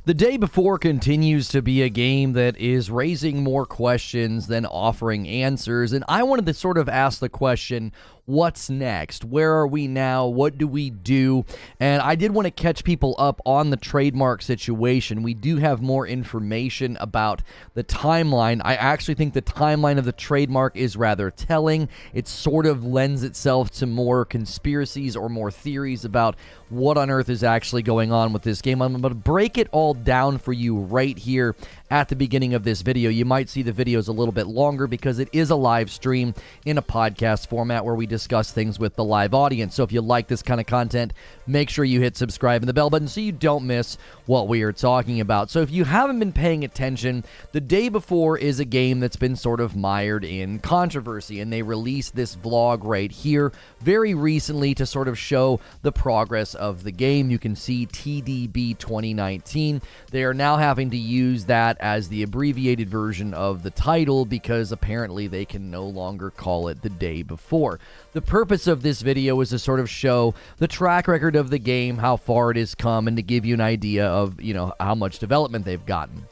The Day Before continues to be a game that is raising more questions than offering answers, and I wanted to sort of ask the question, what's next? Where are we now? What do we do? And I did want to catch people up on the Trademark situation. We do have more information about the timeline. I actually think the timeline of the Trademark is rather telling. It sort of lends itself to more conspiracies or more theories about what on earth is actually going on with this game. I'm going to break it all down for you right here at the beginning of this video. You might see the videos a little bit longer because it is a live stream in a podcast format where we discuss things with the live audience. So if you like this kind of content, make sure you hit subscribe and the bell button so you don't miss what we are talking about. So if you haven't been paying attention, The Day Before is a game that's been sort of mired in controversy, and they released this vlog right here very recently to sort of show the progress of the game. You can see TDB 2019. They are now having to use that as the abbreviated version of the title because apparently they can no longer call it The Day Before. The purpose of this video is to sort of show the track record of the game, how far it has come, and to give you an idea of, how much development they've gotten.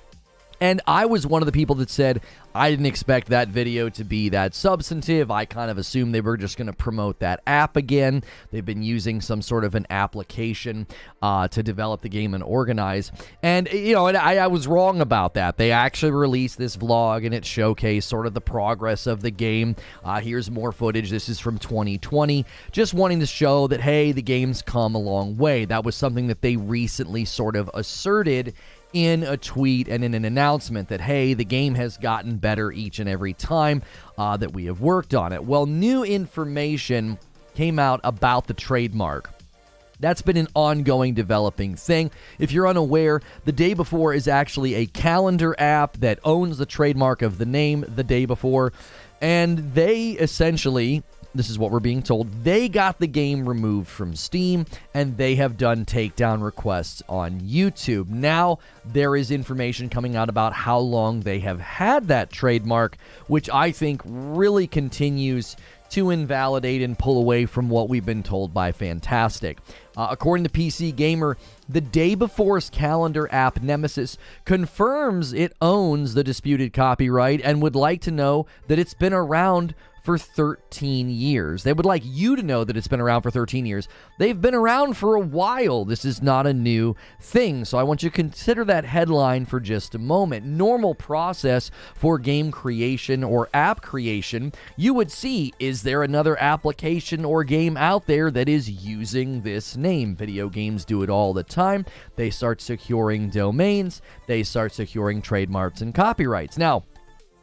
And I was one of the people that said I didn't expect that video to be that substantive. I kind of assumed they were just going to promote that app again. They've been using some sort of an application to develop the game and organize. And, I was wrong about that. They actually released this vlog, and it showcased sort of the progress of the game. Here's more footage. This is from 2020. Just wanting to show that, hey, the game's come a long way. That was something that they recently sort of asserted in a tweet and in an announcement that, hey, the game has gotten better each and every time that we have worked on it. Well, new information came out about the Trademark. That's been an ongoing developing thing. If you're unaware, The Day Before is actually a calendar app that owns the trademark of the name The Day Before, and they essentially, this is what we're being told, they got the game removed from Steam, and they have done takedown requests on YouTube. Now, there is information coming out about how long they have had that trademark, which I think really continues to invalidate and pull away from what we've been told by Fntastic. According to PC Gamer, The Day Before's calendar app Nemesis confirms it owns the disputed copyright and would like to know that it's been around for 13 years. They would like you to know that it's been around for 13 years. They've been around for a while. This is not a new thing. So I want you to consider that headline for just a moment. Normal process for game creation or app creation, you would see, is there another application or game out there that is using this name? Video games do it all the time. They start securing domains. They start securing trademarks and copyrights. Now,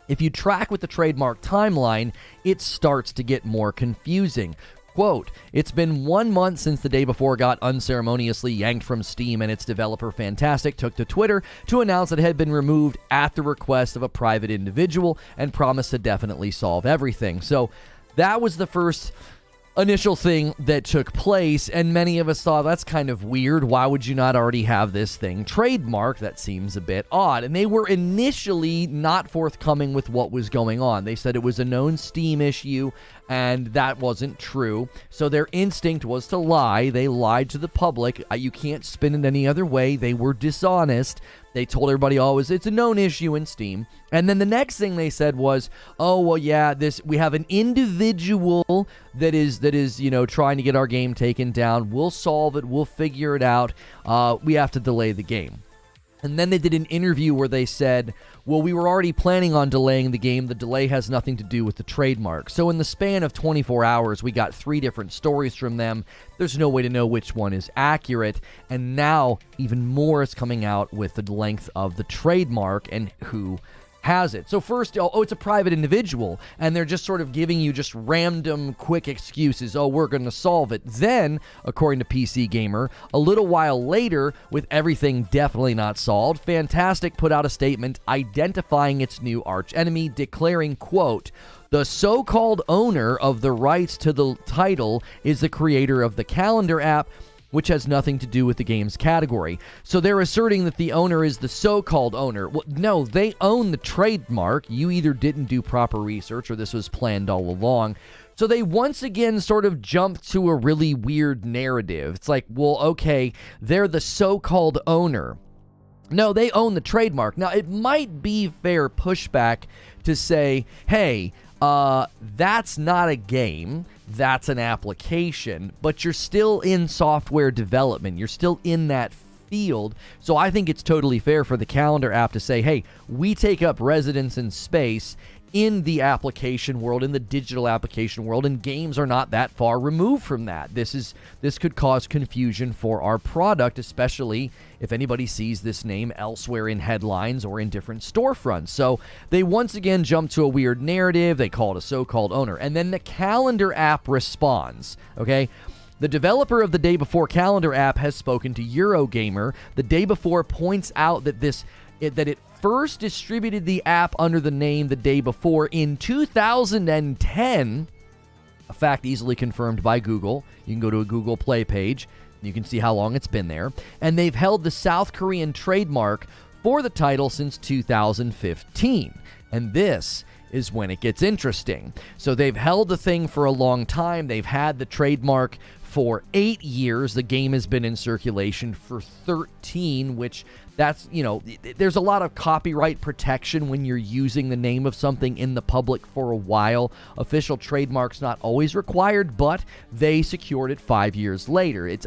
if you track with the Trademark timeline, it starts to get more confusing. Quote, it's been 1 month since The Day Before got unceremoniously yanked from Steam, and its developer Fntastic took to Twitter to announce that it had been removed at the request of a private individual and promised to definitely solve everything. So that was the first initial thing that took place, and many of us thought, that's kind of weird. Why would you not already have this thing trademarked? That seems a bit odd. And they were initially not forthcoming with what was going on. They said it was a known Steam issue, and that wasn't true. So their instinct was to lie. They lied to the public. You can't spin it any other way. They were dishonest. They told everybody, it's a known issue in Steam. And then the next thing they said was, we have an individual that is, trying to get our game taken down. We'll solve it. We'll figure it out. We have to delay the game. And then they did an interview where they said, well, we were already planning on delaying the game. The delay has nothing to do with the trademark. So in the span of 24 hours, we got 3 different stories from them. There's no way to know which one is accurate. And now even more is coming out with the length of the trademark and who has it. So first, it's a private individual, and they're just sort of giving you just random quick excuses. We're going to solve it. Then, according to PC Gamer, a little while later, with everything definitely not solved, Fntastic put out a statement identifying its new archenemy, declaring, quote, the so-called owner of the rights to the title is the creator of the calendar app, which has nothing to do with the game's category. So they're asserting that the owner is the so-called owner. Well, no, they own the trademark. You either didn't do proper research or this was planned all along. So they once again sort of jumped to a really weird narrative. It's like, well, okay, they're the so-called owner. No, they own the trademark. Now, it might be fair pushback to say, hey, that's not a game, that's an application, but you're still in software development. You're still in that field. So I think it's totally fair for the calendar app to say, hey, we take up residence in space in the application world, in the digital application world, and games are not that far removed from that. This could cause confusion for our product, especially if anybody sees this name elsewhere in headlines or in different storefronts. So they once again jump to a weird narrative. They call it a so-called owner. And then the calendar app responds, okay? The developer of the Day Before calendar app has spoken to Eurogamer. The Day Before points out that it first distributed the app under the name The Day Before in 2010, a fact easily confirmed by Google. You can go to a Google Play page. You can see how long it's been there. And they've held the South Korean trademark for the title since 2015. And this is when it gets interesting. So they've held the thing for a long time. They've had the trademark for 8 years. The game has been in circulation for 13, which that's, there's a lot of copyright protection when you're using the name of something in the public for a while. Official trademark's not always required, but they secured it 5 years later. It's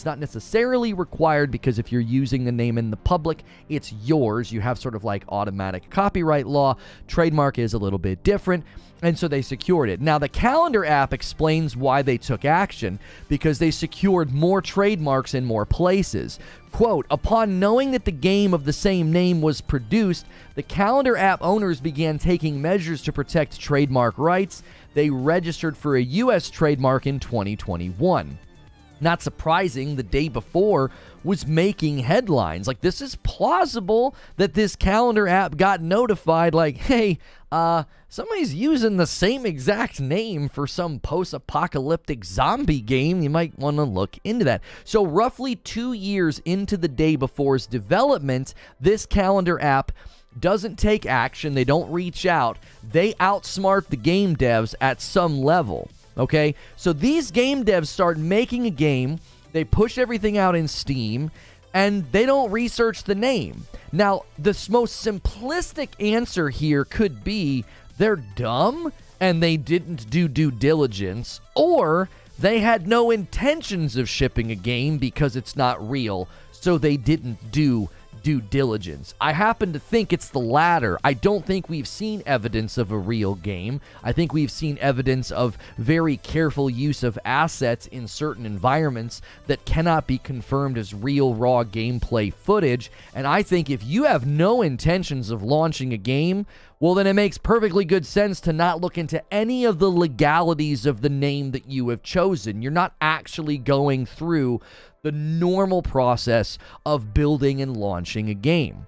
not necessarily required because if you're using the name in the public, it's yours. You have sort of like automatic copyright law. Trademark is a little bit different. And so they secured it. Now, the calendar app explains why they took action, because they secured more trademarks in more places. Quote, upon knowing that the game of the same name was produced, the calendar app owners began taking measures to protect trademark rights. They registered for a U.S. trademark in 2021. Not surprising, the Day Before was making headlines. Like, this is plausible that this calendar app got notified, like, hey, somebody's using the same exact name for some post-apocalyptic zombie game. You might want to look into that. So roughly 2 years into the Day Before's development, this calendar app doesn't take action. They don't reach out. They outsmart the game devs at some level. Okay, so these game devs start making a game, they push everything out in Steam, and they don't research the name. Now, the most simplistic answer here could be they're dumb and they didn't do due diligence, or they had no intentions of shipping a game because it's not real, so they didn't do due diligence. I happen to think it's the latter. I don't think we've seen evidence of a real game. I think we've seen evidence of very careful use of assets in certain environments that cannot be confirmed as real raw gameplay footage. And I think if you have no intentions of launching a game, well, then it makes perfectly good sense to not look into any of the legalities of the name that you have chosen. You're not actually going through the normal process of building and launching a game.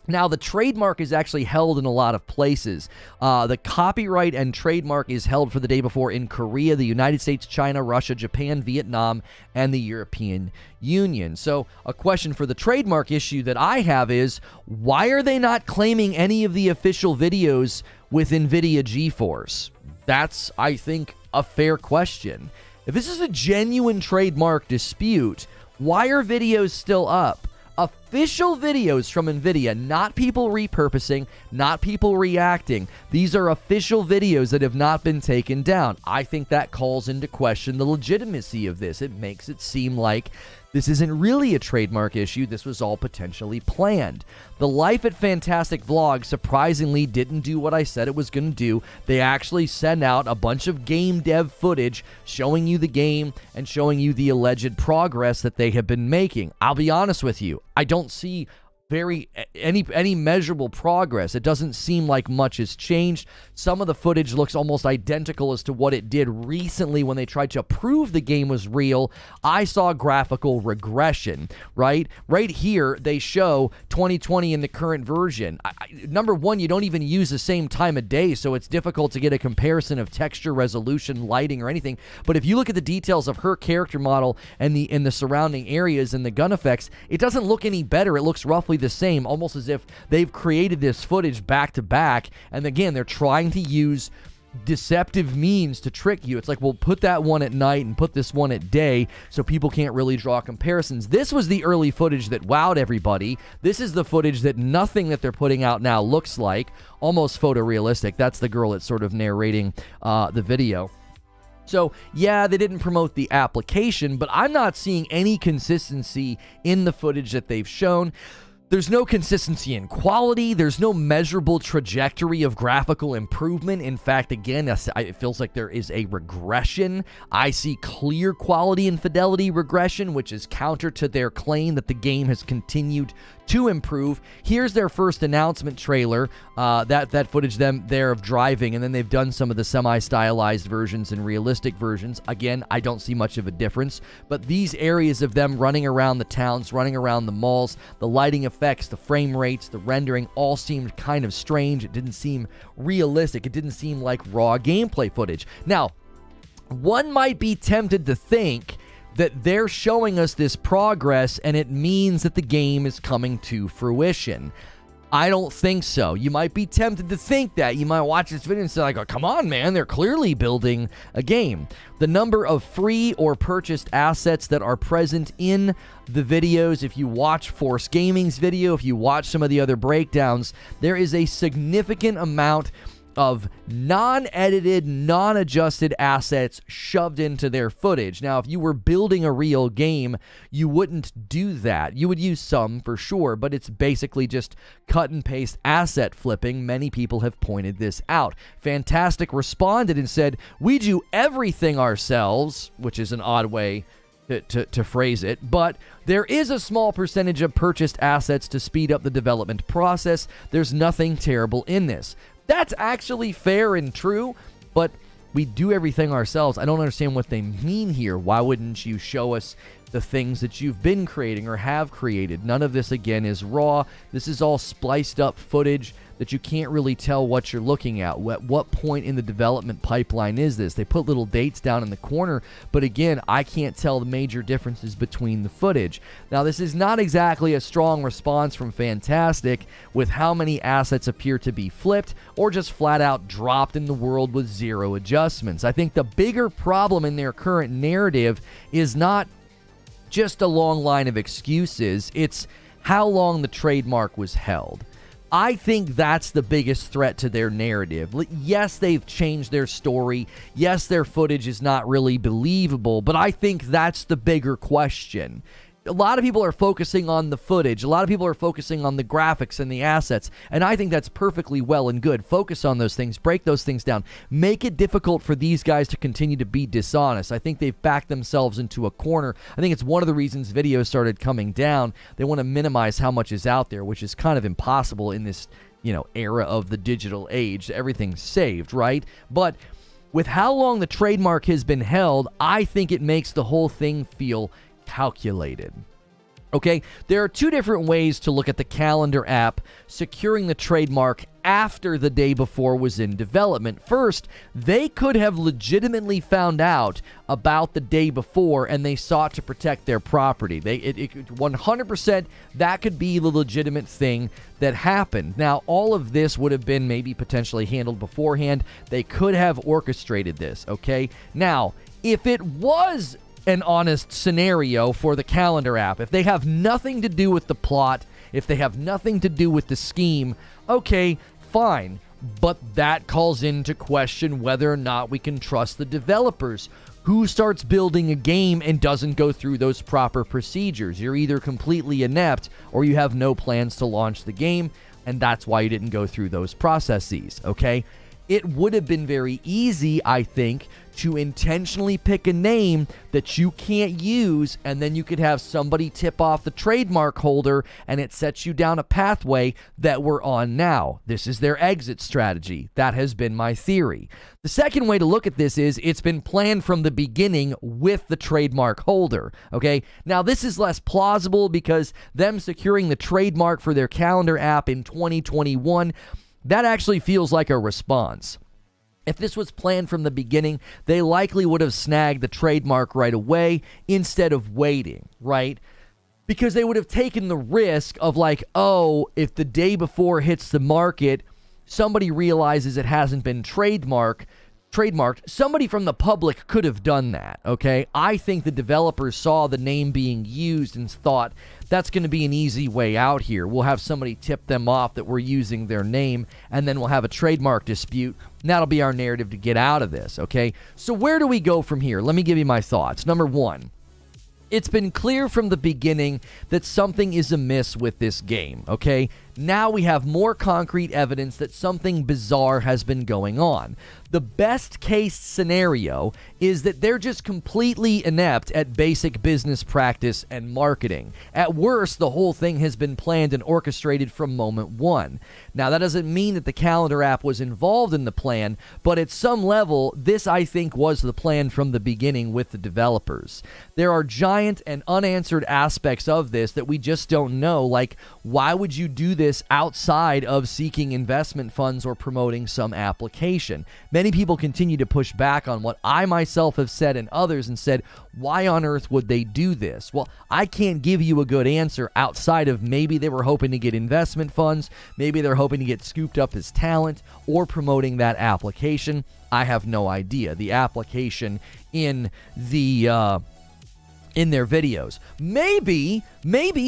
Now, the trademark is actually held in a lot of places. The copyright and trademark is held for the Day Before in Korea, the United States, China, Russia, Japan, Vietnam, and the European Union. So a question for the trademark issue that I have is, why are they not claiming any of the official videos with NVIDIA GeForce? That's, I think, a fair question. If this is a genuine trademark dispute, why are videos still up? Official videos from NVIDIA, not people repurposing, not people reacting. These are official videos that have not been taken down. I think that calls into question the legitimacy of this. It makes it seem like this isn't really a trademark issue. This was all potentially planned. The Life at Fntastic vlog surprisingly didn't do what I said it was going to do. They actually sent out a bunch of game dev footage showing you the game and showing you the alleged progress that they have been making. I'll be honest with you, I don't see any measurable progress. It doesn't seem like much has changed. Some of the footage looks almost identical as to what it did recently when they tried to prove the game was real. I saw graphical regression, right? Right here, they show 2020 in the current version. Number one, you don't even use the same time of day, so it's difficult to get a comparison of texture, resolution, lighting, or anything. But if you look at the details of her character model and the surrounding areas and the gun effects, it doesn't look any better. It looks roughly the same, almost as if they've created this footage back to back, and again, they're trying to use deceptive means to trick you. It's like, well, put that one at night and put this one at day so people can't really draw comparisons. This was the early footage that wowed everybody. This is the footage that nothing that they're putting out now looks like. Almost photorealistic. That's the girl that's sort of narrating the video. So, yeah, they didn't promote the application, but I'm not seeing any consistency in the footage that they've shown. There's no consistency in quality. There's no measurable trajectory of graphical improvement. In fact, again, it feels like there is a regression. I see clear quality and fidelity regression, which is counter to their claim that the game has continued to improve. Here's their first announcement trailer, that footage there of driving, and then they've done some of the semi-stylized versions and realistic versions. Again, I don't see much of a difference, but these areas of them running around the towns, running around the malls, the lighting effects, the frame rates, the rendering, all seemed kind of strange. It didn't seem realistic. It didn't seem like raw gameplay footage. Now, one might be tempted to think that they're showing us this progress and it means that the game is coming to fruition. I don't think so. You might be tempted to think that. You might watch this video and say, like, oh, come on, man, they're clearly building a game. The number of free or purchased assets that are present in the videos, if you watch Force Gaming's video, if you watch some of the other breakdowns, there is a significant amount of non-edited, non-adjusted assets shoved into their footage. Now, if you were building a real game, you wouldn't do that. You would use some for sure, but it's basically just cut and paste asset flipping. Many people have pointed this out. Fntastic responded and said, we do everything ourselves, which is an odd way to phrase it, but there is a small percentage of purchased assets to speed up the development process. There's nothing terrible in this. That's actually fair and true, but we do everything ourselves. I don't understand what they mean here. Why wouldn't you show us the things that you've been creating or have created? None of this, again, is raw. This is all spliced up footage that you can't really tell what you're looking at. What point in the development pipeline is this? They put little dates down in the corner, but again, I can't tell the major differences between the footage. Now, this is not exactly a strong response from Fntastic with how many assets appear to be flipped or just flat out dropped in the world with zero adjustments. I think the bigger problem in their current narrative is not just a long line of excuses, it's how long the trademark was held. I think that's the biggest threat to their narrative. Yes, they've changed their story. Yes, their footage is not really believable, but I think that's the bigger question. A lot of people are focusing on the footage. A lot of people are focusing on the graphics and the assets, and I think that's perfectly well and good. Focus on those things. Break those things down. Make it difficult for these guys to continue to be dishonest. I think they've backed themselves into a corner. I think it's one of the reasons videos started coming down. They want to minimize how much is out there, which is kind of impossible in this, era of the digital age. Everything's saved, right? But with how long the trademark has been held, I think it makes the whole thing feel calculated. Okay, there are two different ways to look at the calendar app securing the trademark after the day before was in development. First, they could have legitimately found out about the day before and they sought to protect their property. It 100% that could be the legitimate thing that happened. Now, all of this would have been maybe potentially handled beforehand. They could have orchestrated this, okay? Now, if it was an honest scenario for the calendar app, if they have nothing to do with the plot, if they have nothing to do with the scheme, okay, fine. But that calls into question whether or not we can trust the developers. Who starts building a game and doesn't go through those proper procedures? You're either completely inept or you have no plans to launch the game, and that's why you didn't go through those processes, okay? It would have been very easy, I think, to intentionally pick a name that you can't use, and then you could have somebody tip off the trademark holder, and it sets you down a pathway that we're on now. This is their exit strategy. That has been my theory. The second way to look at this is it's been planned from the beginning with the trademark holder, okay? Now, this is less plausible because them securing the trademark for their calendar app in 2021, that actually feels like a response. If this was planned from the beginning, they likely would have snagged the trademark right away instead of waiting, right? Because they would have taken the risk of like, oh, if the day before hits the market, somebody realizes it hasn't been trademarked, somebody from the public could have done that, okay? I think the developers saw the name being used and thought, that's going to be an easy way out here. We'll have somebody tip them off that we're using their name, and then we'll have a trademark dispute, and that'll be our narrative to get out of this, okay? So where do we go from here? Let me give you my thoughts. Number one, it's been clear from the beginning that something is amiss with this game, okay? Now we have more concrete evidence that something bizarre has been going on. The best case scenario is that they're just completely inept at basic business practice and marketing. At worst, the whole thing has been planned and orchestrated from moment one. Now, that doesn't mean that the calendar app was involved in the plan, but at some level, this, I think, was the plan from the beginning with the developers. There are giant and unanswered aspects of this that we just don't know, like, why would you do this outside of seeking investment funds or promoting some application? Many people continue to push back on what I myself have said and others and said, why on earth would they do this? Well, I can't give you a good answer outside of maybe they were hoping to get investment funds, maybe they're hoping to get scooped up as talent, or promoting that application. I have no idea. The application in their videos. Maybe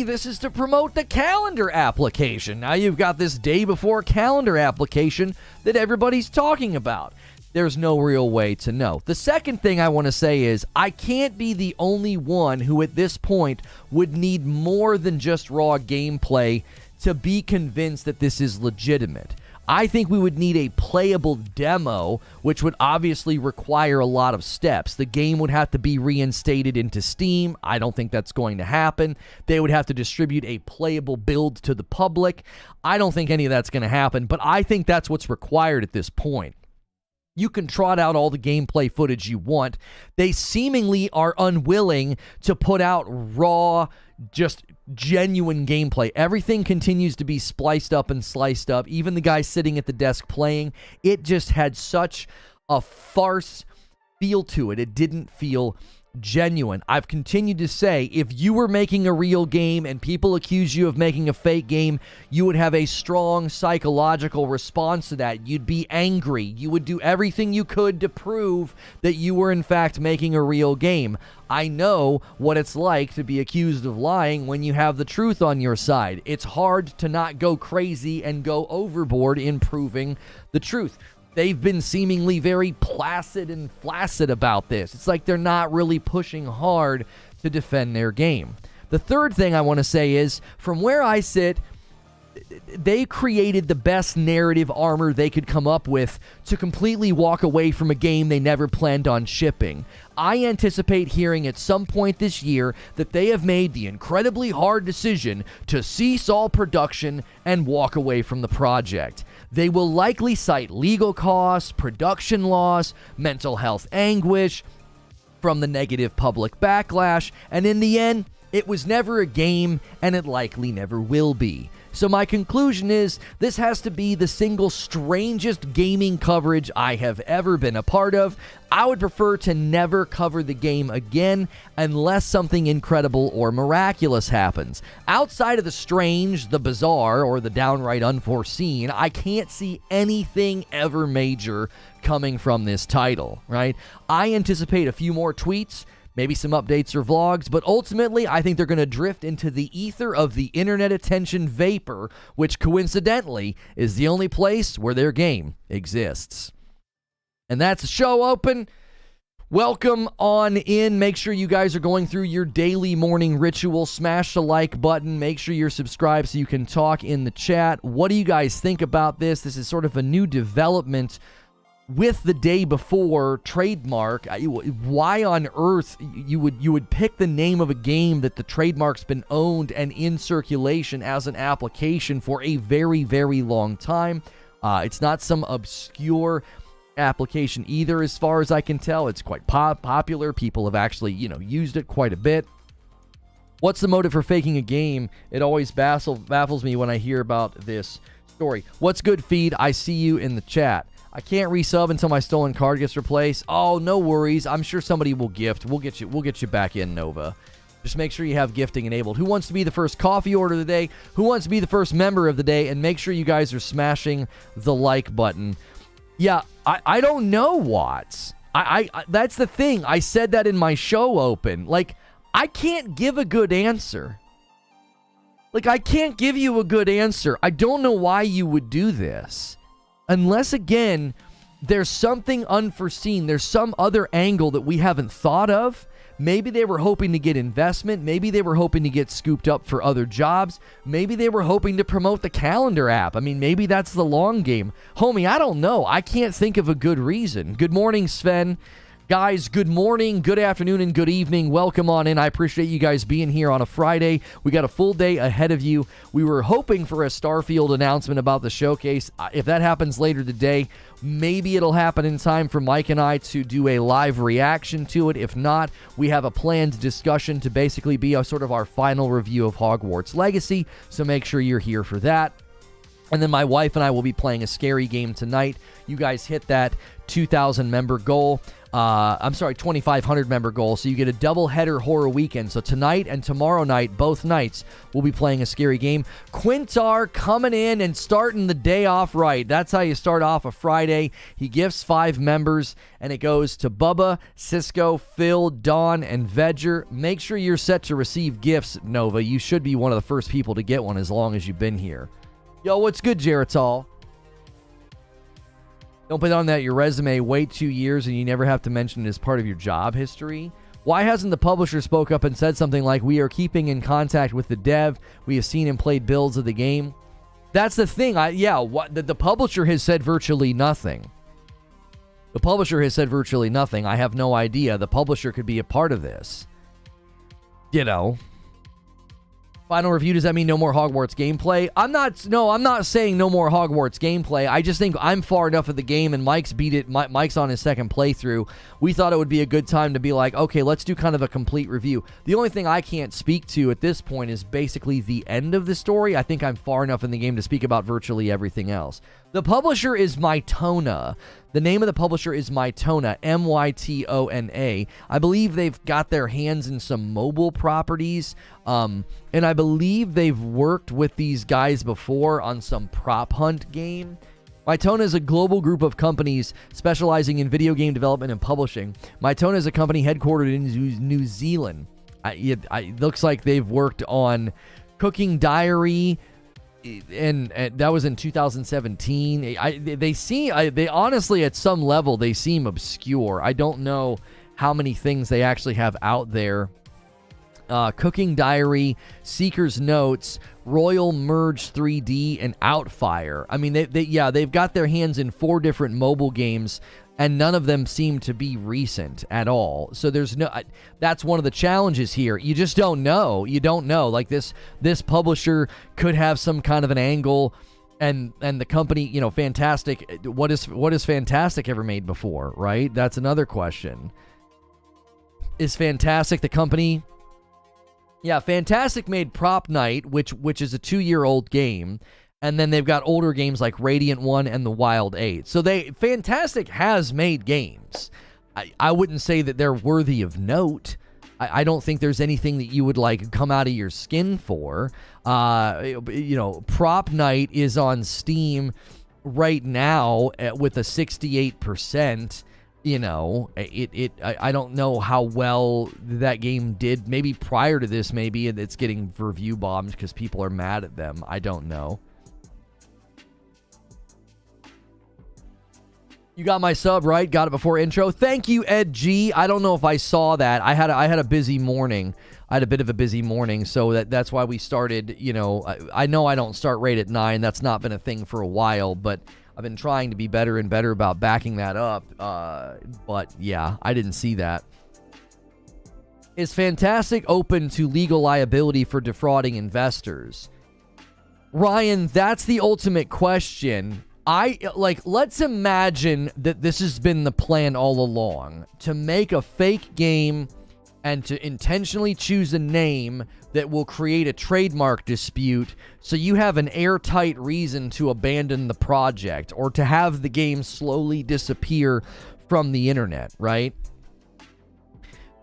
this is to promote the calendar application. Now you've got this day before calendar application that everybody's talking about. There's no real way to know. The second thing I want to say is I can't be the only one who at this point would need more than just raw gameplay to be convinced that this is legitimate. I think we would need a playable demo, which would obviously require a lot of steps. The game would have to be reinstated into Steam. I don't think that's going to happen. They would have to distribute a playable build to the public. I don't think any of that's going to happen, but I think that's what's required at this point. You can trot out all the gameplay footage you want. They seemingly are unwilling to put out raw, just genuine gameplay. Everything continues to be spliced up and sliced up. Even the guy sitting at the desk playing, it just had such a farce feel to it. It didn't feel genuine. I've continued to say, if you were making a real game and people accuse you of making a fake game, you would have a strong psychological response to that. You'd be angry. You would do everything you could to prove that you were in fact making a real game. I know what it's like to be accused of lying when you have the truth on your side. It's hard to not go crazy and go overboard in proving the truth. They've been seemingly very placid and flaccid about this. It's like they're not really pushing hard to defend their game. The third thing I want to say is, from where I sit, they created the best narrative armor they could come up with to completely walk away from a game they never planned on shipping. I anticipate hearing at some point this year that they have made the incredibly hard decision to cease all production and walk away from the project. They will likely cite legal costs, production loss, mental health anguish from the negative public backlash, and in the end, it was never a game, and it likely never will be. So my conclusion is, this has to be the single strangest gaming coverage I have ever been a part of. I would prefer to never cover the game again unless something incredible or miraculous happens. Outside of the strange, the bizarre, or the downright unforeseen, I can't see anything ever major coming from this title, right? I anticipate a few more tweets, maybe some updates or vlogs, but ultimately I think they're going to drift into the ether of the internet attention vapor, which coincidentally is the only place where their game exists. And that's the show open. Welcome on in. Make sure you guys are going through your daily morning ritual. Smash the like button. Make sure you're subscribed so you can talk in the chat. What do you guys think about this? This is sort of a new development with the day before trademark. Why on earth you would pick the name of a game that the trademark's been owned and in circulation as an application for a very, very long time? It's not some obscure application either, as far as I can tell. It's quite popular. People have actually, used it quite a bit. What's the motive for faking a game? It always baffles me when I hear about this story. What's good, Feed? I see you in the chat. I can't resub until my stolen card gets replaced. Oh, no worries. I'm sure somebody will gift. We'll get you back in, Nova. Just make sure you have gifting enabled. Who wants to be the first coffee order of the day? Who wants to be the first member of the day? And make sure you guys are smashing the like button. Yeah, I don't know, Watts. I that's the thing. I said that in my show open. Like, I can't give a good answer. Like, I can't give you a good answer. I don't know why you would do this. Unless, again, there's something unforeseen. There's some other angle that we haven't thought of. Maybe they were hoping to get investment. Maybe they were hoping to get scooped up for other jobs. Maybe they were hoping to promote the calendar app. I mean, maybe that's the long game. Homie, I don't know. I can't think of a good reason. Good morning, Sven. Guys, good morning, good afternoon, and good evening. Welcome on in. I appreciate you guys being here on a Friday. We got a full day ahead of you. We were hoping for a Starfield announcement about the showcase. If that happens later today, maybe it'll happen in time for Mike and I to do a live reaction to it. If not, we have a planned discussion to basically be a sort of our final review of Hogwarts Legacy, so make sure you're here for that. And then my wife and I will be playing a scary game tonight. You guys hit that 2,000 member goal. 2,500 member goal. So you get a double header horror weekend. So tonight and tomorrow night, both nights, we'll be playing a scary game. Quintar coming in and starting the day off right. That's how you start off a Friday. He gifts 5 members, and it goes to Bubba, Cisco, Phil, Dawn, and Vedger. Make sure you're set to receive gifts, Nova. You should be one of the first people to get one as long as you've been here. Yo, what's good, Jaretol? Don't put on that your resume, wait 2 years and you never have to mention it as part of your job history. Why hasn't the publisher spoke up and said something like, we are keeping in contact with the dev, we have seen and played builds of the game? That's the thing. The publisher has said virtually nothing. The publisher has said virtually nothing. I have no idea. The publisher could be a part of this. You know. Final review, does that mean no more Hogwarts gameplay? I'm not saying no more Hogwarts gameplay. I just think I'm far enough of the game, and Mike's beat it. Mike's on his second playthrough. We thought it would be a good time to be like, okay, let's do kind of a complete review. The only thing I can't speak to at this point is basically the end of the story. I think I'm far enough in the game to speak about virtually everything else. The publisher is Mytona. The name of the publisher is Mytona, Mytona. I believe they've got their hands in some mobile properties, and I believe they've worked with these guys before on some prop hunt game. Mytona is a global group of companies specializing in video game development and publishing. Mytona is a company headquartered in New Zealand. It looks like they've worked on Cooking Diary, and that was in 2017. They honestly, at some level, they seem obscure. I don't know how many things they actually have out there. Cooking Diary, Seeker's Notes, Royal Merge 3D, and Outfire. I mean, they've got their hands in 4 different mobile games, and none of them seem to be recent at all. So that's one of the challenges here. You just don't know. You don't know. Like this publisher could have some kind of an angle, and the company, Fntastic. What has Fntastic ever made before? Right? That's another question. Is Fntastic the company? Yeah, Fntastic made Prop Night, which is a 2-year-old game, and then they've got older games like Radiant 1 and The Wild 8. So Fntastic has made games. I wouldn't say that they're worthy of note. I don't think there's anything that you would like come out of your skin for. Prop Night is on Steam right now with a 68%. I don't know how well that game did. Maybe prior to this, maybe it's getting review bombed because people are mad at them. I don't know. You got my sub, right? Got it before intro. Thank you, Ed G. I don't know if I saw that. I had a busy morning. I had a bit of a busy morning, so that's why we started. I know I don't start right at 9. That's not been a thing for a while, but I've been trying to be better and better about backing that up, but yeah, I didn't see that. Is Fntastic open to legal liability for defrauding investors? Ryan, that's the ultimate question. Let's imagine that this has been the plan all along, to make a fake game and to intentionally choose a name that will create a trademark dispute so you have an airtight reason to abandon the project or to have the game slowly disappear from the internet, right?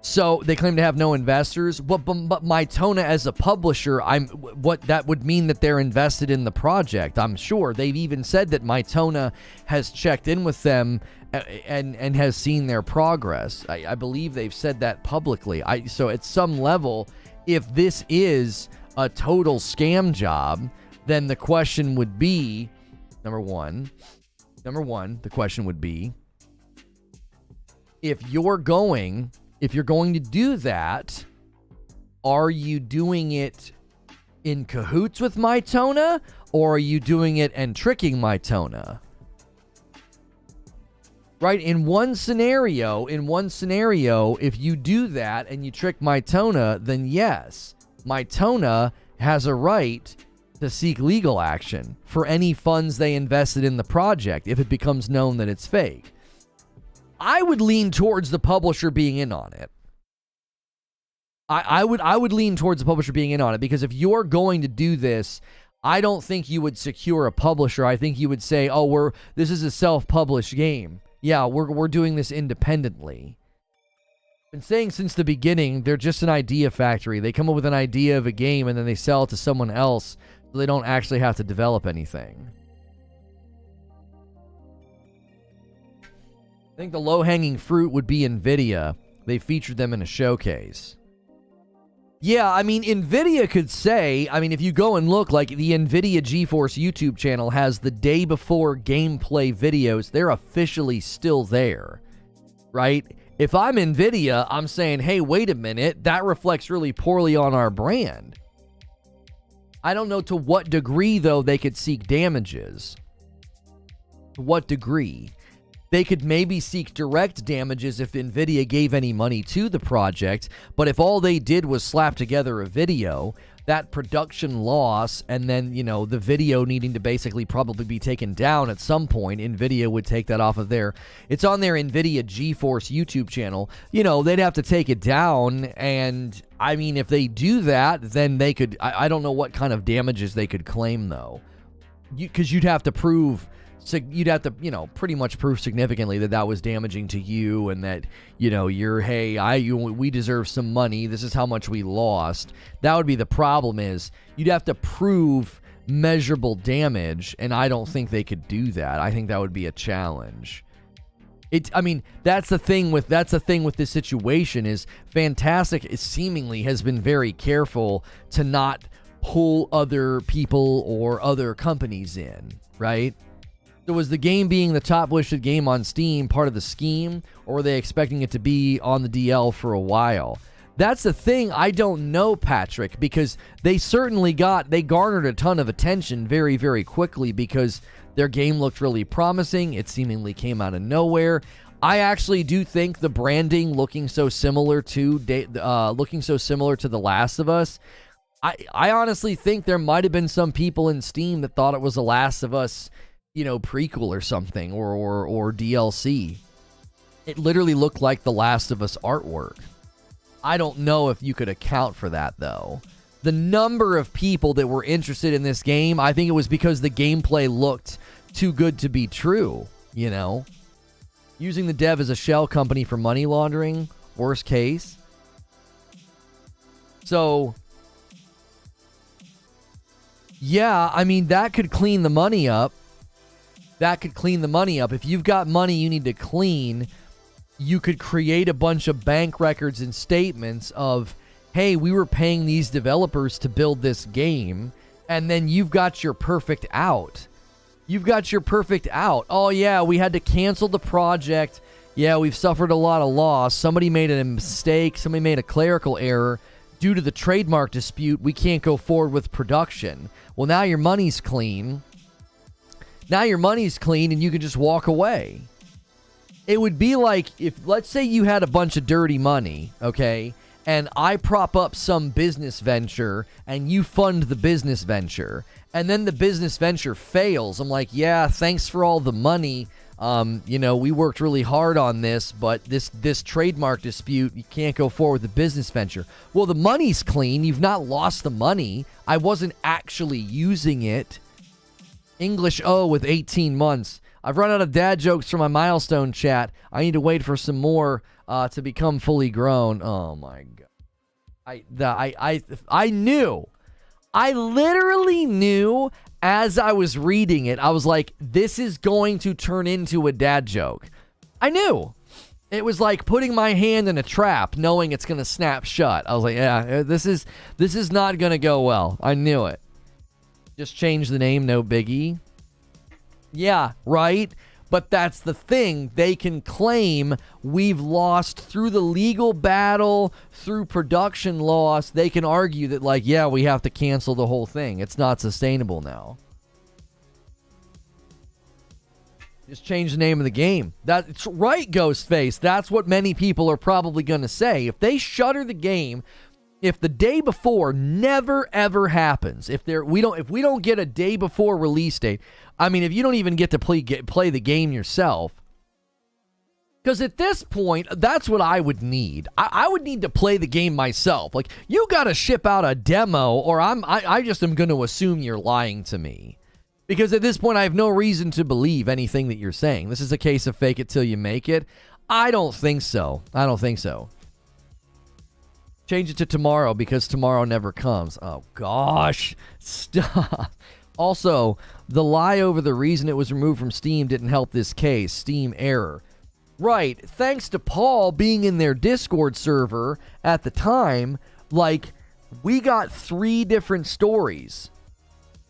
So they claim to have no investors, but Mytona as a publisher, what that would mean that they're invested in the project. I'm sure they've even said that Mytona has checked in with them and has seen their progress. I believe they've said that publicly. So at some level, if this is a total scam job, then the question would be, number one, the question would be, if you're going to do that, are you doing it in cahoots with Mytona, or are you doing it and tricking Mytona? Right? In one scenario, if you do that and you trick Mytona, then yes, Mytona has a right to seek legal action for any funds they invested in the project if it becomes known that it's fake. I would lean towards the publisher being in on it. I would lean towards the publisher being in on it, because if you're going to do this, I don't think you would secure a publisher. I think you would say, "Oh, this is a self-published game. Yeah, we're doing this independently." Been saying since the beginning, they're just an idea factory. They come up with an idea of a game and then they sell it to someone else, so they don't actually have to develop anything. I think the low-hanging fruit would be NVIDIA. They featured them in a showcase. Yeah, I mean, NVIDIA could say, if you go and look, like the NVIDIA GeForce YouTube channel has the day before gameplay videos. They're officially still there, right? If I'm NVIDIA, I'm saying, hey, wait a minute, that reflects really poorly on our brand. I don't know to what degree, though, they could seek damages. To what degree? They could maybe seek direct damages if NVIDIA gave any money to the project, but if all they did was slap together a video, that production loss and then, the video needing to basically probably be taken down at some point, NVIDIA would take that off of it's on their NVIDIA GeForce YouTube channel. They'd have to take it down, and if they do that, then they could, I don't know what kind of damages they could claim, though. Because you'd have to prove... So you'd have to, pretty much prove significantly that was damaging to you, and that, we deserve some money. This is how much we lost. That would be the problem. Is you'd have to prove measurable damage, and I don't think they could do that. I think that would be a challenge. That's the thing with this situation is Fntastic seemingly has been very careful to not pull other people or other companies in, right? So was the game being the top listed game on Steam part of the scheme, or were they expecting it to be on the DL for a while? That's the thing I don't know, Patrick, because they garnered a ton of attention very, very quickly because their game looked really promising. It seemingly came out of nowhere. I actually do think the branding looking so similar to The Last of Us, I honestly think there might have been some people in Steam that thought it was The Last of Us prequel or something, or DLC. It literally looked like The Last of Us artwork. I don't know if you could account for that, though. The number of people that were interested in this game, I think it was because the gameplay looked too good to be true, Using the dev as a shell company for money laundering, worst case. So, yeah, that could clean the money up. If you've got money you need to clean, you could create a bunch of bank records and statements of, hey, we were paying these developers to build this game, and then you've got your perfect out. Oh, yeah, we had to cancel the project. Yeah, we've suffered a lot of loss. Somebody made a mistake. Somebody made a clerical error. Due to the trademark dispute, we can't go forward with production. Well, now your money's clean. And you can just walk away. It would be like if, let's say you had a bunch of dirty money, okay, and I prop up some business venture and you fund the business venture, and then the business venture fails. I'm like, yeah, thanks for all the money. We worked really hard on this, but this trademark dispute, you can't go forward with the business venture. Well, the money's clean. You've not lost the money. I wasn't actually using it. English O with 18 months. I've run out of dad jokes for my milestone chat. I need to wait for some more to become fully grown. Oh my god. I knew. I literally knew as I was reading it. I was like, this is going to turn into a dad joke. I knew. It was like putting my hand in a trap, knowing it's going to snap shut. I was like, yeah, this is not going to go well. I knew it. Just change the name, no biggie. Yeah, right? But that's the thing. They can claim we've lost through the legal battle, through production loss. They can argue that, like, yeah, we have to cancel the whole thing. It's not sustainable now. Just change the name of the game. That's right, Ghostface. That's what many people are probably going to say. If they shutter the game, if the day before never ever happens, if we don't get a day before release date, I mean, if you don't even get to play the game yourself, because at this point, that's what I would need. I would need to play the game myself. Like, you got to ship out a demo, or I just am going to assume you're lying to me. Because at this point, I have no reason to believe anything that you're saying. This is a case of fake it till you make it. I don't think so. I don't think so. Change it to tomorrow because tomorrow never comes. Oh, gosh. Stop. Also, the lie over the reason it was removed from Steam didn't help this case. Steam error. Right. Thanks to Paul being in their Discord server at the time, like, we got 3 different stories.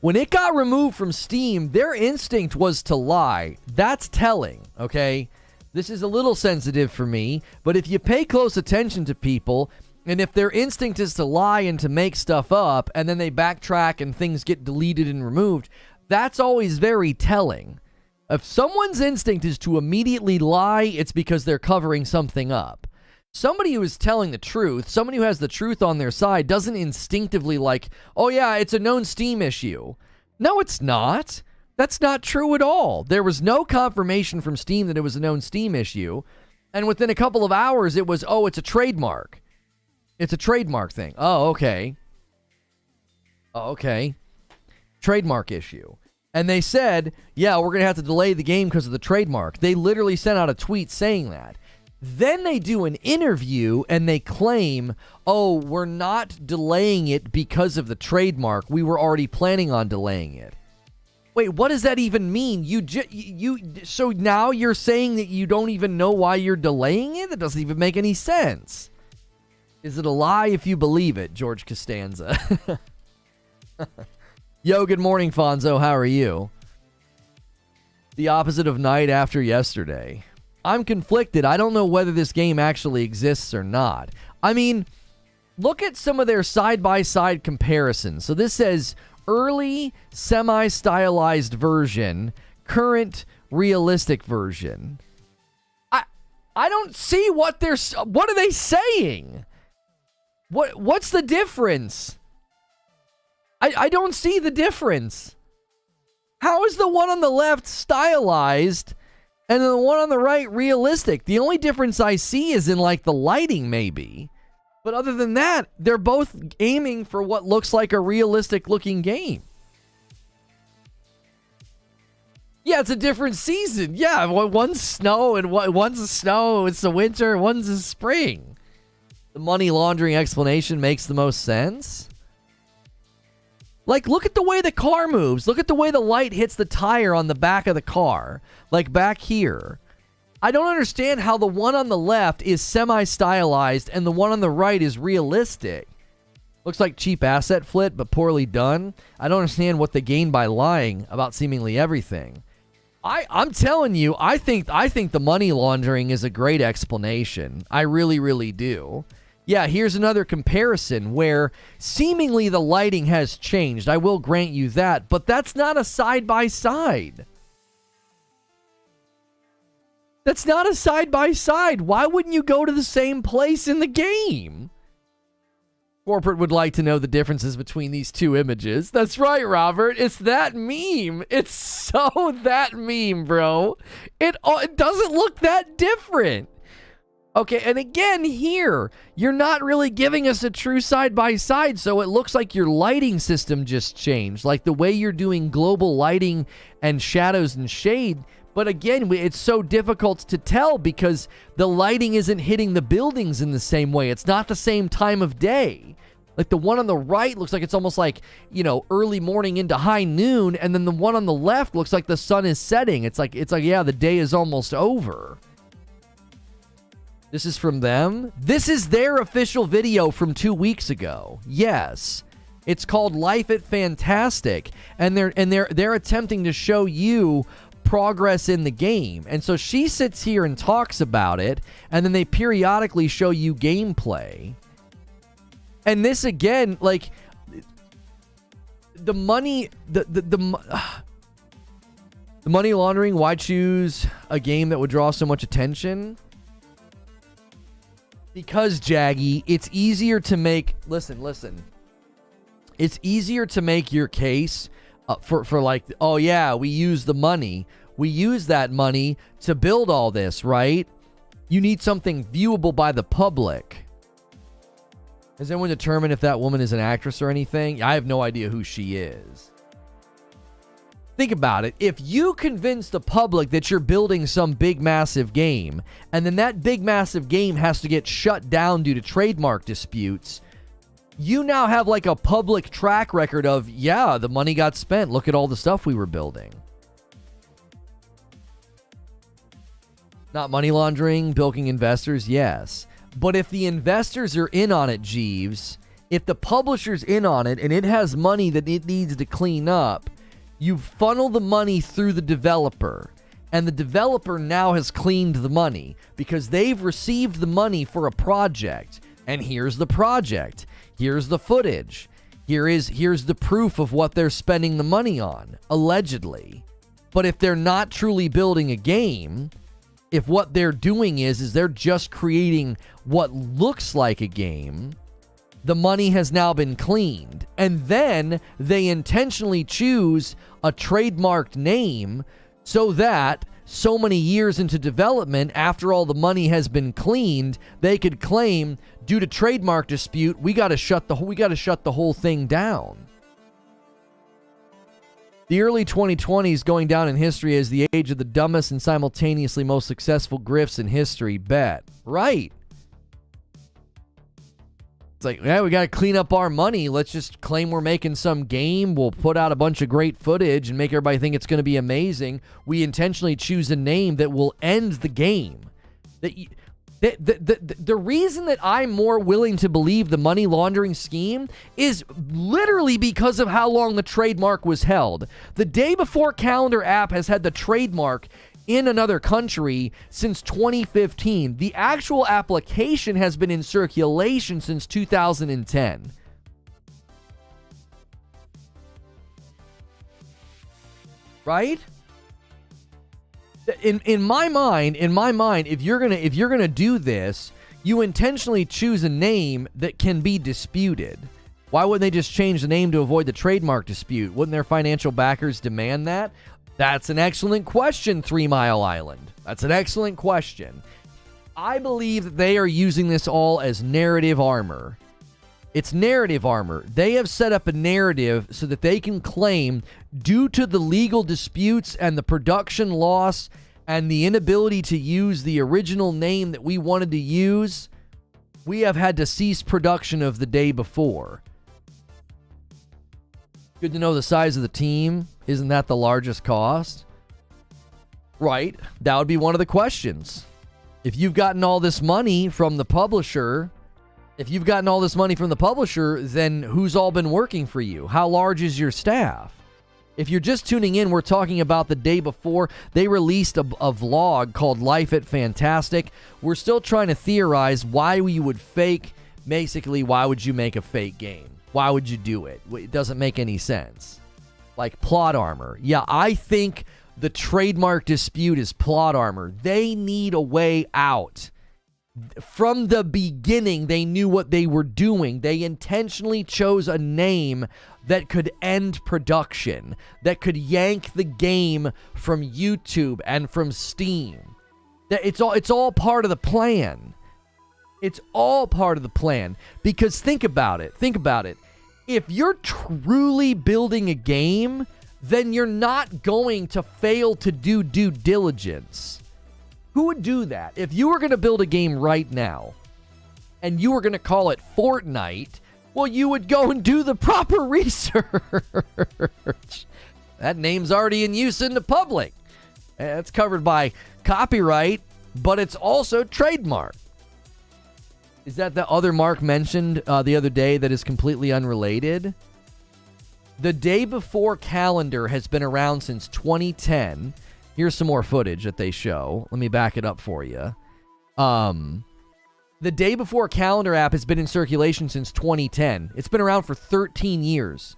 When it got removed from Steam, their instinct was to lie. That's telling, okay? This is a little sensitive for me, but if you pay close attention to people, and if their instinct is to lie and to make stuff up, and then they backtrack and things get deleted and removed, that's always very telling. If someone's instinct is to immediately lie, it's because they're covering something up. Somebody who is telling the truth, somebody who has the truth on their side, doesn't instinctively like, oh yeah, it's a known Steam issue. No, it's not. That's not true at all. There was no confirmation from Steam that it was a known Steam issue. And within a couple of hours, it was, oh, it's a trademark. It's a trademark thing. Oh, okay. Oh, okay. Trademark issue. And they said, yeah, we're going to have to delay the game because of the trademark. They literally sent out a tweet saying that. Then they do an interview and they claim, oh, we're not delaying it because of the trademark. We were already planning on delaying it. Wait, what does that even mean? So now you're saying that you don't even know why you're delaying it? That doesn't even make any sense. Is it a lie if you believe it, George Costanza? Yo, good morning, Fonzo. How are you? The opposite of night after yesterday. I'm conflicted. I don't know whether this game actually exists or not. I mean, look at some of their side-by-side comparisons. So this says early semi-stylized version, current realistic version. I don't see what are they saying? What's the difference? I don't see the difference. How is the one on the left stylized and the one on the right realistic? The only difference I see is in, like, the lighting, maybe. But other than that, they're both aiming for what looks like a realistic-looking game. Yeah, it's a different season. Yeah, one's snow and one's snow. It's the winter. One's the spring. The money laundering explanation makes the most sense. Like, look at the way the car moves. Look at the way the light hits the tire on the back of the car. Like, back here. I don't understand how the one on the left is semi-stylized and the one on the right is realistic. Looks like cheap asset flip, but poorly done. I don't understand what they gain by lying about seemingly everything. I'm telling you, I think the money laundering is a great explanation. I really, really do. Yeah, here's another comparison where seemingly the lighting has changed. I will grant you that, but that's not a side-by-side. That's not a side-by-side. Why wouldn't you go to the same place in the game? Corporate would like to know the differences between these two images. That's right, Robert. It's that meme. It's so that meme, bro. It doesn't look that different. Okay, and again here, you're not really giving us a true side-by-side, so it looks like your lighting system just changed. Like the way you're doing global lighting and shadows and shade, But again, it's so difficult to tell because the lighting isn't hitting the buildings in the same way. It's not the same time of day. Like the one on the right looks like it's almost like, you know, early morning into high noon, and then the one on the left looks like the sun is setting. It's like yeah, the day is almost over. This is from them. This is their official video from 2 weeks ago. Yes. It's called Life at Fntastic, and they're attempting to show you progress in the game. And so she sits here and talks about it, and then they periodically show you gameplay. And this again, like the money, the money laundering. Why choose a game that would draw so much attention? Because Jaggy, it's easier to make. Listen. It's easier to make your case for like, oh yeah, we use the money. We use that money to build all this, right? You need something viewable by the public. Has anyone determined if that woman is an actress or anything? I have no idea who she is. Think about it. If you convince the public that you're building some big, massive game, and then that big, massive game has to get shut down due to trademark disputes, you now have like a public track record of, yeah, the money got spent. Look at all the stuff we were building. Not money laundering, bilking investors, yes. But if the investors are in on it, Jeeves, if the publisher's in on it and it has money that it needs to clean up, you funnel the money through the developer. And the developer now has cleaned the money because they've received the money for a project. And here's the project. Here's the footage. Here's the proof of what they're spending the money on, allegedly. But if they're not truly building a game, if what they're doing is they're just creating what looks like a game, the money has now been cleaned. And then they intentionally choose a trademarked name so that so many years into development, after all the money has been cleaned, they could claim, due to trademark dispute, we got to shut the whole thing down. The early 2020s going down in history as the age of the dumbest and simultaneously most successful grifts in history. Bet. Right. It's like, yeah, we got to clean up our money. Let's just claim we're making some game. We'll put out a bunch of great footage and make everybody think it's going to be amazing. We intentionally choose a name that will end the game. The reason that I'm more willing to believe the money laundering scheme is literally because of how long the trademark was held. The Day Before calendar app has had the trademark in another country since 2015. The actual application has been in circulation since 2010. Right? In my mind, if you're gonna do this, you intentionally choose a name that can be disputed. Why wouldn't they just change the name to avoid the trademark dispute? Wouldn't their financial backers demand that? That's an excellent question, 3 Mile Island. That's an excellent question. I believe that they are using this all as narrative armor. It's narrative armor. They have set up a narrative so that they can claim, due to the legal disputes and the production loss and the inability to use the original name that we wanted to use, we have had to cease production of The Day Before. Good to know the size of the team. Isn't that the largest cost? Right. That would be one of the questions. If you've gotten all this money from the publisher, then who's all been working for you? How large is your staff? If you're just tuning in, we're talking about The Day Before. They released a vlog called Life at Fntastic. We're still trying to theorize why you would why would you make a fake game? Why would you do it? It doesn't make any sense. Like plot armor. Yeah, I think the trademark dispute is plot armor. They need a way out. From the beginning, they knew what they were doing. They intentionally chose a name that could end production, that could yank the game from YouTube and from Steam. It's all part of the plan. It's all part of the plan. Because think about it. If you're truly building a game then you're not going to fail to do due diligence. Who would do that? If you were going to build a game right now and you were going to call it Fortnite, well, you would go and do the proper research. That name's already in use in the public. It's covered by copyright, but it's also trademark. Is that the other mark mentioned the other day that is completely unrelated? The Day Before calendar has been around since 2010. Here's some more footage that they show. Let me back it up for you. The Day Before calendar app has been in circulation since 2010. It's been around for 13 years.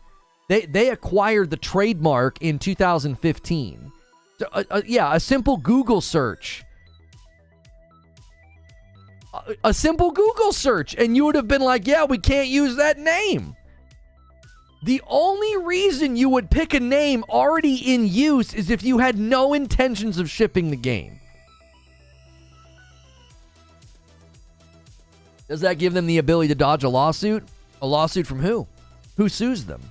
They acquired the trademark in 2015. So, a simple Google search. A simple Google search, and you would have been like, yeah, we can't use that name. The only reason you would pick a name already in use is if you had no intentions of shipping the game. Does that give them the ability to dodge a lawsuit? A lawsuit from who? Who sues them?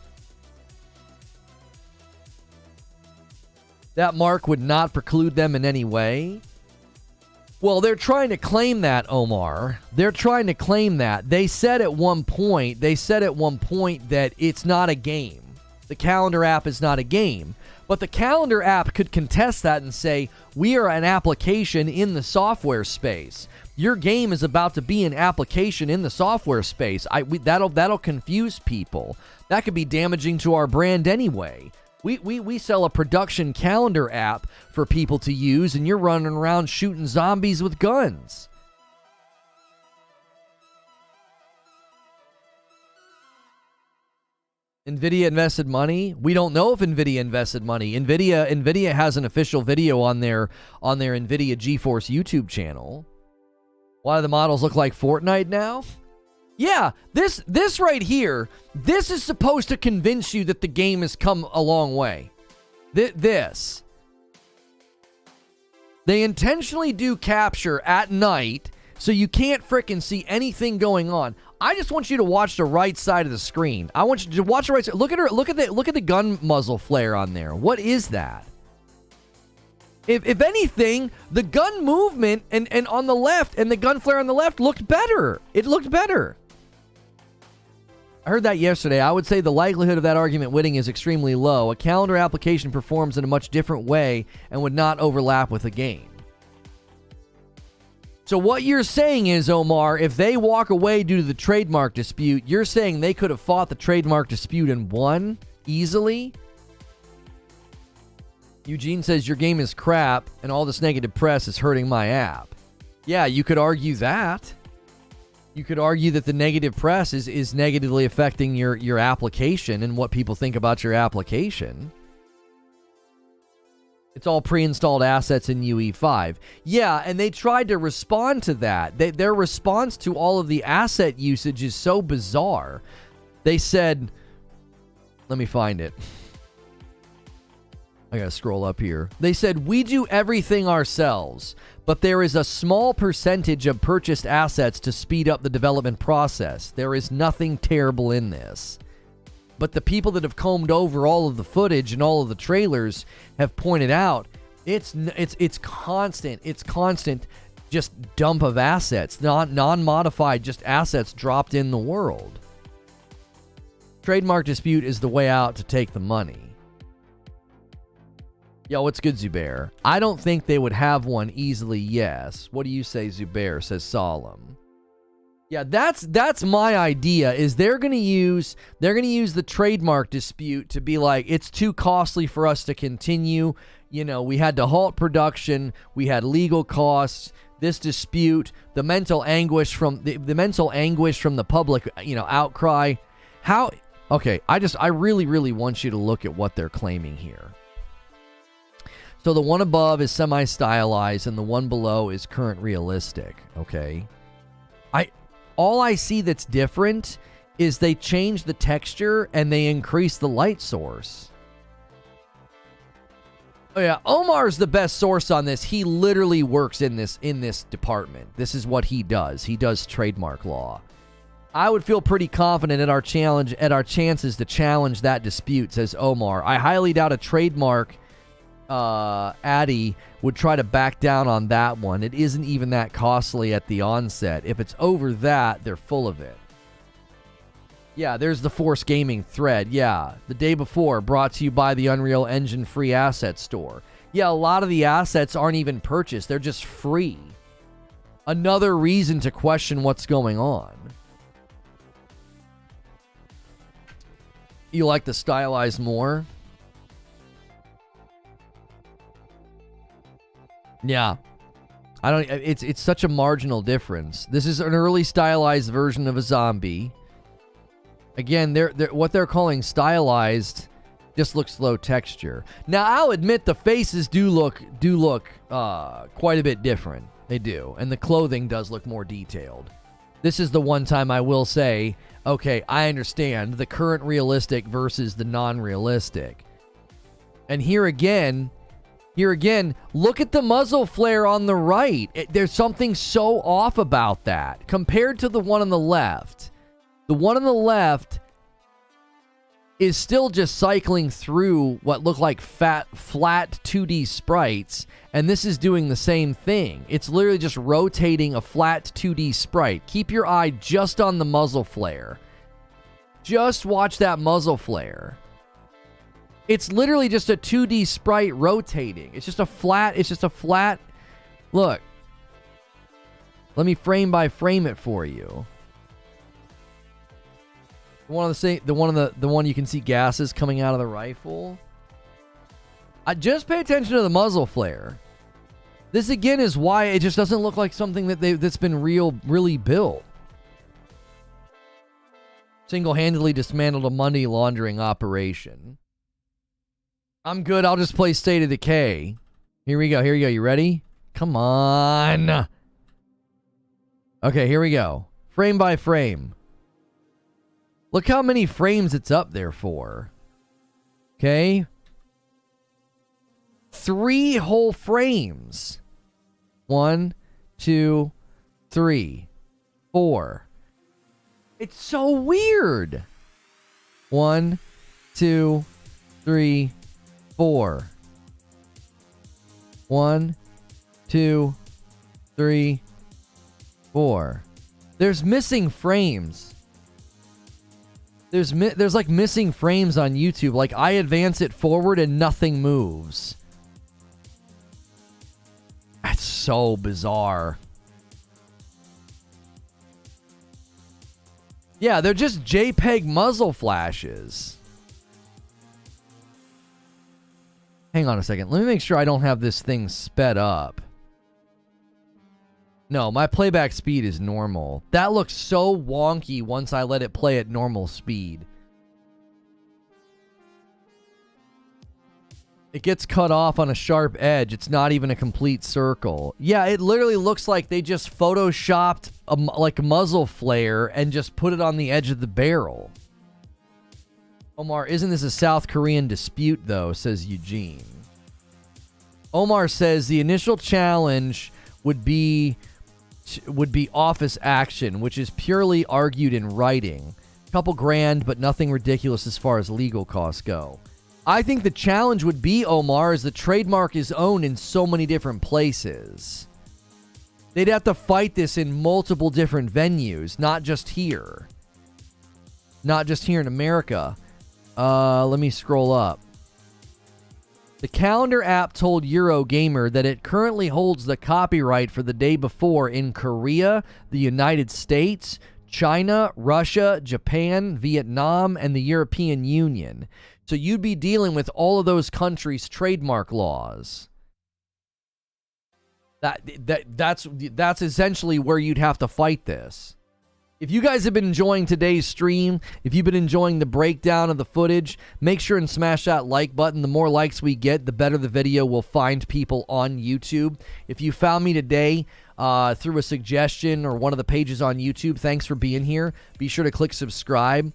That mark would not preclude them in any way. Well, they're trying to claim that, Omar. They're trying to claim that. They said at one point that it's not a game. The calendar app is not a game. But the calendar app could contest that and say, we are an application in the software space. Your game is about to be an application in the software space. That'll confuse people. That could be damaging to our brand anyway. We sell a production calendar app for people to use, and you're running around shooting zombies with guns. NVIDIA invested money? We don't know if NVIDIA invested money. NVIDIA has an official video on their NVIDIA GeForce YouTube channel. Why do the models look like Fortnite now? Yeah, this right here, this is supposed to convince you that the game has come a long way. This. They intentionally do capture at night so you can't frickin' see anything going on. I just want you to watch the right side of the screen. I want you to watch the right side. Look at her. Look at the gun muzzle flare on there. What is that? If anything, the gun movement and on the left and the gun flare on the left looked better. It looked better. I heard that yesterday. I would say the likelihood of that argument winning is extremely low. A calendar application performs in a much different way and would not overlap with a game. So what you're saying is, Omar, if they walk away due to the trademark dispute, you're saying they could have fought the trademark dispute and won easily? Eugene says your game is crap and all this negative press is hurting my app. Yeah, you could argue that. You could argue that the negative press is negatively affecting your application and what people think about your application. It's all pre-installed assets in UE5. Yeah, and they tried to respond to that. Their response to all of the asset usage is so bizarre. They said, let me find it. I gotta scroll up here. They said, we do everything ourselves, but there is a small percentage of purchased assets to speed up the development process. There is nothing terrible in this. But the people that have combed over all of the footage and all of the trailers have pointed out it's constant just dump of assets, non-modified, just assets dropped in the world. Trademark dispute is the way out to take the money. Yo, what's good, Zubair? I don't think they would have one easily, yes. What do you say, Zubair? Says Solemn. Yeah, that's my idea, is they're gonna use the trademark dispute to be like, it's too costly for us to continue. You know, we had to halt production, we had legal costs, this dispute, the mental anguish from the public, outcry. I really want you to look at what they're claiming here. So the one above is semi-stylized and the one below is current realistic, okay? All I see that's different is they changed the texture and they increased the light source. Oh yeah, Omar's the best source on this. He literally works in this department. This is what he does. He does trademark law. I would feel pretty confident at our chances to challenge that dispute, says Omar. I highly doubt a Trademark Addy would try to back down on that one. It isn't even that costly at the onset. If it's over that, they're full of it. Yeah, there's the Force Gaming thread. Yeah, the day before, brought to you by the Unreal Engine free asset store. Yeah, a lot of the assets aren't even purchased. They're just free. Another reason to question what's going on. You like the stylized more? Yeah. I don't it's such a marginal difference. This is an early stylized version of a zombie. Again, they're what they're calling stylized just looks low texture. Now, I'll admit the faces do look quite a bit different. They do. And the clothing does look more detailed. This is the one time I will say, okay, I understand the current realistic versus the non-realistic. And here again, look at the muzzle flare on the right. There's something so off about that compared to the one on the left. The one on the left is still just cycling through what look like flat 2D sprites, and this is doing the same thing. It's literally just rotating a flat 2D sprite. Keep your eye just on the muzzle flare. Just watch that muzzle flare. It's literally just a 2D sprite rotating. It's just a flat. Look. Let me frame by frame it for you. The one you can see gases coming out of the rifle. Just pay attention to the muzzle flare. This again is why it just doesn't look like something that's been really built. Single-handedly dismantled a money laundering operation. I'm good. I'll just play State of Decay. Here we go. You ready? Come on. Okay, here we go. Frame by frame. Look how many frames it's up there for. Okay? 3 whole frames. 1, 2, 3, 4. It's so weird. 1, 2, 3, 4. 1, 2, 3, 4. There's missing frames. There's like missing frames on YouTube. Like I advance it forward and nothing moves. That's so bizarre. Yeah, they're just JPEG muzzle flashes. Hang on a second. Let me make sure I don't have this thing sped up. No, my playback speed is normal. That looks so wonky once I let it play at normal speed. It gets cut off on a sharp edge. It's not even a complete circle. Yeah, it literally looks like they just photoshopped like a muzzle flare and just put it on the edge of the barrel. Omar, isn't this a South Korean dispute though, says Eugene. Omar says the initial challenge would be office action, which is purely argued in writing. Couple grand, but nothing ridiculous as far as legal costs go. I think the challenge would be, Omar, is the trademark is owned in so many different places. They'd have to fight this in multiple different venues, not just here. Not just here in America. Let me scroll up. The calendar app told Eurogamer that it currently holds the copyright for The Day Before in Korea, the United States, China, Russia, Japan, Vietnam, and the European Union. So you'd be dealing with all of those countries' trademark laws. That's essentially where you'd have to fight this. If you guys have been enjoying today's stream, if you've been enjoying the breakdown of the footage, make sure and smash that like button. The more likes we get, the better the video will find people on YouTube. If you found me today through a suggestion or one of the pages on YouTube, thanks for being here. Be sure to click subscribe.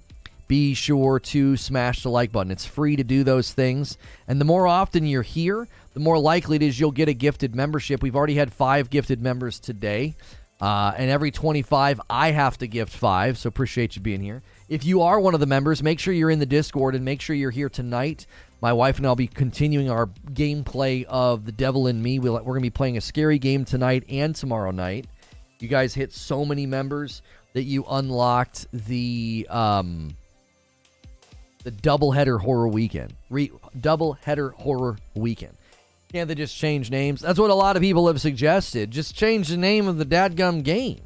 Be sure to smash the like button. It's free to do those things. And the more often you're here, the more likely it is you'll get a gifted membership. We've already had 5 gifted members today. And every 25, I have to gift 5, so appreciate you being here. If you are one of the members, make sure you're in the Discord and make sure you're here tonight. My wife and I will be continuing our gameplay of The Devil in Me. We're going to be playing a scary game tonight and tomorrow night. You guys hit so many members that you unlocked the doubleheader horror weekend. Doubleheader horror weekend. Can't they just change names? That's what a lot of people have suggested. Just change the name of the dadgum game.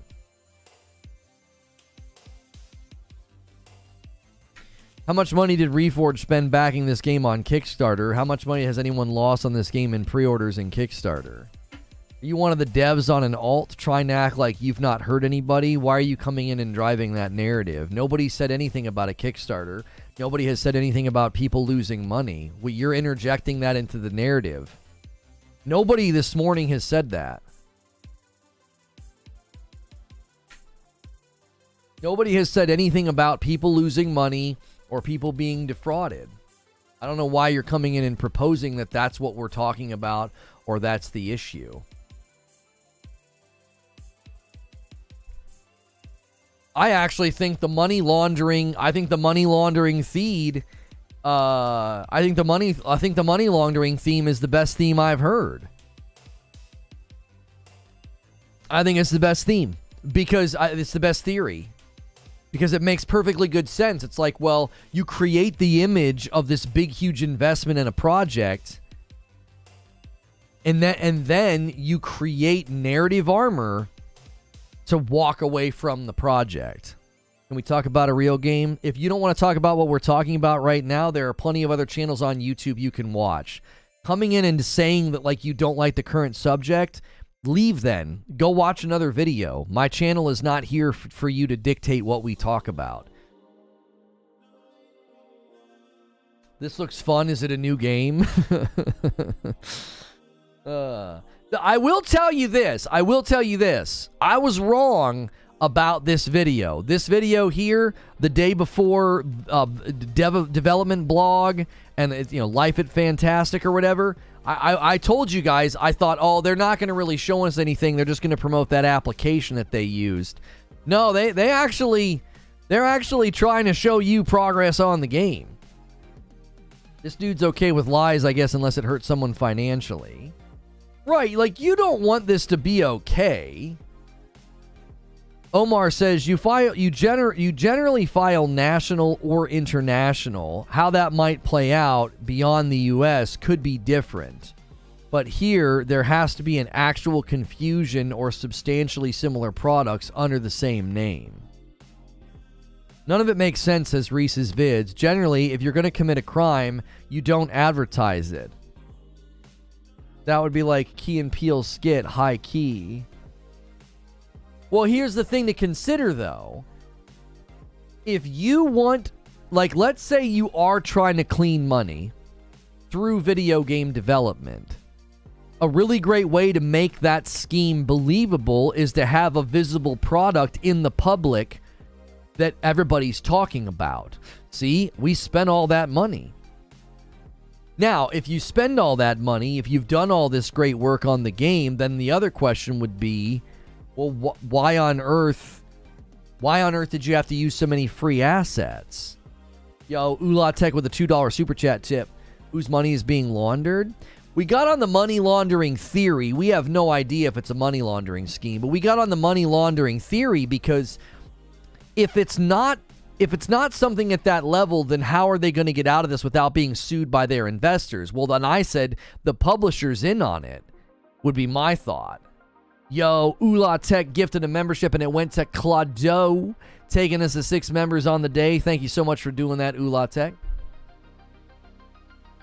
How much money did Reforge spend backing this game on Kickstarter? How much money has anyone lost on this game in pre-orders in Kickstarter? Are you one of the devs on an alt trying to act like you've not hurt anybody? Why are you coming in and driving that narrative? Nobody said anything about a Kickstarter. Nobody has said anything about people losing money. You're interjecting that into the narrative. Nobody this morning has said that. Nobody has said anything about people losing money or people being defrauded. I don't know why you're coming in and proposing that that's what we're talking about or that's the issue. I actually think the money laundering, feed, I think the money laundering theme is the best theme I've heard. I think it's the best theme because it's the best theory. Because it makes perfectly good sense. It's like, well, you create the image of this big, huge investment in a project, and then you create narrative armor to walk away from the project. Can we talk about a real game? If you don't want to talk about what we're talking about right now, there are plenty of other channels on YouTube you can watch. Coming in and saying that like you don't like the current subject, leave then. Go watch another video. My channel is not here for you to dictate what we talk about. This looks fun. Is it a new game? I will tell you this. I was wrong about this video. This video here, the day before development blog and Life at Fntastic or whatever. I told you guys, I thought, oh, they're not going to really show us anything. They're just going to promote that application that they used. No, they're actually trying to show you progress on the game. This dude's okay with lies, I guess, unless it hurts someone financially. Right, like, you don't want this to be okay. Omar says you generally file national or international. How that might play out beyond the US could be different. But here, there has to be an actual confusion or substantially similar products under the same name. None of it makes sense, says Reese's Vids. Generally, if you're going to commit a crime, you don't advertise it. That would be like Key and Peele's skit, High Key. Well, here's the thing to consider, though. If you want, like, let's say you are trying to clean money through video game development. A really great way to make that scheme believable is to have a visible product in the public that everybody's talking about. See, we spent all that money. Now, if you spend all that money, if you've done all this great work on the game, then the other question would be, well, why on earth did you have to use so many free assets? Yo, Ula Tech with a $2 super chat tip. Whose money is being laundered? We got on the money laundering theory. We have no idea if it's a money laundering scheme, but we got on the money laundering theory because if it's not something at that level, then how are they going to get out of this without being sued by their investors? Well, then I said the publisher's in on it, would be my thought. Yo, Ula Tech gifted a membership and it went to Claudio, taking us to 6 members on the day. Thank you so much for doing that, Ula Tech.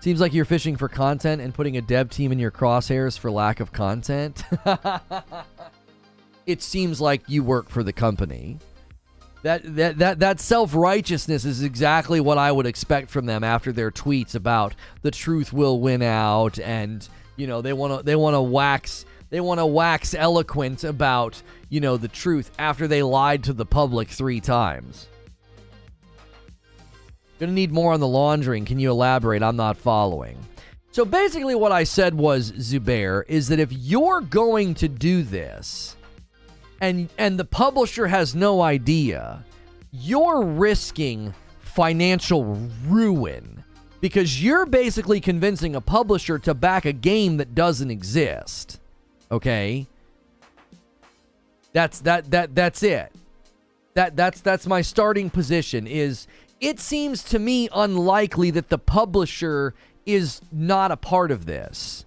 Seems like you're fishing for content and putting a dev team in your crosshairs for lack of content. It seems like you work for the company. That self-righteousness is exactly what I would expect from them after their tweets about the truth will win out, and they want to wax eloquent about the truth after they lied to the public 3 times. Gonna need more on the laundering. Can you elaborate? I'm not following. So basically what I said was, Zubair, is that if you're going to do this, and the publisher has no idea, you're risking financial ruin because you're basically convincing a publisher to back a game that doesn't exist. Okay? That's it. That's my starting position. Is it seems to me unlikely that the publisher is not a part of this.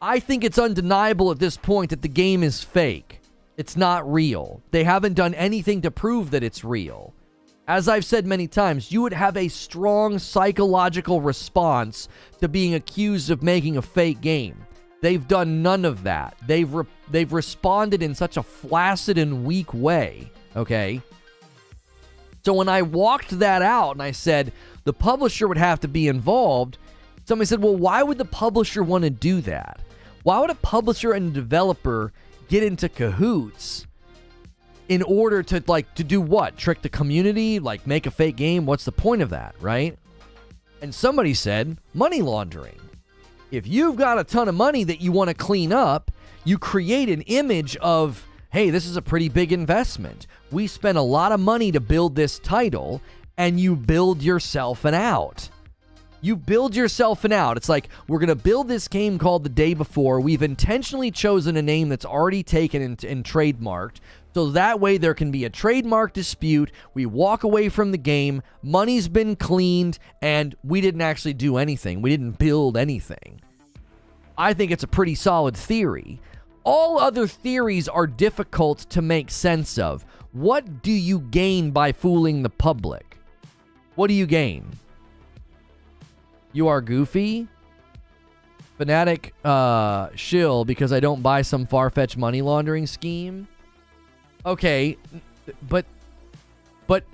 I think it's undeniable at this point that the game is fake. It's not real. They haven't done anything to prove that it's real. As I've said many times, you would have a strong psychological response to being accused of making a fake game. They've done none of that. They've responded in such a flaccid and weak way, okay? So when I walked that out and I said the publisher would have to be involved, somebody said, well, why would the publisher want to do that? Why would a publisher and a developer get into cahoots in order to, like, to do what? Trick the community? Like, make a fake game? What's the point of that, right? And somebody said, money laundering. If you've got a ton of money that you want to clean up, you create an image of, hey, this is a pretty big investment. We spent a lot of money to build this title, and you build yourself an out. You build yourself an out. It's like, we're going to build this game called The Day Before. We've intentionally chosen a name that's already taken and trademarked, so that way there can be a trademark dispute. We walk away from the game, money's been cleaned, and we didn't actually do anything. We didn't build anything. I think it's a pretty solid theory. All other theories are difficult to make sense of. What do you gain by fooling the public? What do you gain? You are goofy? Fnatic shill because I don't buy some far-fetched money laundering scheme? Okay, but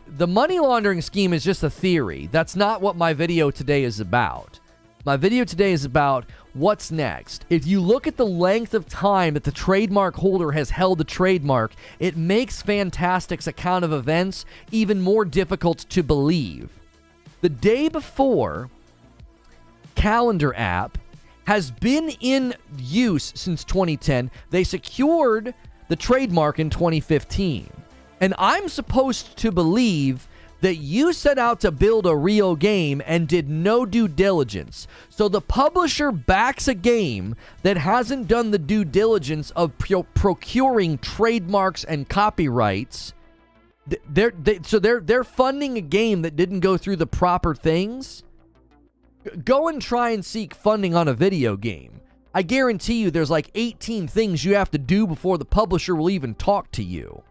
the money laundering scheme is just a theory. That's not what my video today is about. My video today is about what's next. If you look at the length of time that the trademark holder has held the trademark, it makes Fntastic's account of events even more difficult to believe. The Day Before calendar app has been in use since 2010. They secured the trademark in 2015. And I'm supposed to believe that you set out to build a real game and did no due diligence. So the publisher backs a game that hasn't done the due diligence of procuring trademarks and copyrights. They're funding a game that didn't go through the proper things. Go and try and seek funding on a video game. I guarantee you there's like 18 things you have to do before the publisher will even talk to you.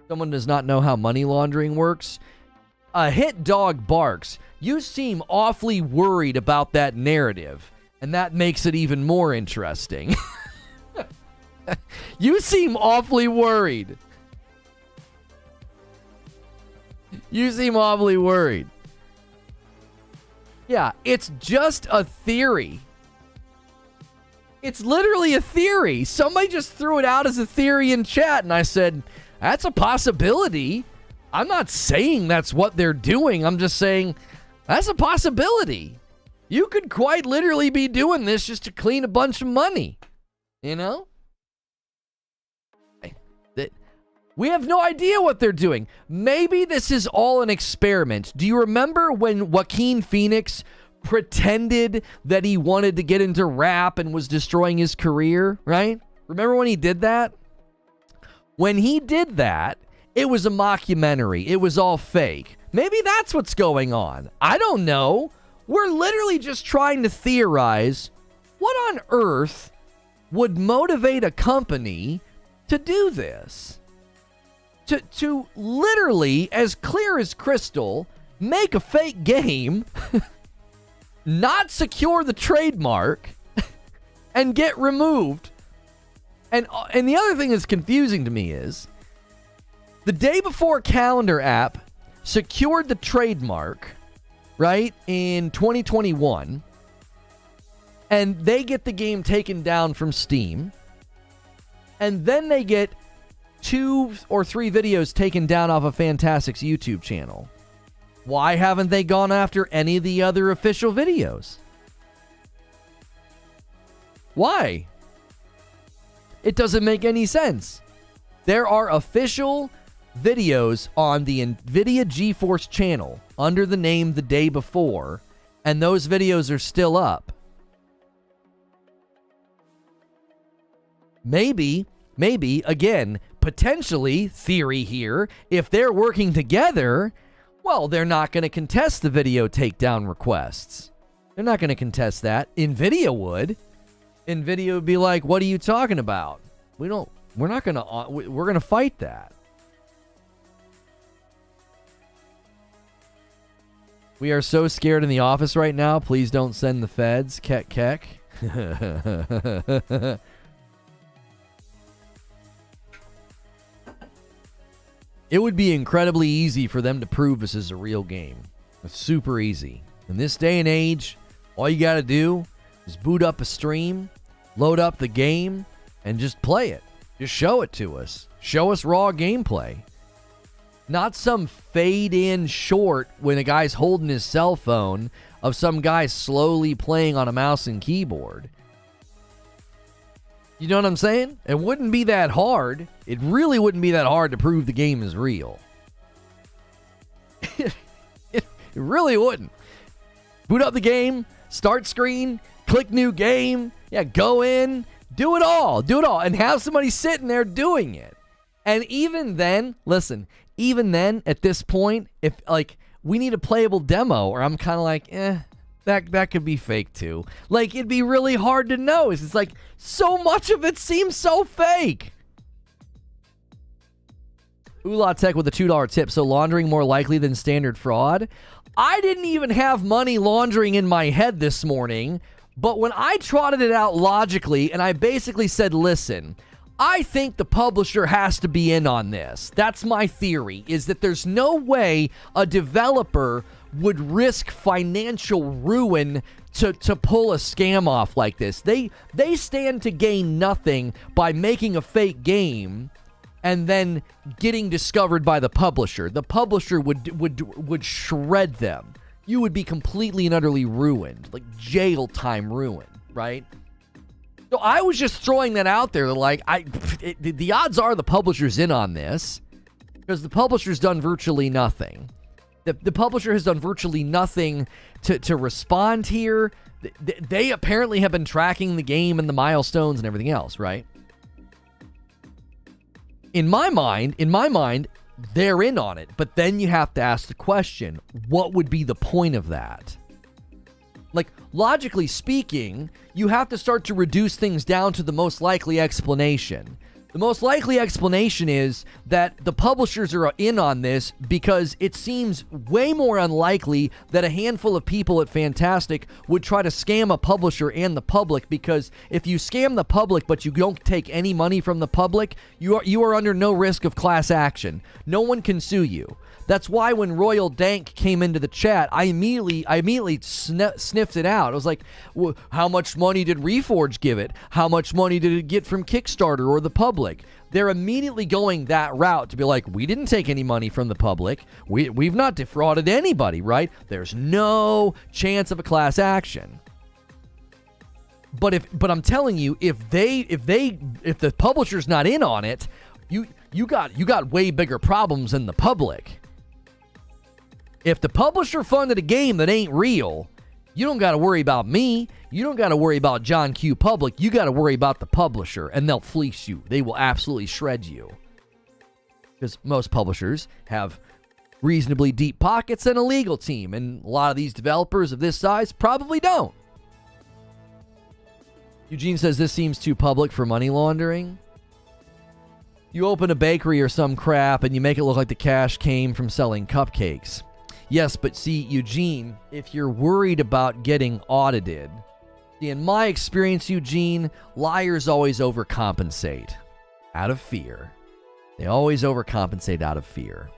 Someone does not know how money laundering works. A hit dog barks. You seem awfully worried about that narrative, and that makes it even more interesting. You seem awfully worried. You seem awfully worried. Yeah, it's just a theory. It's literally a theory. Somebody just threw it out as a theory in chat, and I said, that's a possibility. I'm not saying that's what they're doing. I'm just saying that's a possibility. You could quite literally be doing this just to clean a bunch of money. You know? We have no idea what they're doing. Maybe this is all an experiment. Do you remember when Joaquin Phoenix pretended that he wanted to get into rap and was destroying his career, right? Remember when he did that? When he did that, it was a mockumentary. It was all fake. Maybe that's what's going on. I don't know. We're literally just trying to theorize what on earth would motivate a company to do this. To literally, as clear as crystal, make a fake game, not secure the trademark, and get removed. And the other thing that's confusing to me is the Day Before calendar app secured the trademark, right, in 2021, and they get the game taken down from Steam, and then they get 2 or 3 videos taken down off of Fntastic's YouTube channel. Why haven't they gone after any of the other official videos? Why? It doesn't make any sense. There are official videos on the NVIDIA GeForce channel under the name The Day Before, and those videos are still up. Maybe, again, potentially, theory here, if they're working together, well, they're not going to contest the video takedown requests. They're not going to contest that. NVIDIA would. NVIDIA would be like, what are you talking about? We're going to fight that. We are so scared in the office right now. Please don't send the feds. Keck. It would be incredibly easy for them to prove this is a real game. It's super easy. In this day and age, all you got to do is boot up a stream, load up the game, and just play it. Just show it to us. Show us raw gameplay. Not some fade-in short when a guy's holding his cell phone of some guy slowly playing on a mouse and keyboard. You know what I'm saying? It wouldn't be that hard. It really wouldn't be that hard to prove the game is real. It really wouldn't. Boot up the game, start screen, click new game. Yeah, go in, do it all, and have somebody sitting there doing it. And even then, listen, at this point, if like we need a playable demo, or I'm kind of like, that could be fake too. Like, it'd be really hard to know. It's like so much of it seems so fake. Oolah Tech with a $2 tip. So laundering more likely than standard fraud. I didn't even have money laundering in my head this morning, but when I trotted it out logically and I basically said, listen, I think the publisher has to be in on this. That's my theory, is that there's no way a developer would risk financial ruin to pull a scam off like this. They stand to gain nothing by making a fake game and then getting discovered by the publisher. The publisher would shred them. You would be completely and utterly ruined, like jail time ruin, right? So I was just throwing that out there. Like, the odds are the publisher's in on this because the publisher's done virtually nothing. The publisher has done virtually nothing to respond here. They apparently have been tracking the game and the milestones and everything else, right? In my mind, they're in on it. But then you have to ask the question, what would be the point of that? Like, logically speaking, you have to start to reduce things down to the most likely explanation. The most likely explanation is that the publishers are in on this because it seems way more unlikely that a handful of people at Fntastic would try to scam a publisher and the public, because if you scam the public but you don't take any money from the public, you are under no risk of class action. No one can sue you. That's why when Royal Dank came into the chat, I immediately sniffed it out. I was like, well, how much money did Reforge give it? How much money did it get from Kickstarter or the public? They're immediately going that route to be like, we didn't take any money from the public. We've not defrauded anybody, right? There's no chance of a class action. But I'm telling you, if the publisher's not in on it, you got way bigger problems than the public. If the publisher funded a game that ain't real, you don't got to worry about me. You don't got to worry about John Q. Public. You got to worry about the publisher, and they'll fleece you. They will absolutely shred you. Because most publishers have reasonably deep pockets and a legal team, and a lot of these developers of this size probably don't. Eugene says this seems too public for money laundering. You open a bakery or some crap, and you make it look like the cash came from selling cupcakes. Yes, but see, Eugene, if you're worried about getting audited, in my experience, Eugene, liars always overcompensate out of fear. They always overcompensate out of fear.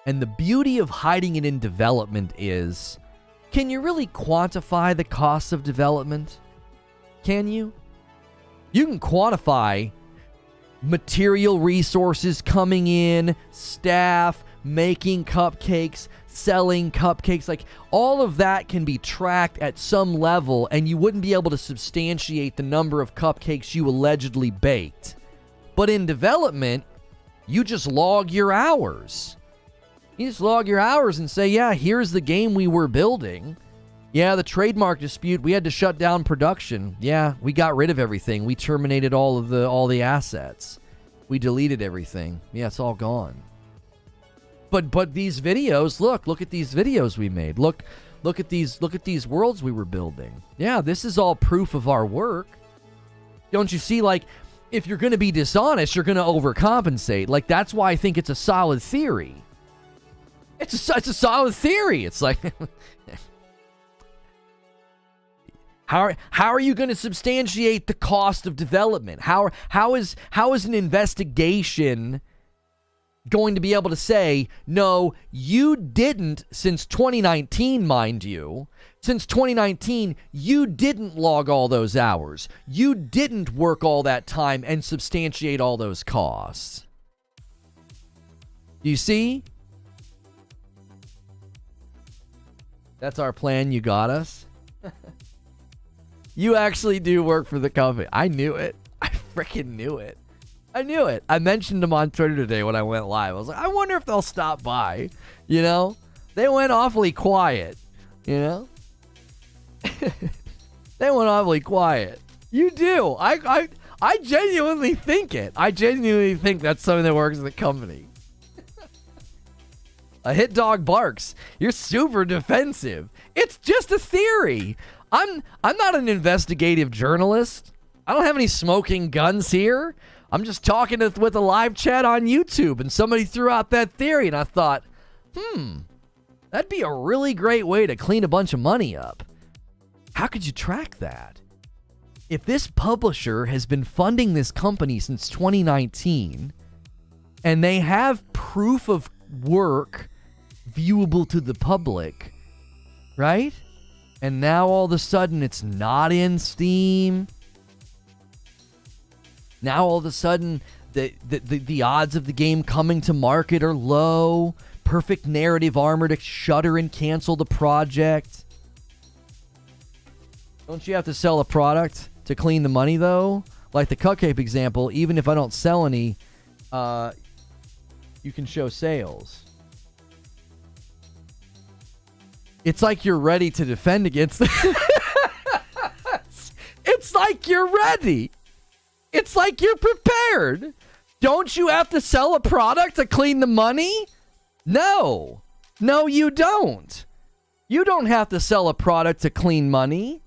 And the beauty of hiding it in development is, can you really quantify the cost of development? Can you? You can quantify material resources coming in, staff, making cupcakes, selling cupcakes. Like, all of that can be tracked at some level, and you wouldn't be able to substantiate the number of cupcakes you allegedly baked. But in development, you just log your hours. You just log your hours and say, yeah, here's the game we were building. Yeah, the trademark dispute, we had to shut down production. Yeah, we got rid of everything. We terminated all the assets. We deleted everything. Yeah, it's all gone. But these videos, look at these videos we made. Look at these worlds we were building. Yeah, this is all proof of our work. Don't you see, like, if you're going to be dishonest, you're going to overcompensate. Like, that's why I think it's a solid theory. It's a solid theory. It's like, how are you going to substantiate the cost of development? How is an investigation going to be able to say, no, you didn't, since 2019, mind you, since 2019, you didn't log all those hours. You didn't work all that time and substantiate all those costs. Do you see? That's our plan. You got us. You actually do work for the company. I knew it. I freaking knew it. I knew it. I mentioned them on Twitter today when I went live. I was like, I wonder if they'll stop by. You know? They went awfully quiet. You know? They went awfully quiet. You do. I genuinely think it. I genuinely think that's something that works in the company. A hit dog barks. You're super defensive. It's just a theory. I'm not an investigative journalist. I don't have any smoking guns here. I'm just talking with a live chat on YouTube, and somebody threw out that theory, and I thought, that'd be a really great way to clean a bunch of money up. How could you track that? If this publisher has been funding this company since 2019, and they have proof of work viewable to the public, right? And now all of a sudden it's not in Steam. Now all of a sudden the odds of the game coming to market are low. Perfect narrative armor to shutter and cancel the project. Don't you have to sell a product to clean the money, though? Like the cupcake example, even if I don't sell any, you can show sales. It's like you're ready to defend against It's like you're ready. It's like you're prepared. Don't you have to sell a product to clean the money? No. No, you don't. You don't have to sell a product to clean money.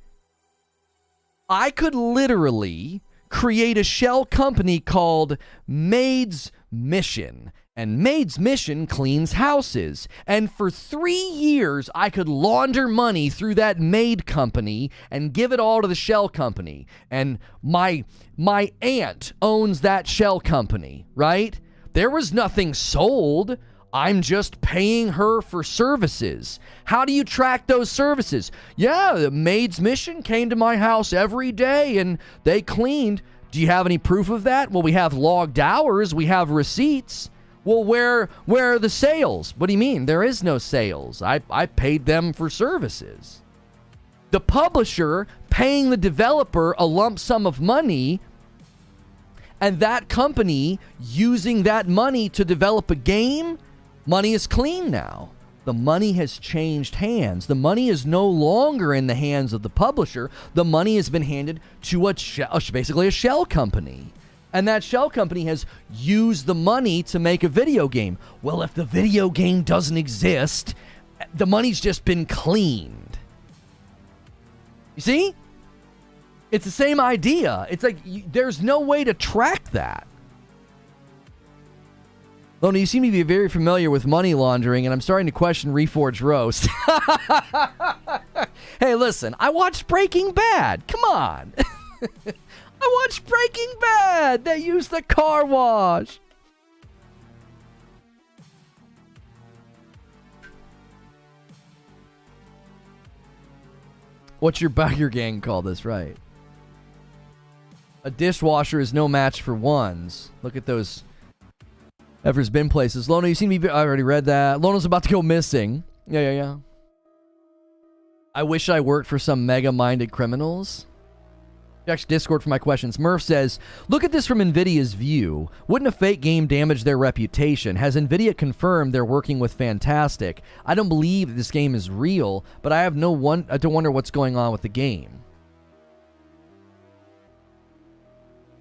I could literally create a shell company called Maid's Mission. And Maid's Mission cleans houses. And for 3 years, I could launder money through that maid company and give it all to the shell company. And my aunt owns that shell company, right? There was nothing sold. I'm just paying her for services. How do you track those services? Yeah, the Maid's Mission came to my house every day and they cleaned. Do you have any proof of that? Well, we have logged hours. We have receipts. Well, where are the sales? What do you mean? There is no sales. I paid them for services. The publisher paying the developer a lump sum of money, and that company using that money to develop a game, money is clean now. The money has changed hands. The money is no longer in the hands of the publisher. The money has been handed to basically a shell company. And that shell company has used the money to make a video game. Well, if the video game doesn't exist, the money's just been cleaned. You see? It's the same idea. It's like there's no way to track that. Lono, you seem to be very familiar with money laundering, and I'm starting to question Reforge Roast. Hey, listen, I watched Breaking Bad. Come on. I watched Breaking Bad. They used the car wash. What's your bagger gang call this, right? A dishwasher is no match for ones. Look at those Ever's Bin places. Lono, you seem to be... I already read that. Lono's about to go missing. Yeah. I wish I worked for some mega-minded criminals. Check Discord for my questions. Murph says, look at this from NVIDIA's view. Wouldn't a fake game damage their reputation? Has NVIDIA confirmed they're working with Fntastic? I don't believe this game is real, but I have I don't wonder what's going on with the game.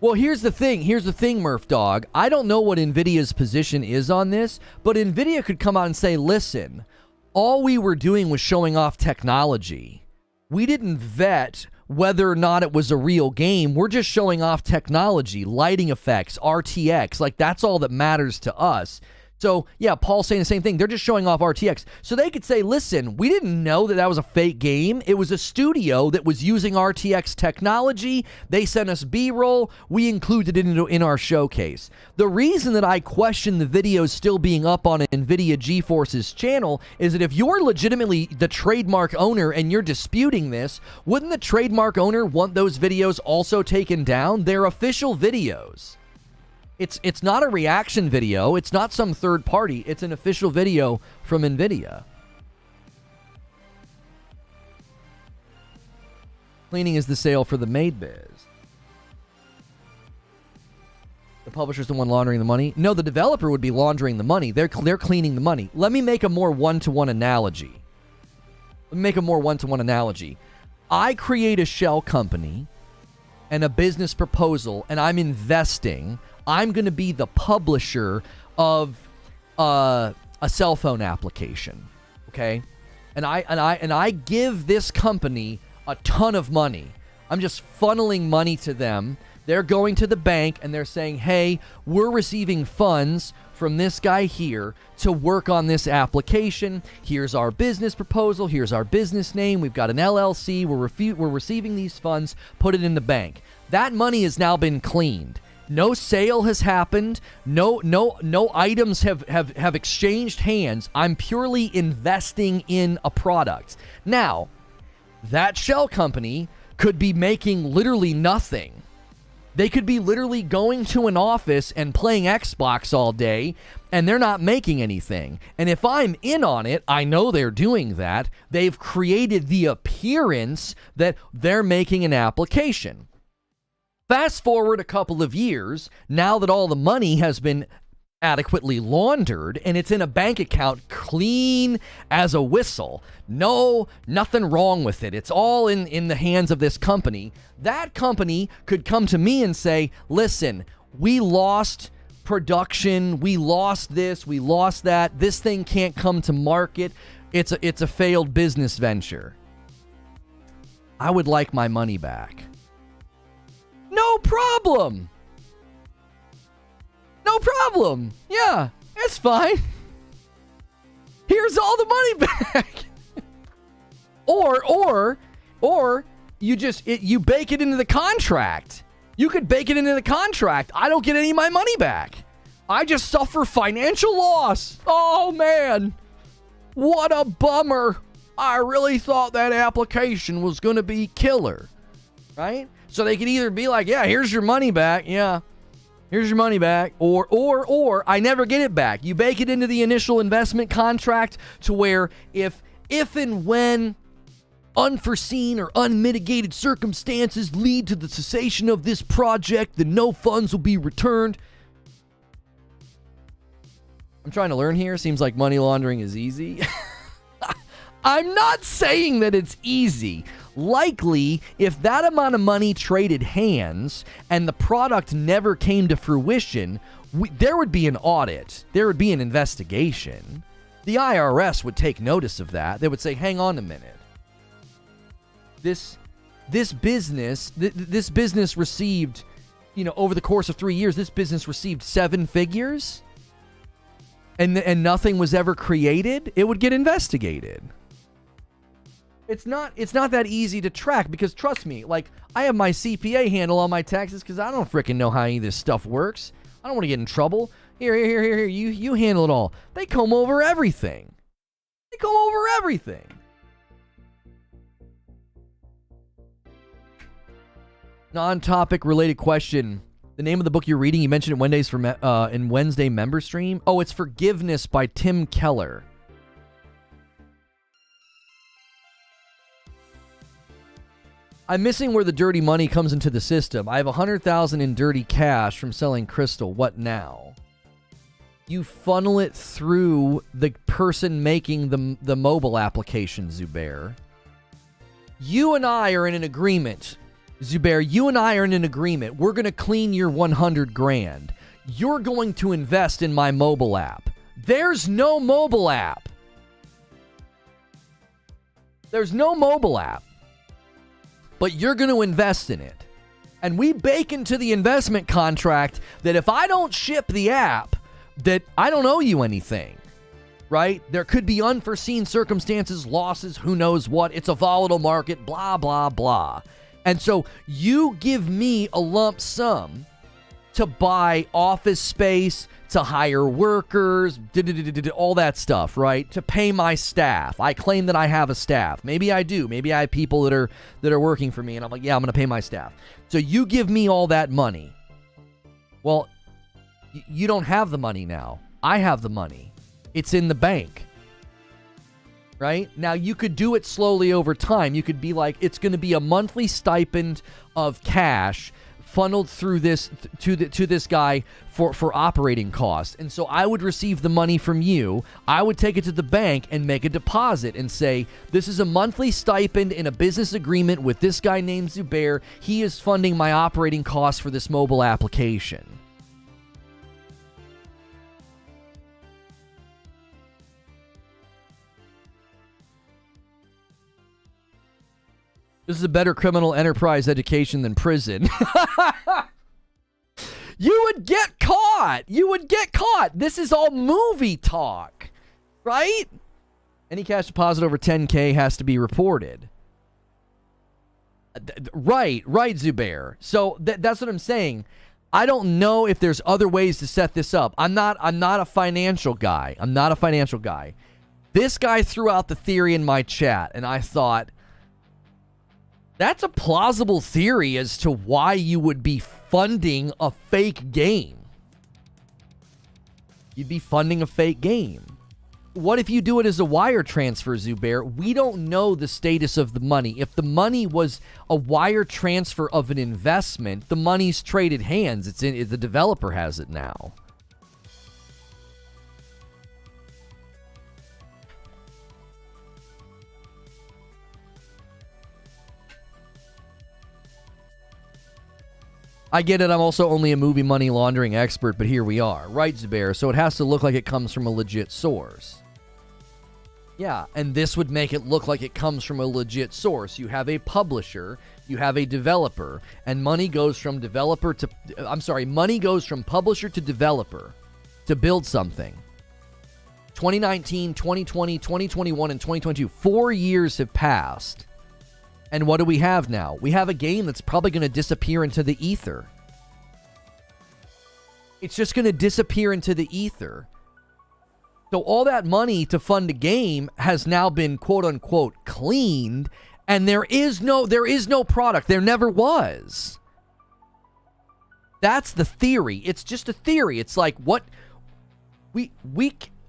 Well, here's the thing, Murph Dog. I don't know what NVIDIA's position is on this, but NVIDIA could come out and say, listen, all we were doing was showing off technology. We didn't vet whether or not it was a real game. We're just showing off technology, lighting effects, RTX. Like, that's all that matters to us. So, yeah, Paul's saying the same thing. They're just showing off RTX. So they could say, listen, we didn't know that that was a fake game. It was a studio that was using RTX technology. They sent us B-roll. We included it in our showcase. The reason that I question the videos still being up on NVIDIA GeForce's channel is that if you're legitimately the trademark owner and you're disputing this, wouldn't the trademark owner want those videos also taken down? They're official videos. It's not a reaction video. It's not some third party. It's an official video from NVIDIA. Cleaning is the sale for the made biz. The publisher's the one laundering the money. No, the developer would be laundering the money. They're cleaning the money. Let me make a more one-to-one analogy. I create a shell company and a business proposal, and I'm investing. I'm going to be the publisher of a cell phone application, okay? And I give this company a ton of money. I'm just funneling money to them. They're going to the bank and they're saying, hey, we're receiving funds from this guy here to work on this application. Here's our business proposal. Here's our business name. We've got an LLC. We're receiving these funds. Put it in the bank. That money has now been cleaned. No sale has happened. No items have exchanged hands. I'm purely investing in a product. Now, that shell company could be making literally nothing. They could be literally going to an office and playing Xbox all day, and they're not making anything. And if I'm in on it, I know they're doing that. They've created the appearance that they're making an application. Fast forward a couple of years, now that all the money has been adequately laundered and it's in a bank account clean as a whistle. No, nothing wrong with it. It's all in the hands of this company. That company could come to me and say, listen, we lost production, we lost this, we lost that. This thing can't come to market. It's a failed business venture. I would like my money back. No problem. No problem. Yeah, it's fine. Here's all the money back. or you just you bake it into the contract. You could bake it into the contract. I don't get any of my money back. I just suffer financial loss. Oh man. What a bummer. I really thought that application was going to be killer. Right? So they could either be like, yeah, here's your money back. Yeah, here's your money back. Or I never get it back. You bake it into the initial investment contract to where if and when unforeseen or unmitigated circumstances lead to the cessation of this project, then no funds will be returned. I'm trying to learn here. Seems like money laundering is easy. I'm not saying that it's easy. Likely, if that amount of money traded hands and the product never came to fruition, there would be an audit. There would be an investigation. The IRS would take notice of that. They would say, hang on a minute. This business received, over the course of 3 years, this business received 7 figures and nothing was ever created. It would get investigated. It's not that easy to track because, trust me, like, I have my CPA handle on my taxes because I don't freaking know how any of this stuff works. I don't want to get in trouble. Here, you handle it all. They comb over everything. Non-topic related question. The name of the book you're reading, you mentioned it in Wednesday member stream. Oh, it's Forgiveness by Tim Keller. I'm missing where the dirty money comes into the system. I have 100,000 in dirty cash from selling crystal. What now? You funnel it through the person making the mobile application, Zubair. You and I are in an agreement. Zubair, you and I are in an agreement. We're going to clean your 100 grand. You're going to invest in my mobile app. There's no mobile app. There's no mobile app. But you're going to invest in it. And we bake into the investment contract that if I don't ship the app, that I don't owe you anything, right? There could be unforeseen circumstances, losses, who knows what. It's a volatile market, blah, blah, blah. And so you give me a lump sum to buy office space, to hire workers, all that stuff, right? To pay my staff. I claim that I have a staff. Maybe I do. Maybe I have people that are working for me, and I'm like, yeah, I'm going to pay my staff. So you give me all that money. Well, you don't have the money now. I have the money. It's in the bank. Right? Now, you could do it slowly over time. You could be like, it's going to be a monthly stipend of cash funneled through this to this guy for operating costs. And so I would receive the money from you. I would take it to the bank and make a deposit and say, this is a monthly stipend in a business agreement with this guy named Zubair. He is funding my operating costs for this mobile application. This is a better criminal enterprise education than prison. You would get caught. You would get caught. This is all movie talk, right? Any cash deposit over 10K has to be reported. Right, Zubair. So that's what I'm saying. I don't know if there's other ways to set this up. I'm not a financial guy. I'm not a financial guy. This guy threw out the theory in my chat, and I thought, that's a plausible theory as to why you would be funding a fake game. You'd be funding a fake game. What if you do it as a wire transfer, Zubair? We don't know the status of the money. If the money was a wire transfer of an investment, the money's traded hands. The developer has it now. I get it, I'm also only a movie money laundering expert, but here we are. Right, Zubair? So it has to look like it comes from a legit source. Yeah, and this would make it look like it comes from a legit source. You have a publisher, you have a developer, and money goes from money goes from publisher to developer to build something. 2019, 2020, 2021, and 2022, 4 years have passed. And what do we have now? We have a game that's probably going to disappear into the ether. It's just going to disappear into the ether. So all that money to fund a game has now been quote unquote cleaned, and there is no product. There never was. That's the theory. It's just a theory. It's like what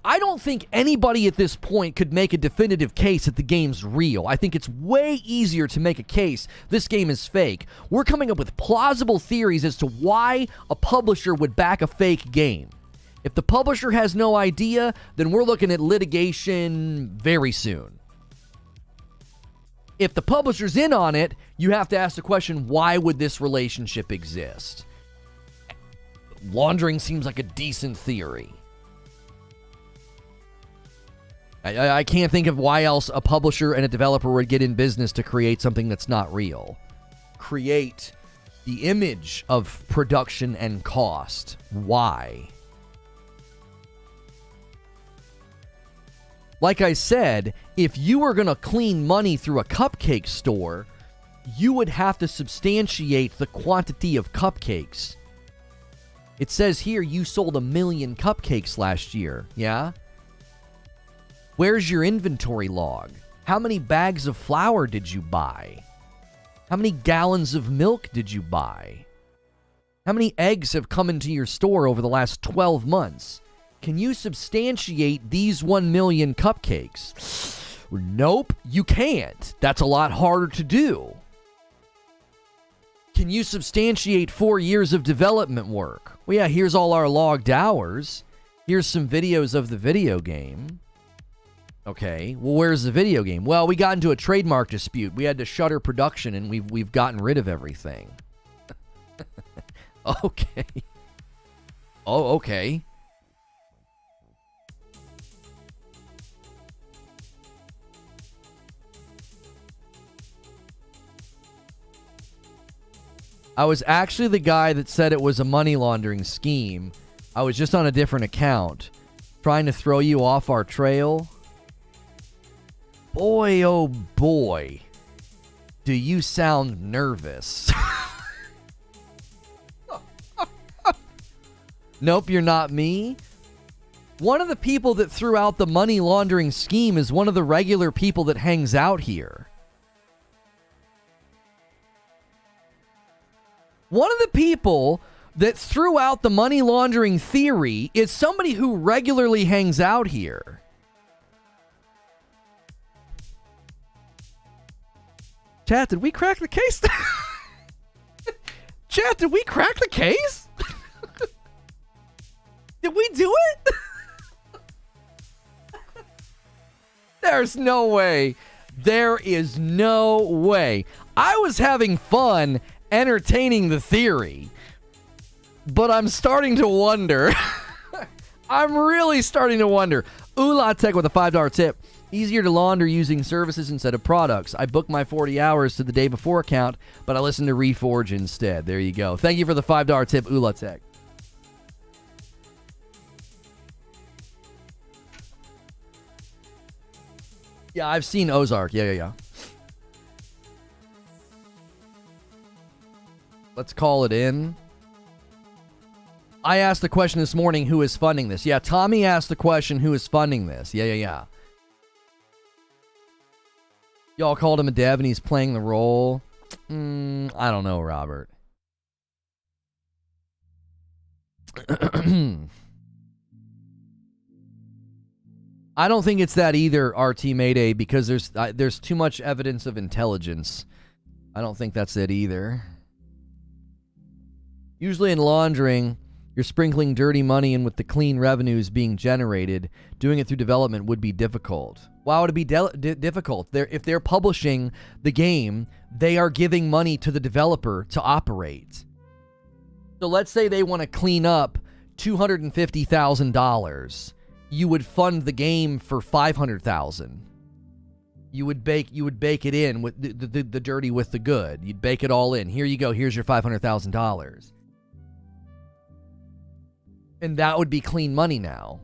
I don't think anybody at this point could make a definitive case that the game's real. I think it's way easier to make a case this game is fake. We're coming up with plausible theories as to why a publisher would back a fake game. If the publisher has no idea, then we're looking at litigation very soon. If the publisher's in on it, you have to ask the question, why would this relationship exist? Laundering seems like a decent theory. I can't think of why else a publisher and a developer would get in business to create something that's not real. Create the image of production and cost. Why? Like I said, if you were going to clean money through a cupcake store, you would have to substantiate the quantity of cupcakes. It says here you sold 1 million cupcakes last year, yeah? Where's your inventory log? How many bags of flour did you buy? How many gallons of milk did you buy? How many eggs have come into your store over the last 12 months? Can you substantiate these 1 million cupcakes? Nope, you can't. That's a lot harder to do. Can you substantiate 4 years of development work? Well, yeah, here's all our logged hours. Here's some videos of the video game. Okay, well, where's the video game? Well, we got into a trademark dispute. We had to shutter production, and we've gotten rid of everything. Okay. Oh, okay. I was actually the guy that said it was a money laundering scheme. I was just on a different account, trying to throw you off our trail. Boy, oh boy, do you sound nervous. Nope, you're not me. One of the people that threw out the money laundering scheme is one of the regular people that hangs out here. One of the people that threw out the money laundering theory is somebody who regularly hangs out here. Chat, did we crack the case? Chat, did we crack the case? Did we do it? There's no way. There is no way. I was having fun entertaining the theory, but I'm starting to wonder. I'm really starting to wonder. Ula Tech with a $5 tip. Easier to launder using services instead of products. I booked my 40 hours to the day before account, but I listened to Reforge instead. There you go. Thank you for the $5 tip, Ula Tech. Yeah, I've seen Ozark. Yeah. Let's call it in. I asked the question this morning, who is funding this? Yeah, Tommy asked the question, who is funding this? Yeah. Y'all called him a dev and he's playing the role. I don't know, Robert. I don't think it's that either, RT Mayday, because there's too much evidence of intelligence. I don't think that's it either. Usually in laundering, you're sprinkling dirty money in with the clean revenues being generated. Doing it through development would be difficult. Why would it be difficult? If they're publishing the game, they are giving money to the developer to operate. So let's say they want to clean up $250,000. You would fund the game for $500,000. You would bake it in with the dirty with the good. You'd bake it all in. Here you go. Here's your $500,000. And that would be clean money now.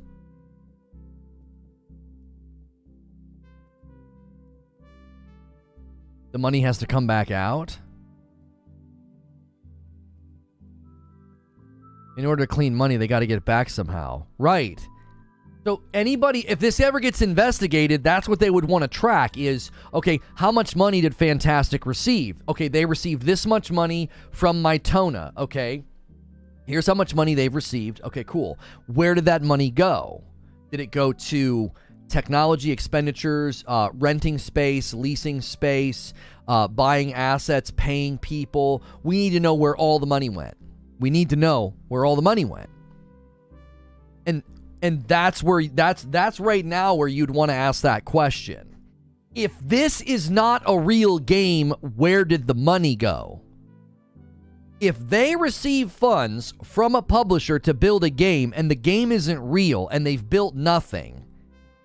The money has to come back out. In order to clean money, they got to get it back somehow. Right. So anybody, if this ever gets investigated, that's what they would want to track is, okay, how much money did Fntastic receive? Okay, they received this much money from Mytona. Okay, here's how much money they've received. Okay, cool. Where did that money go? Did it go to technology expenditures, renting space, leasing space, buying assets, paying people? We need to know where all the money went. We need to know where all the money went. And that's right now where you'd want to ask that question. If this is not a real game, where did the money go? If they receive funds from a publisher to build a game and the game isn't real and they've built nothing,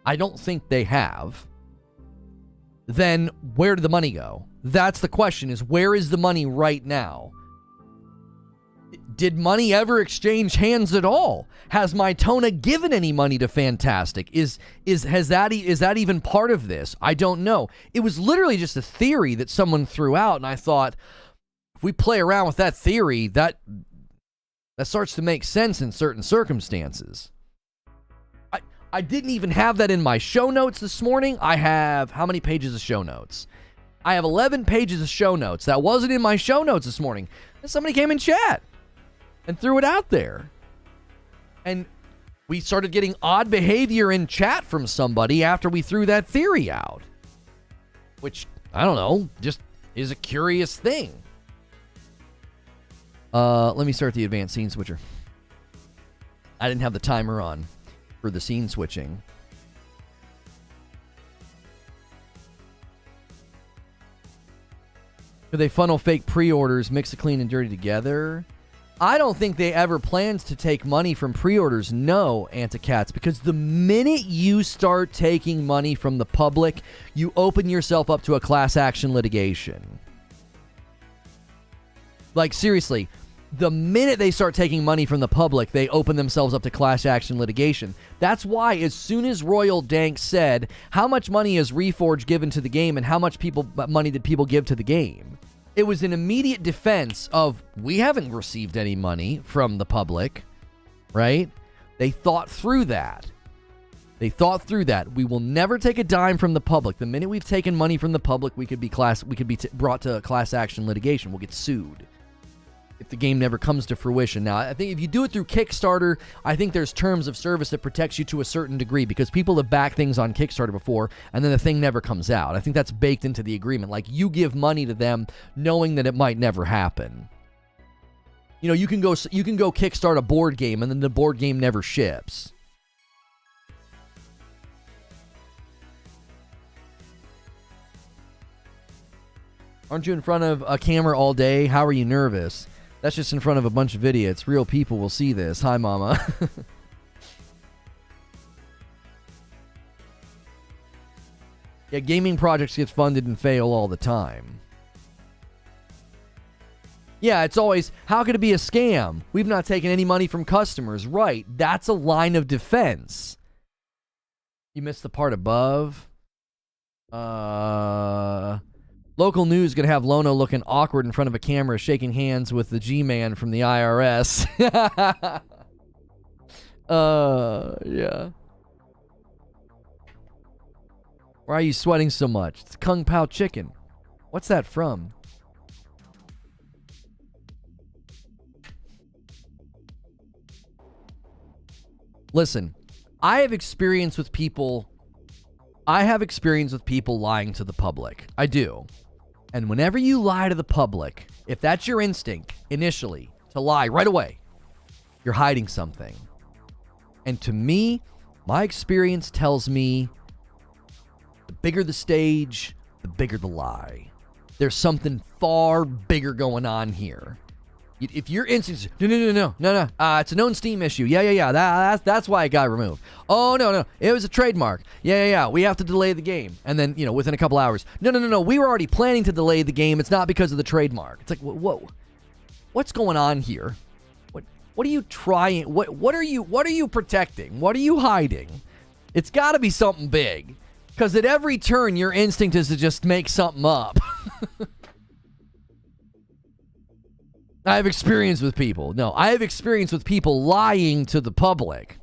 I don't think they have, then where did the money go? That's the question, is where is the money right now? Did money ever exchange hands at all? Has Mytona given any money to Fntastic? Is that even part of this? I don't know. It was literally just a theory that someone threw out, and I thought, if we play around with that theory, that starts to make sense in certain circumstances. I didn't even have that in my show notes this morning. I have how many pages of show notes? I have 11 pages of show notes. That wasn't in my show notes this morning. Somebody came in chat and threw it out there. And we started getting odd behavior in chat from somebody after we threw that theory out. Which, I don't know, just is a curious thing. Let me start the advanced scene switcher. I didn't have the timer on for the scene switching. Do they funnel fake pre-orders, mix the clean and dirty together? I don't think they ever planned to take money from pre-orders. No, Anticats, because the minute you start taking money from the public, you open yourself up to a class action litigation. Like, seriously, the minute they start taking money from the public, they open themselves up to class action litigation. That's why, as soon as Royal Dank said, how much money has Reforge given to the game and how much money did people give to the game? It was an immediate defense of, we haven't received any money from the public, right? They thought through that. We will never take a dime from the public. The minute we've taken money from the public, we could be brought to class action litigation. We'll get sued if the game never comes to fruition. Now, I think if you do it through Kickstarter, I think there's terms of service that protects you to a certain degree, because people have backed things on Kickstarter before and then the thing never comes out. I think that's baked into the agreement. Like, you give money to them knowing that it might never happen. You know, you can go kickstart a board game and then the board game never ships. Aren't you in front of a camera all day? How are you nervous? That's just in front of a bunch of idiots. Real people will see this. Hi, Mama. Yeah, gaming projects get funded and fail all the time. Yeah, it's always, how could it be a scam? We've not taken any money from customers. Right, that's a line of defense. You missed the part above. Local news going to have Lono looking awkward in front of a camera, shaking hands with the G-Man from the IRS. Yeah. Why are you sweating so much? It's Kung Pao chicken. What's that from? Listen, I have experience with people lying to the public. I do. And whenever you lie to the public, if that's your instinct initially to lie right away, you're hiding something. And to me, my experience tells me the bigger the stage, the bigger the lie. There's something far bigger going on here. If your instincts, no, it's a known Steam issue. Yeah. That's why it got removed. Oh, no, it was a trademark. Yeah. We have to delay the game. And then, within a couple hours, no. We were already planning to delay the game. It's not because of the trademark. It's like, whoa, what's going on here? What are you trying? What are you protecting? What are you hiding? It's got to be something big, because at every turn, your instinct is to just make something up. I have experience with people. No, I have experience with people lying to the public.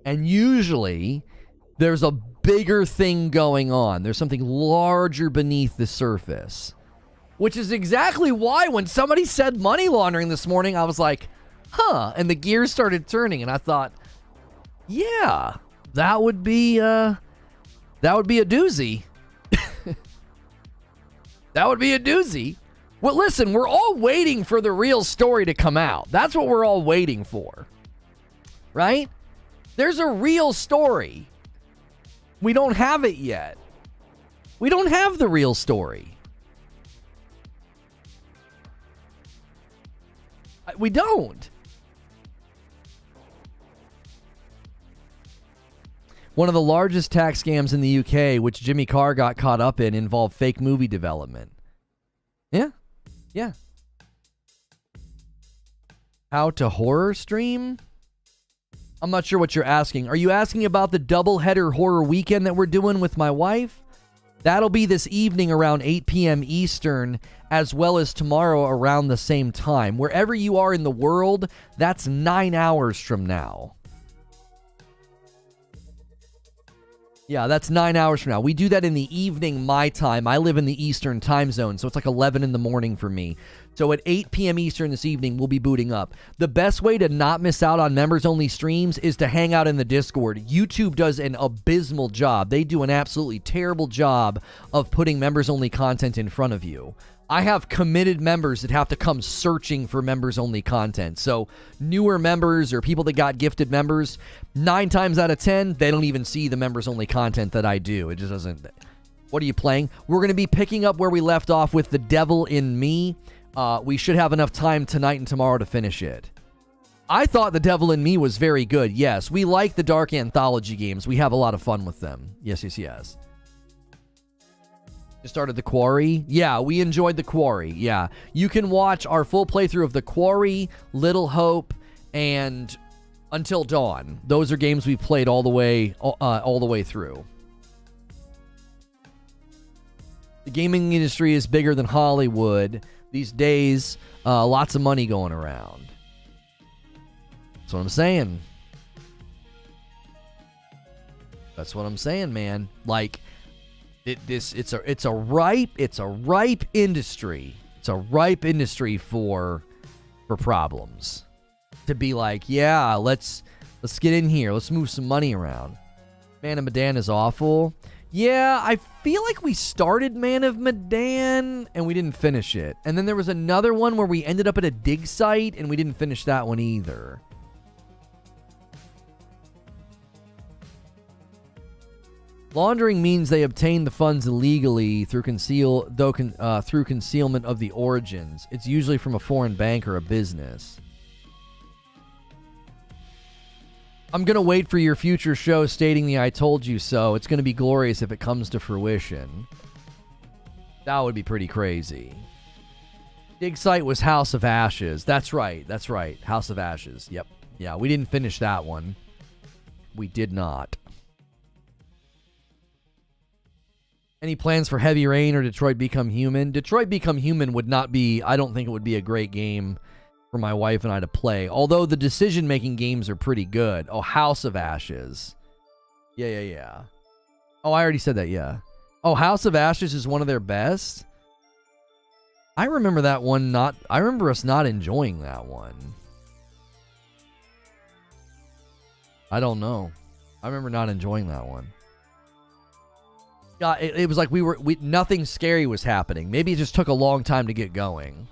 And usually, there's a bigger thing going on. There's something larger beneath the surface. Which is exactly why when somebody said money laundering this morning, I was like, huh. And the gears started turning, and I thought, yeah, that would be a doozy. That would be a doozy. Well, listen, we're all waiting for the real story to come out. That's what we're all waiting for. Right? There's a real story. We don't have it yet. We don't have the real story. We don't. One of the largest tax scams in the UK, which Jimmy Carr got caught up in, involved fake movie development. Yeah. How to horror stream? I'm not sure what you're asking. Are you asking about the double-header horror weekend that we're doing with my wife? That'll be this evening around 8 p.m. Eastern, as well as tomorrow around the same time. Wherever you are in the world, that's 9 hours from now. Yeah, that's 9 hours from now. We do that in the evening, my time. I live in the Eastern time zone, so it's like 11 in the morning for me. So at 8 p.m. Eastern this evening, we'll be booting up. The best way to not miss out on members-only streams is to hang out in the Discord. YouTube does an abysmal job. They do an absolutely terrible job of putting members-only content in front of you. I have committed members that have to come searching for members-only content. So newer members or people that got gifted members, 9 times out of 10, they don't even see the members-only content that I do. It just doesn't... What are you playing? We're going to be picking up where we left off with The Devil in Me. We should have enough time tonight and tomorrow to finish it. I thought The Devil in Me was very good. Yes, we like the dark anthology games. We have a lot of fun with them. Yes, yes, yes. Just started The Quarry. Yeah, we enjoyed The Quarry. Yeah. You can watch our full playthrough of The Quarry, Little Hope, and Until Dawn. Those are games we've played all the way through. The gaming industry is bigger than Hollywood. These days, lots of money going around. That's what I'm saying. That's what I'm saying, man. Like, it's a ripe industry. It's a ripe industry for problems. To be like, yeah, let's get in here. Let's move some money around. Man of Medan is awful. Yeah, I feel like we started Man of Medan and we didn't finish it. And then there was another one where we ended up at a dig site and we didn't finish that one either. Laundering means they obtain the funds illegally through concealment of the origins. It's usually from a foreign bank or a business. I'm going to wait for your future show stating the I told you so. It's going to be glorious if it comes to fruition. That would be pretty crazy. Dig site was House of Ashes. That's right. That's right. House of Ashes. Yep. Yeah, we didn't finish that one. We did not. Any plans for Heavy Rain or Detroit Become Human? Detroit Become Human would not be... I don't think it would be a great game for my wife and I to play. Although the decision-making games are pretty good. Oh, House of Ashes. Yeah. Oh, I already said that, yeah. Oh, House of Ashes is one of their best? I remember that one not... I remember us not enjoying that one. I don't know. I remember not enjoying that one. Yeah, it was like nothing scary was happening. Maybe it just took a long time to get going.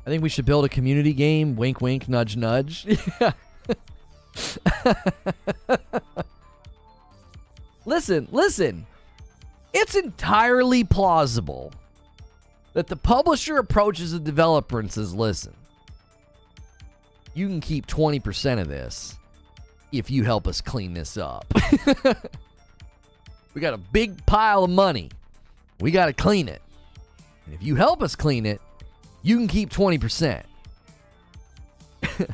I think we should build a community game. Wink, wink, nudge, nudge. Yeah. Listen. It's entirely plausible that the publisher approaches the developer and says, listen, you can keep 20% of this if you help us clean this up. We got a big pile of money. We got to clean it. And if you help us clean it, you can keep 20%. We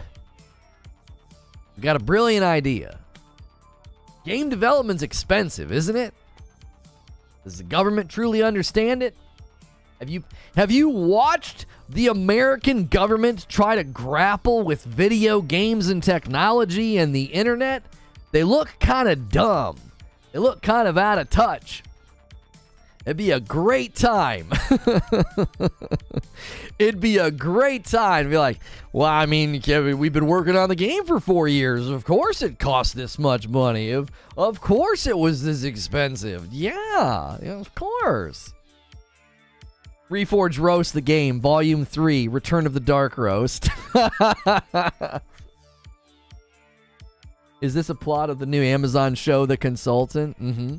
got a brilliant idea. Game development's expensive, isn't it? Does the government truly understand it? Have you watched the American government try to grapple with video games and technology and the internet? They look kind of dumb. They look kind of out of touch. It'd be a great time. It'd be a great time to be like, well, I mean, we've been working on the game for 4 years. Of course it cost this much money. Of course it was this expensive. Yeah, of course. Reforge Roast the Game, Volume 3, Return of the Dark Roast. Is this a plot of the new Amazon show, The Consultant? Mm-hmm.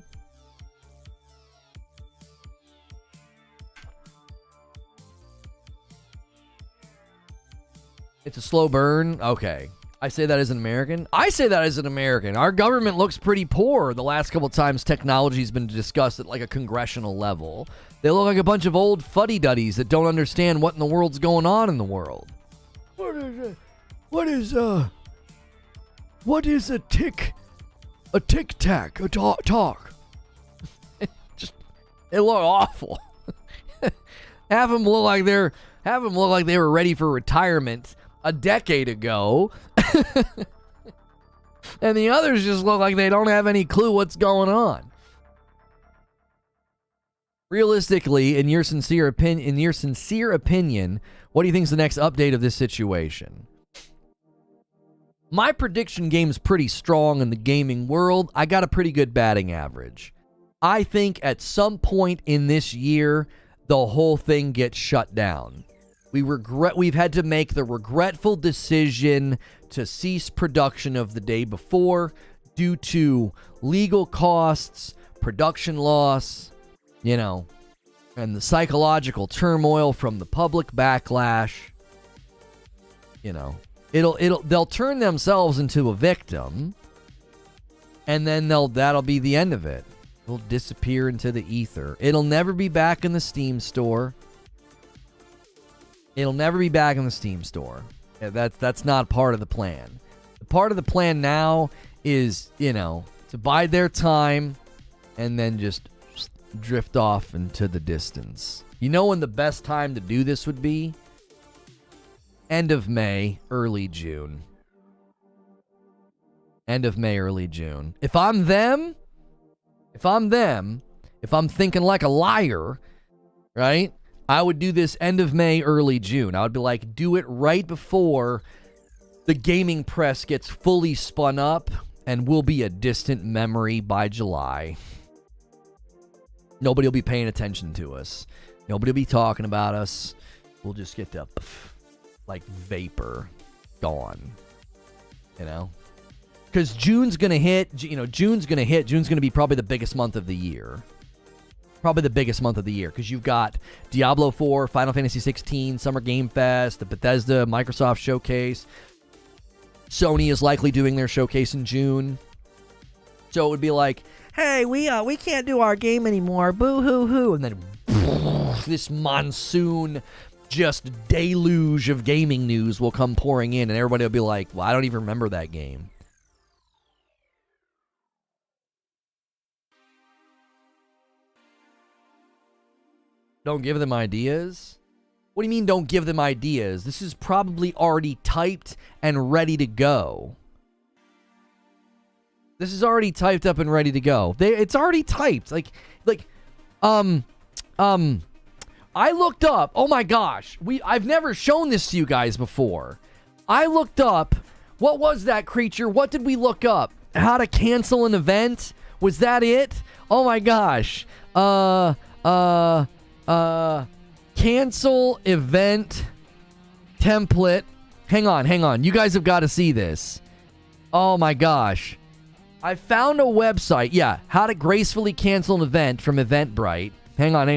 It's a slow burn? Okay. I say that as an American? I say that as an American. Our government looks pretty poor the last couple times technology's been discussed at like a congressional level. They look like a bunch of old fuddy-duddies that don't understand what in the world's going on in the world. What is a tic-tac, a talk? They look awful. Have them look like they were ready for retirement a decade ago. And the others just look like they don't have any clue what's going on. Realistically, in your sincere opinion, what do you think is the next update of this situation? My prediction game's pretty strong in the gaming world. I got a pretty good batting average. I think at some point in this year, the whole thing gets shut down. We've had to make the regretful decision to cease production of The Day Before due to legal costs, production loss, you know, and the psychological turmoil from the public backlash. You know, they'll turn themselves into a victim, and then that'll be the end of it. It'll disappear into the ether. It'll never be back in the Steam store. It'll never be back in the Steam store. That's not part of the plan. The part of the plan now is, you know, to bide their time and then just drift off into the distance. You know when the best time to do this would be? End of May, early June. End of May, early June. If I'm them, if I'm thinking like a liar, right? I would do this end of May, early June. I would be like, do it right before the gaming press gets fully spun up and will be a distant memory by July. Nobody will be paying attention to us. Nobody will be talking about us. We'll just get to, like, vapor. Gone. You know? Because June's going to hit. June's going to be probably the biggest month of the year. Probably the biggest month of the year. Because you've got Diablo 4, Final Fantasy 16, Summer Game Fest, the Bethesda, Microsoft Showcase. Sony is likely doing their showcase in June. So it would be like, hey, we can't do our game anymore. Boo hoo hoo. And then this monsoon just deluge of gaming news will come pouring in, and everybody will be like, well, I don't even remember that game. Don't give them ideas? What do you mean don't give them ideas? This is probably already typed and ready to go. This is already typed up and ready to go. It's already typed. I looked up. Oh my gosh. I've never shown this to you guys before. I looked up. What was that, creature? What did we look up? How to cancel an event? Was that it? Oh my gosh. Cancel event template. Hang on. You guys have got to see this. Oh my gosh. I found a website. Yeah, how to gracefully cancel an event from Eventbrite. Hang on.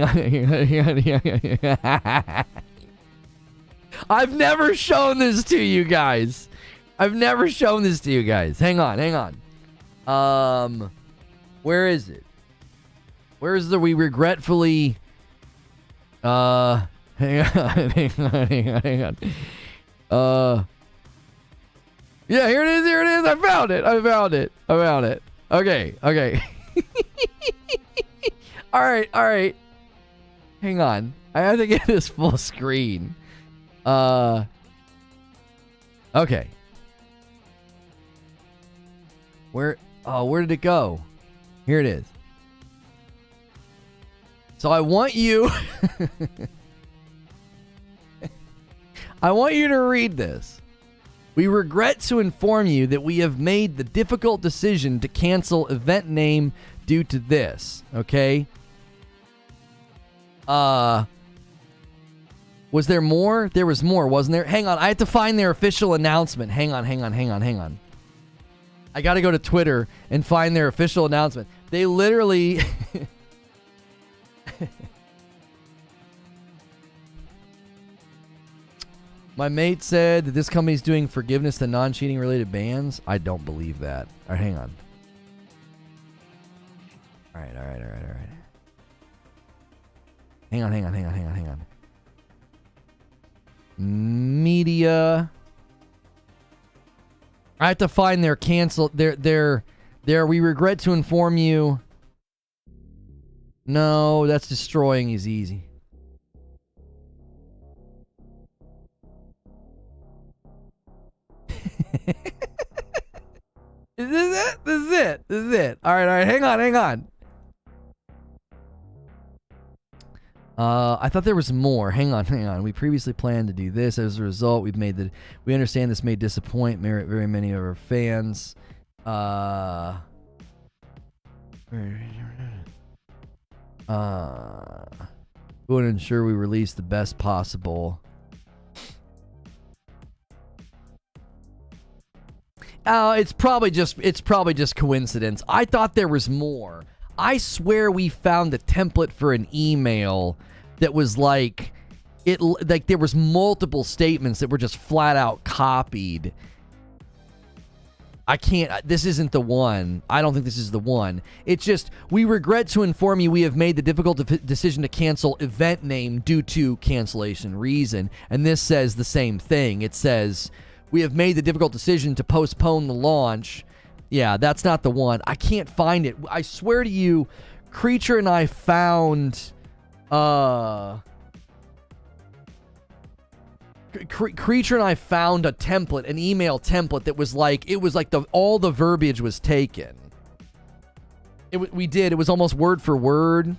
I've never shown this to you guys. Hang on. Where is it? Where's the we regretfully... hang on. Yeah, here it is. I found it. Okay. All right. Hang on. I have to get this full screen. Okay. Where did it go? Here it is. So I want you to read this. We regret to inform you that we have made the difficult decision to cancel event name due to this. Okay? Was there more? There was more, wasn't there? Hang on, I have to find their official announcement. Hang on. I gotta go to Twitter and find their official announcement. They literally... My mate said that this company's doing forgiveness to non-cheating related bans. I don't believe that. All right, hang on. All right. Hang on. Media. I have to find their cancel. Their. We regret to inform you. No, that's destroying is easy. This is it. All right. Hang on. I thought there was more. Hang on. We previously planned to do this. As a result, we understand this may disappoint very many of our fans. We want to ensure we release the best possible. It's probably just coincidence. I thought there was more. I swear we found a template for an email that was like there was multiple statements that were just flat out copied. I can't, this isn't the one. I don't think this is the one. It's just, we regret to inform you we have made the difficult decision to cancel event name due to cancellation reason. And this says the same thing. It says, we have made the difficult decision to postpone the launch. Yeah, that's not the one. I can't find it. I swear to you, Creature and I found, Creature and I found a template, an email template that was like, it was like all the verbiage was taken. We did. It was almost word for word.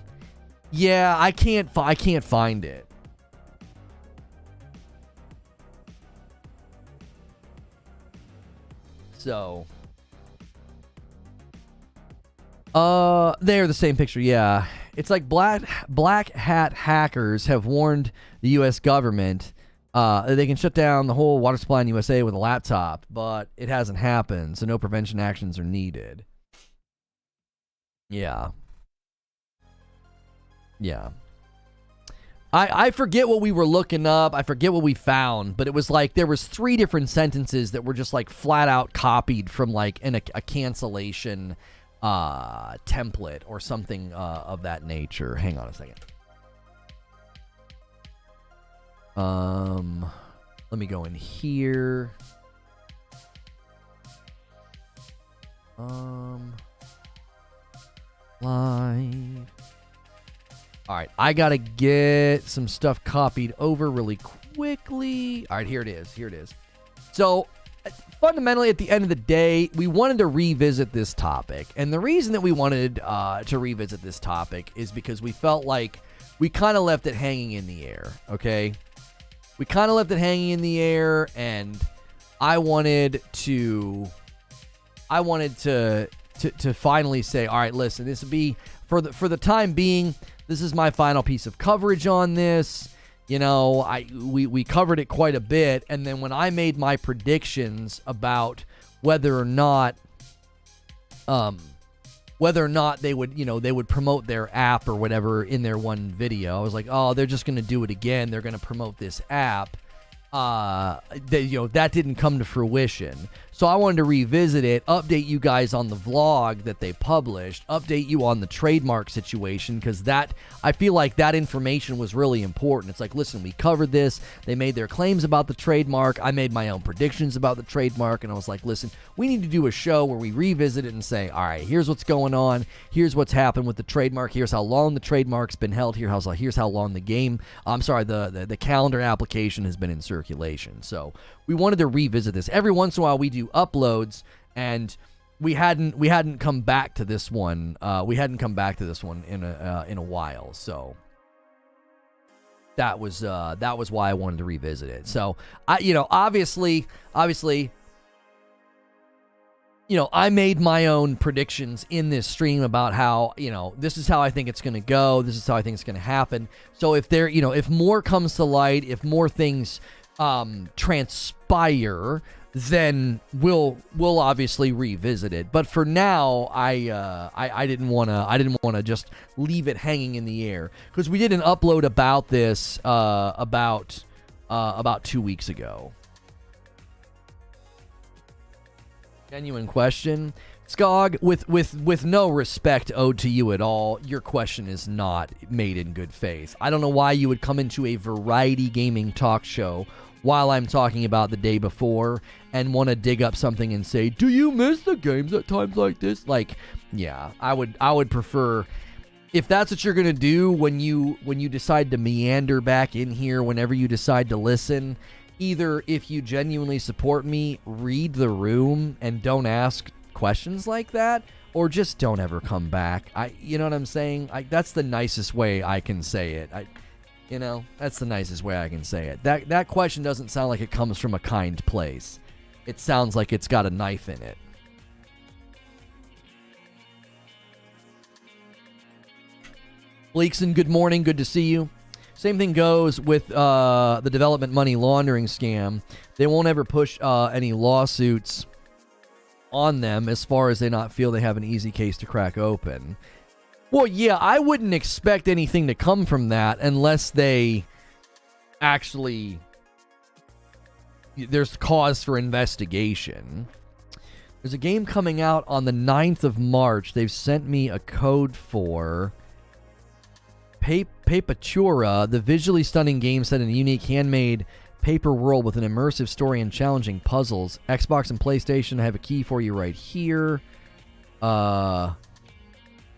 Yeah, I can't find it. So, they're the same picture. Yeah, it's like black hat hackers have warned the U.S. government they can shut down the whole water supply in USA with a laptop, but it hasn't happened, so no prevention actions are needed. Yeah. Yeah. I forget what we were looking up. I forget what we found, but it was like there was 3 different sentences that were just like flat out copied from like a cancellation template or something of that nature. Hang on a second. Let me go in here. Live. All right, I gotta get some stuff copied over really quickly. All right, here it is. Here it is. So, fundamentally, at the end of the day, we wanted to revisit this topic. And the reason that we wanted to revisit this topic is because we felt like we kind of left it hanging in the air, okay? We kind of left it hanging in the air, and I wanted to finally say, all right, listen, this would be, for the time being, this is my final piece of coverage on this. You know, we covered it quite a bit, and then when I made my predictions about whether or not they would promote their app or whatever in their one video, I was like, oh, they're just going to do it again. They're going to promote this app. That didn't come to fruition. So I wanted to revisit it, update you guys on the vlog that they published, update you on the trademark situation, because I feel like that information was really important. It's like, listen, we covered this. They made their claims about the trademark. I made my own predictions about the trademark, and I was like, listen, we need to do a show where we revisit it and say, all right, here's what's going on. Here's what's happened with the trademark. Here's how long the trademark's been held. Here's how long the calendar application has been in circulation. So we wanted to revisit this. Every once in a while we do uploads, and we hadn't come back to this one. We hadn't come back to this one in a while. So that was why I wanted to revisit it. So obviously, I made my own predictions in this stream about how, this is how I think it's going to go. This is how I think it's going to happen. So if more comes to light, if more things transpire, then we'll obviously revisit it. But for now, I didn't want to just leave it hanging in the air, because we did an upload about this about 2 weeks ago. Genuine question, Skog, with no respect owed to you at all, your question is not made in good faith. I don't know why you would come into a variety gaming talk show while I'm talking about the day before and want to dig up something and say, do you miss the games at times like this? Like, yeah, I would prefer, if that's what you're going to do when you decide to meander back in here, whenever you decide to listen, either if you genuinely support me, read the room and don't ask questions like that, or just don't ever come back. You know what I'm saying? That's the nicest way I can say it. That's the nicest way I can say it. That question doesn't sound like it comes from a kind place. It sounds like it's got a knife in it. Bleakson, good morning. Good to see you. Same thing goes with the development money laundering scam. They won't ever push any lawsuits on them as far as they not feel they have an easy case to crack open. Well, yeah, I wouldn't expect anything to come from that unless they actually... there's cause for investigation. There's a game coming out on the 9th of March. They've sent me a code for... Papatura, the visually stunning game set in a unique handmade paper world with an immersive story and challenging puzzles. Xbox and PlayStation, I have a key for you right here.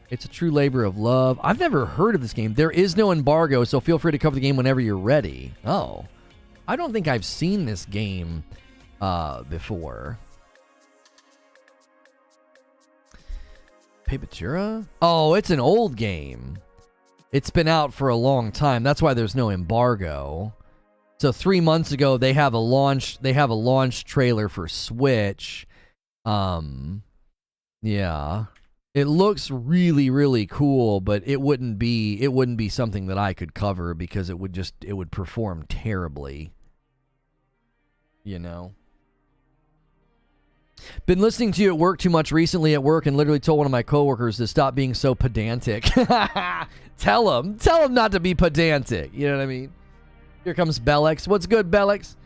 It's a true labor of love. I've never heard of this game. There is no embargo, so feel free to cover the game whenever you're ready. Oh. I don't think I've seen this game before. Papatura? Oh, it's an old game. It's been out for a long time. That's why there's no embargo. So 3 months ago, they have a launch trailer for Switch. Yeah. It looks really, really cool, but it wouldn't be something that I could cover because it would perform terribly. You know? Been listening to you at work too much recently at work and literally told one of my coworkers to stop being so pedantic. Tell him not to be pedantic. You know what I mean? Here comes Bellex. What's good, Bellex?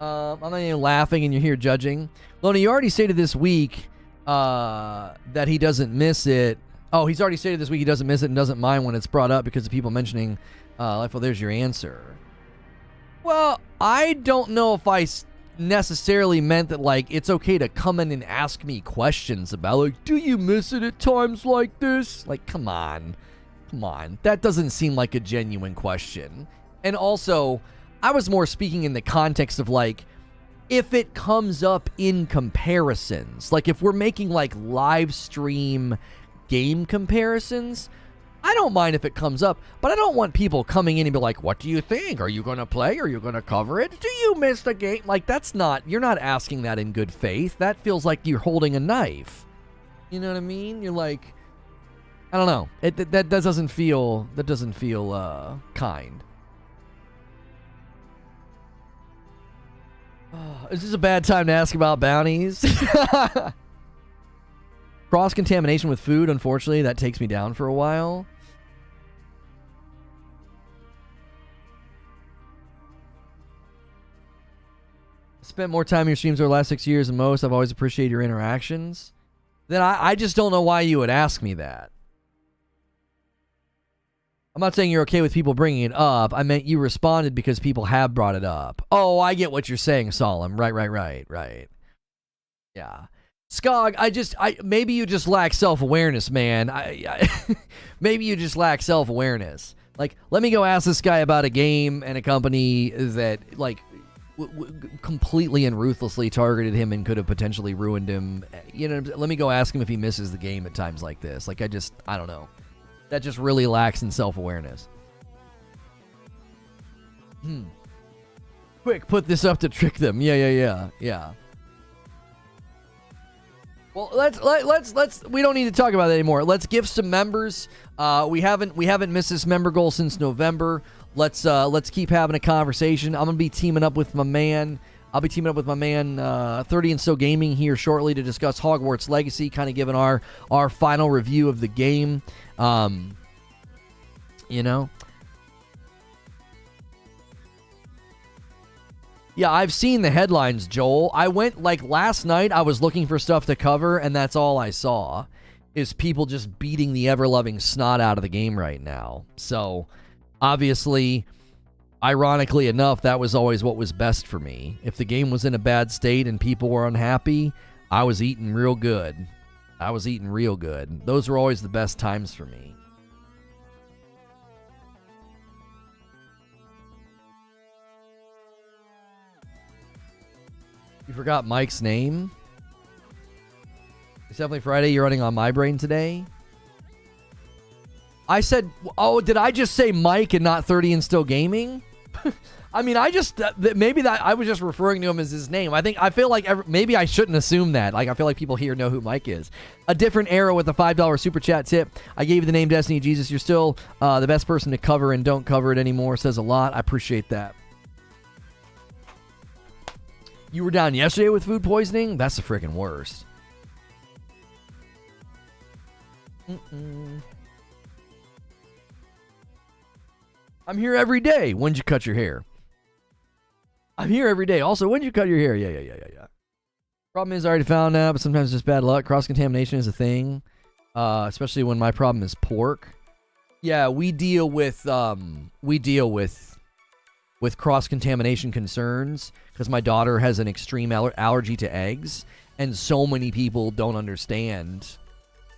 I'm not even laughing and you're here judging. Lono, you already stated this week that he doesn't miss it. Oh, he's already stated this week he doesn't miss it and doesn't mind when it's brought up because of people mentioning life. Well, there's your answer. Well, I don't know if I necessarily meant that, like, it's okay to come in and ask me questions about, like, do you miss it at times like this? Like, come on. That doesn't seem like a genuine question. And also, I was more speaking in the context of, like, if it comes up in comparisons, like if we're making like live stream game comparisons, I don't mind if it comes up, but I don't want people coming in and be like, what do you think? Are you going to play? Are you going to cover it? Do you miss the game? Like, you're not asking that in good faith. That feels like you're holding a knife. You know what I mean? You're like, I don't know. That doesn't feel kind. Is this a bad time to ask about bounties? Cross-contamination with food, unfortunately, that takes me down for a while. Spent more time in your streams over the last 6 years than most. I've always appreciated your interactions. Then I just don't know why you would ask me that. I'm not saying you're okay with people bringing it up. I meant you responded because people have brought it up. Oh, I get what you're saying, Solemn. Right. Yeah. Skog, maybe you just lack self-awareness, man. Maybe you just lack self-awareness. Like, let me go ask this guy about a game and a company that, like, completely and ruthlessly targeted him and could have potentially ruined him. You know, let me go ask him if he misses the game at times like this. Like, I don't know. That just really lacks in self-awareness. Quick, put this up to trick them. Yeah. Well, let's we don't need to talk about that anymore. Let's give some members. We haven't missed this member goal since November. Let's keep having a conversation. I'm gonna be teaming up with my man. I'll be teaming up with my man 30 and So Gaming here shortly to discuss Hogwarts Legacy, kind of giving our final review of the game. You know. Yeah, I've seen the headlines, Joel. I went, like, last night, I was looking for stuff to cover, and that's all I saw, is people just beating the ever-loving snot out of the game right now. So, obviously, ironically enough, that was always what was best for me. If the game was in a bad state and people were unhappy, I was eating real good. Those were always the best times for me. You forgot Mike's name? It's definitely Friday. You're running on my brain today. I said, oh, did I just say Mike and not 30 and Still Gaming? I mean, I just maybe that I was just referring to him as his name. I feel like maybe I shouldn't assume that. Like, I feel like people here know who Mike is. A different era with a $5 super chat tip. I gave you the name Destiny Jesus. You're still the best person to cover and don't cover it anymore. Says a lot. I appreciate that. You were down yesterday with food poisoning? That's the freaking worst. I'm here every day. When'd you cut your hair? I'm here every day. Also, when'd you cut your hair? Yeah. Problem is, I already found out, but sometimes it's just bad luck. Cross-contamination is a thing, especially when my problem is pork. Yeah, we deal with cross-contamination concerns because my daughter has an extreme allergy to eggs, and so many people don't understand.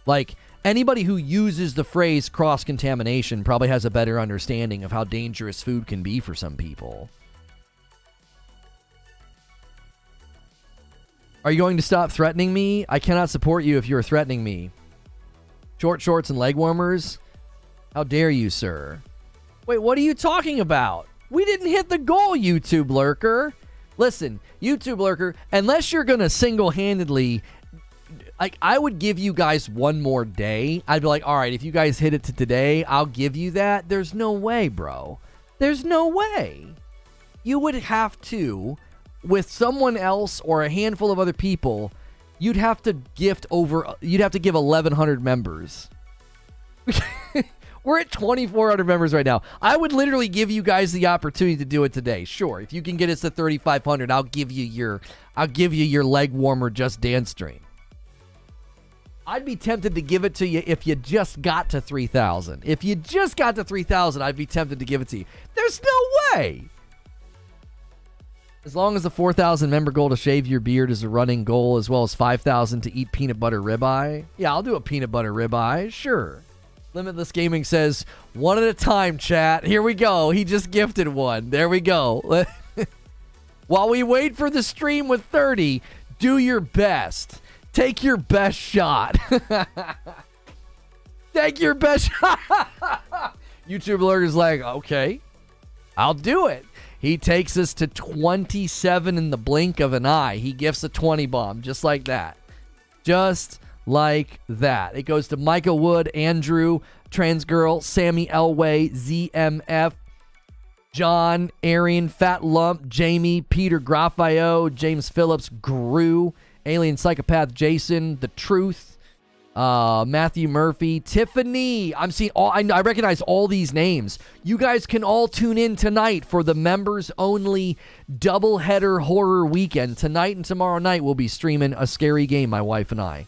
Like, anybody who uses the phrase cross-contamination probably has a better understanding of how dangerous food can be for some people. Are you going to stop threatening me? I cannot support you if you're threatening me. Short shorts and leg warmers? How dare you, sir? Wait, what are you talking about? We didn't hit the goal, YouTube lurker. Listen, YouTube lurker, unless you're going to single-handedly... Like, I would give you guys one more day. I'd be like, all right, if you guys hit it to today, I'll give you that. There's no way, bro. There's no way. You would have to, with someone else or a handful of other people, you'd have to give 1,100 members. We're at 2,400 members right now. I would literally give you guys the opportunity to do it today. Sure, if you can get us to 3,500, I'll give you your leg warmer Just Dance stream. I'd be tempted to give it to you if you just got to 3,000. If you just got to 3,000, I'd be tempted to give it to you. There's no way. As long as the 4,000 member goal to shave your beard is a running goal, as well as 5,000 to eat peanut butter ribeye. Yeah, I'll do a peanut butter ribeye. Sure. Limitless Gaming says, one at a time, chat. Here we go. He just gifted one. There we go. While we wait for the stream with 30, do your best. Take your best shot. Take your best shot. YouTube Lurker's like, okay, I'll do it. He takes us to 27 in the blink of an eye. He gifts a 20 bomb, just like that. Just like that. It goes to Micah Wood, Andrew, Transgirl, Sammy Elway, ZMF, John, Arian, Fat Lump, Jamie, Peter Graffio, James Phillips, Gru, Alien Psychopath Jason, The Truth, Matthew Murphy, Tiffany. I'm seeing all. I recognize all these names. You guys can all tune in tonight for the members only doubleheader horror weekend. Tonight and tomorrow night we'll be streaming a scary game, my wife and I.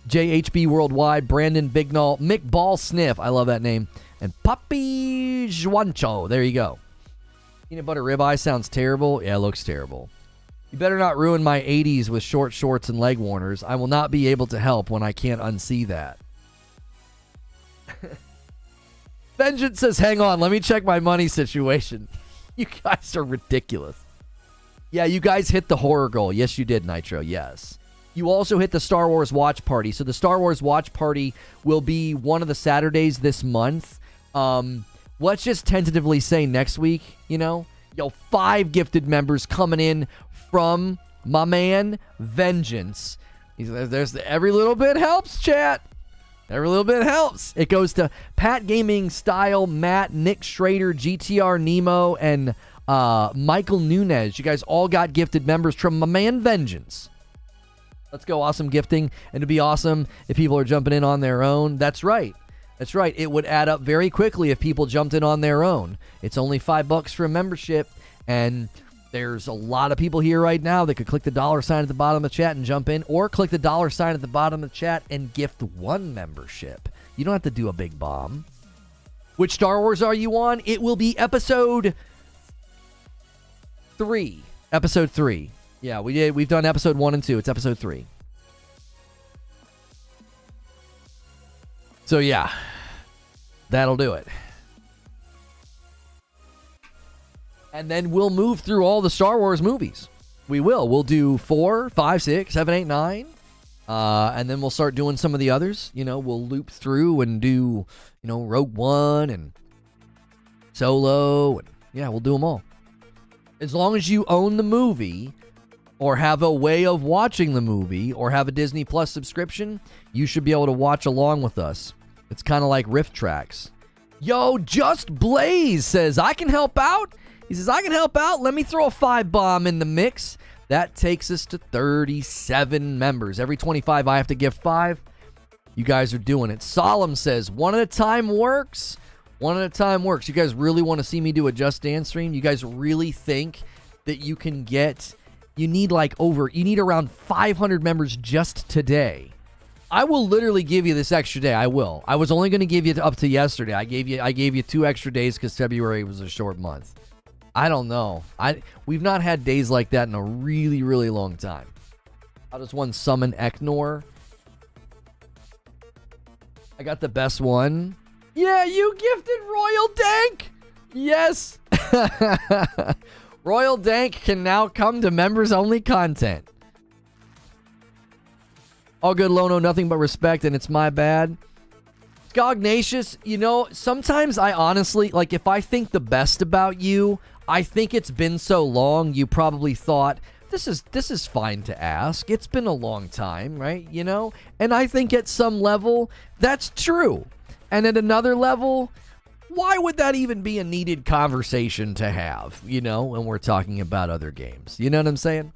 JHB Worldwide, Brandon Bignall, Mick Ball Sniff. I love that name. And Papi Juancho. There you go. Peanut butter ribeye sounds terrible. Yeah, it looks terrible. You better not ruin my 80s with short shorts and leg warmers. I will not be able to help when I can't unsee that. Vengeance says, hang on, let me check my money situation. You guys are ridiculous. Yeah, you guys hit the horror goal. Yes, you did, Nitro. Yes. You also hit the Star Wars watch party. So the Star Wars watch party will be one of the Saturdays this month. Let's just tentatively say next week, you know? Yo, 5 gifted members coming in from my man Vengeance. There's every little bit helps, chat. Every little bit helps. It goes to Pat Gaming Style, Matt, Nick Schrader, GTR Nemo, and Michael Nunez. You guys all got gifted members from my man Vengeance. Let's go. Awesome gifting. And it'd be awesome if people are jumping in on their own. That's right. That's right. It would add up very quickly if people jumped in on their own. It's only $5 for a membership, and there's a lot of people here right now that could click the $sign at the bottom of the chat and jump in, or click the $sign at the bottom of the chat and gift 1 membership. You don't have to do a big bomb. Which Star Wars are you on? It will be episode 3. Episode 3. Yeah, we've done episode 1 and 2. It's episode 3. So yeah, that'll do it. And then we'll move through all the Star Wars movies. We will. We'll do 4, 5, 6, 7, 8, 9. And then we'll start doing some of the others. You know, we'll loop through and do, you know, Rogue One and Solo. Yeah, we'll do them all. As long as you own the movie or have a way of watching the movie or have a Disney Plus subscription, you should be able to watch along with us. It's kind of like Rift Tracks. Yo, Just Blaze says, I can help out. He says, I can help out. Let me throw a 5-bomb in the mix. That takes us to 37 members. Every 25, I have to gift 5. You guys are doing it. Solemn says, one at a time works. One at a time works. You guys really want to see me do a Just Dance stream? You guys really think that you can get... You need around 500 members just today. I will literally give you this extra day. I will. I was only going to give you up to yesterday. I gave you 2 extra days because February was a short month. I don't know. We've not had days like that in a really, really long time. How does one summon Ecknor? I got the best one. Yeah, you gifted Royal Dank. Yes. Royal Dank can now come to members-only content. All good, Lono. Nothing but respect, and it's my bad. Scognatius, sometimes I honestly, if I think the best about you, I think it's been so long, you probably thought, this is fine to ask. It's been a long time, right? And I think at some level, that's true. And at another level, why would that even be a needed conversation to have, when we're talking about other games? You know what I'm saying?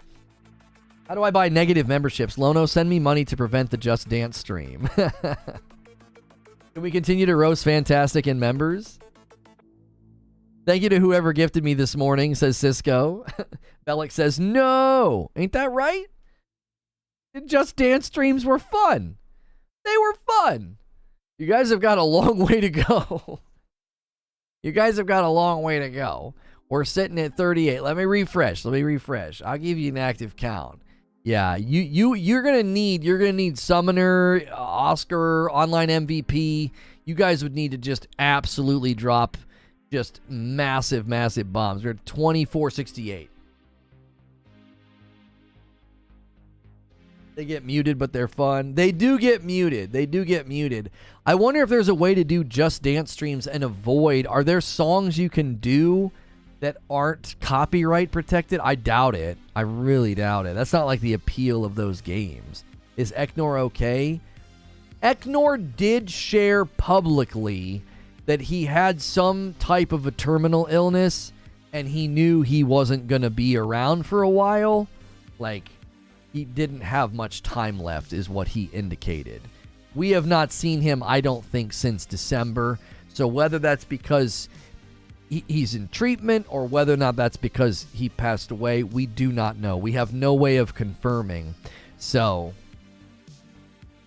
How do I buy negative memberships? Lono, send me money to prevent the Just Dance stream. Can we continue to roast Fntastic and members? Thank you to whoever gifted me this morning, says Cisco. Bellic says, no. Ain't that right? The Just Dance streams were fun. They were fun. You guys have got a long way to go. You guys have got a long way to go. We're sitting at 38. Let me refresh. I'll give you an active count. Yeah, you're gonna need Summoner, Oscar, Online MVP. You guys would need to just absolutely drop just massive bombs. We're at 2468. They get muted, but they're fun. They do get muted. I wonder if there's a way to do Just Dance streams and avoid... Are there songs you can do that aren't copyright protected? I doubt it. I really doubt it. That's not like the appeal of those games. Is Ecknor okay? Ecknor did share publicly that he had some type of a terminal illness and he knew he wasn't going to be around for a while. He didn't have much time left is what he indicated. We have not seen him, I don't think, since December. So whether that's because he's in treatment or whether or not that's because he passed away, we do not know. We have no way of confirming. So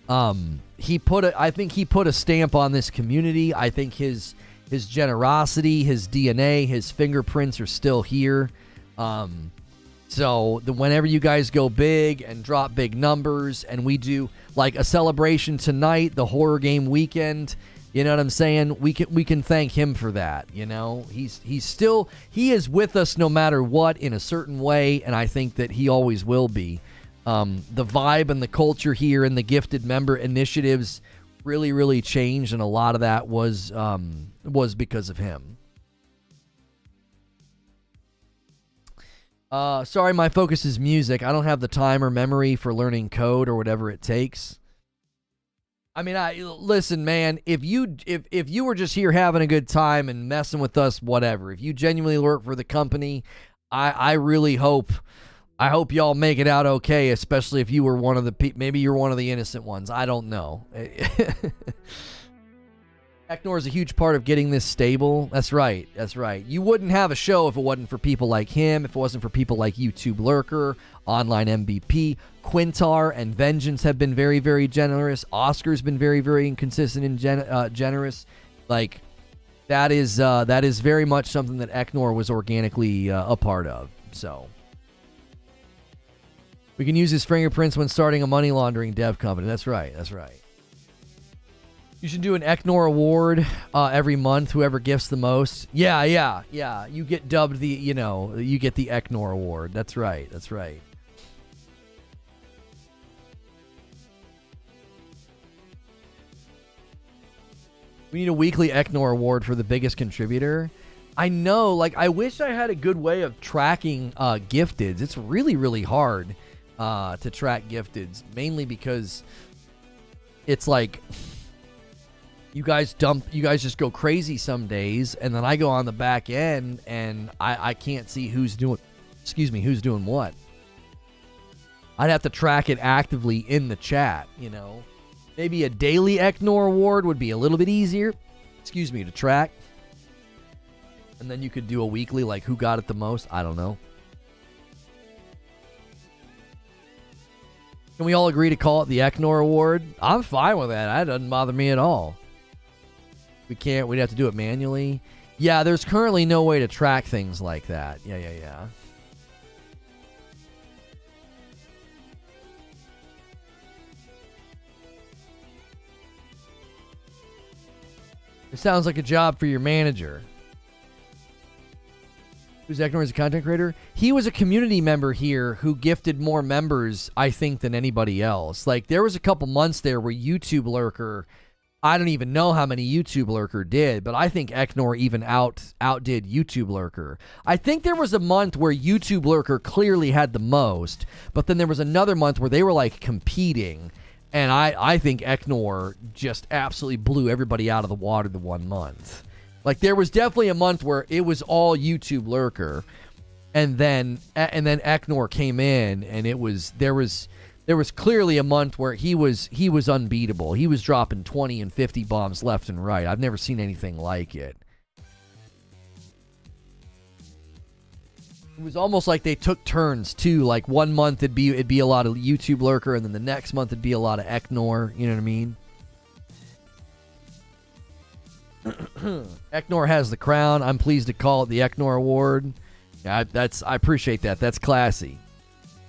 I think he put a stamp on this community. I think his generosity, his DNA, his fingerprints are still here. So whenever you guys go big and drop big numbers and we do a celebration tonight, the horror game weekend, you know what I'm saying? We can thank him for that. He is with us no matter what in a certain way. And I think that he always will be. The vibe and the culture here and the gifted member initiatives really, really changed. And a lot of that was because of him. Sorry, my focus is music. I don't have the time or memory for learning code or whatever it takes. I mean, listen, man, if you were just here having a good time and messing with us, whatever, if you genuinely work for the company, I really hope y'all make it out okay, especially if you were one of the maybe you're one of the innocent ones. I don't know. Ecknor is a huge part of getting this stable. That's right. You wouldn't have a show if it wasn't for people like him, if it wasn't for people like YouTube Lurker, Online MVP, Quintar, and Vengeance have been very, very generous. Oscar's been very, very inconsistent and generous. That is very much something that Ecknor was organically a part of. So we can use his fingerprints when starting a money laundering dev company. That's right. You should do an Ecknor award every month, whoever gifts the most. Yeah. You get dubbed you get the Ecknor award. That's right. We need a weekly Ecknor award for the biggest contributor. I know, like, I wish I had a good way of tracking gifteds. It's really, really hard to track gifteds, mainly because it's like you guys just go crazy some days, and then I go on the back end and I can't see who's doing what. I'd have to track it actively in the chat, you know. Maybe a daily Ecknor award would be a little bit easier, to track. And then you could do a weekly, like who got it the most. I don't know. Can we all agree to call it the Ecknor Award? I'm fine with that. That doesn't bother me at all. We can't. We'd have to do it manually. Yeah, there's currently no way to track things like that. Yeah. It sounds like a job for your manager. Who's Ecknor as a content creator? He was a community member here who gifted more members, I think, than anybody else. Like, there was a couple months there where YouTube Lurker, I don't even know how many YouTube Lurker did, but I think Ecknor even outdid YouTube Lurker. I think there was a month where YouTube Lurker clearly had the most, but then there was another month where they were, like, competing, and I think Ecknor just absolutely blew everybody out of the water the one month. Like, there was definitely a month where it was all YouTube Lurker, and then Ecknor came in, and there was clearly a month where he was unbeatable. He was dropping 20 and 50 bombs left and right. I've never seen anything like it. It was almost like they took turns too. Like, one month it'd be a lot of YouTube Lurker, and then the next month it'd be a lot of Ecknor. You know what I mean? Ecknor has the crown. I'm pleased to call it the Ecknor Award. Yeah, I appreciate that. That's classy.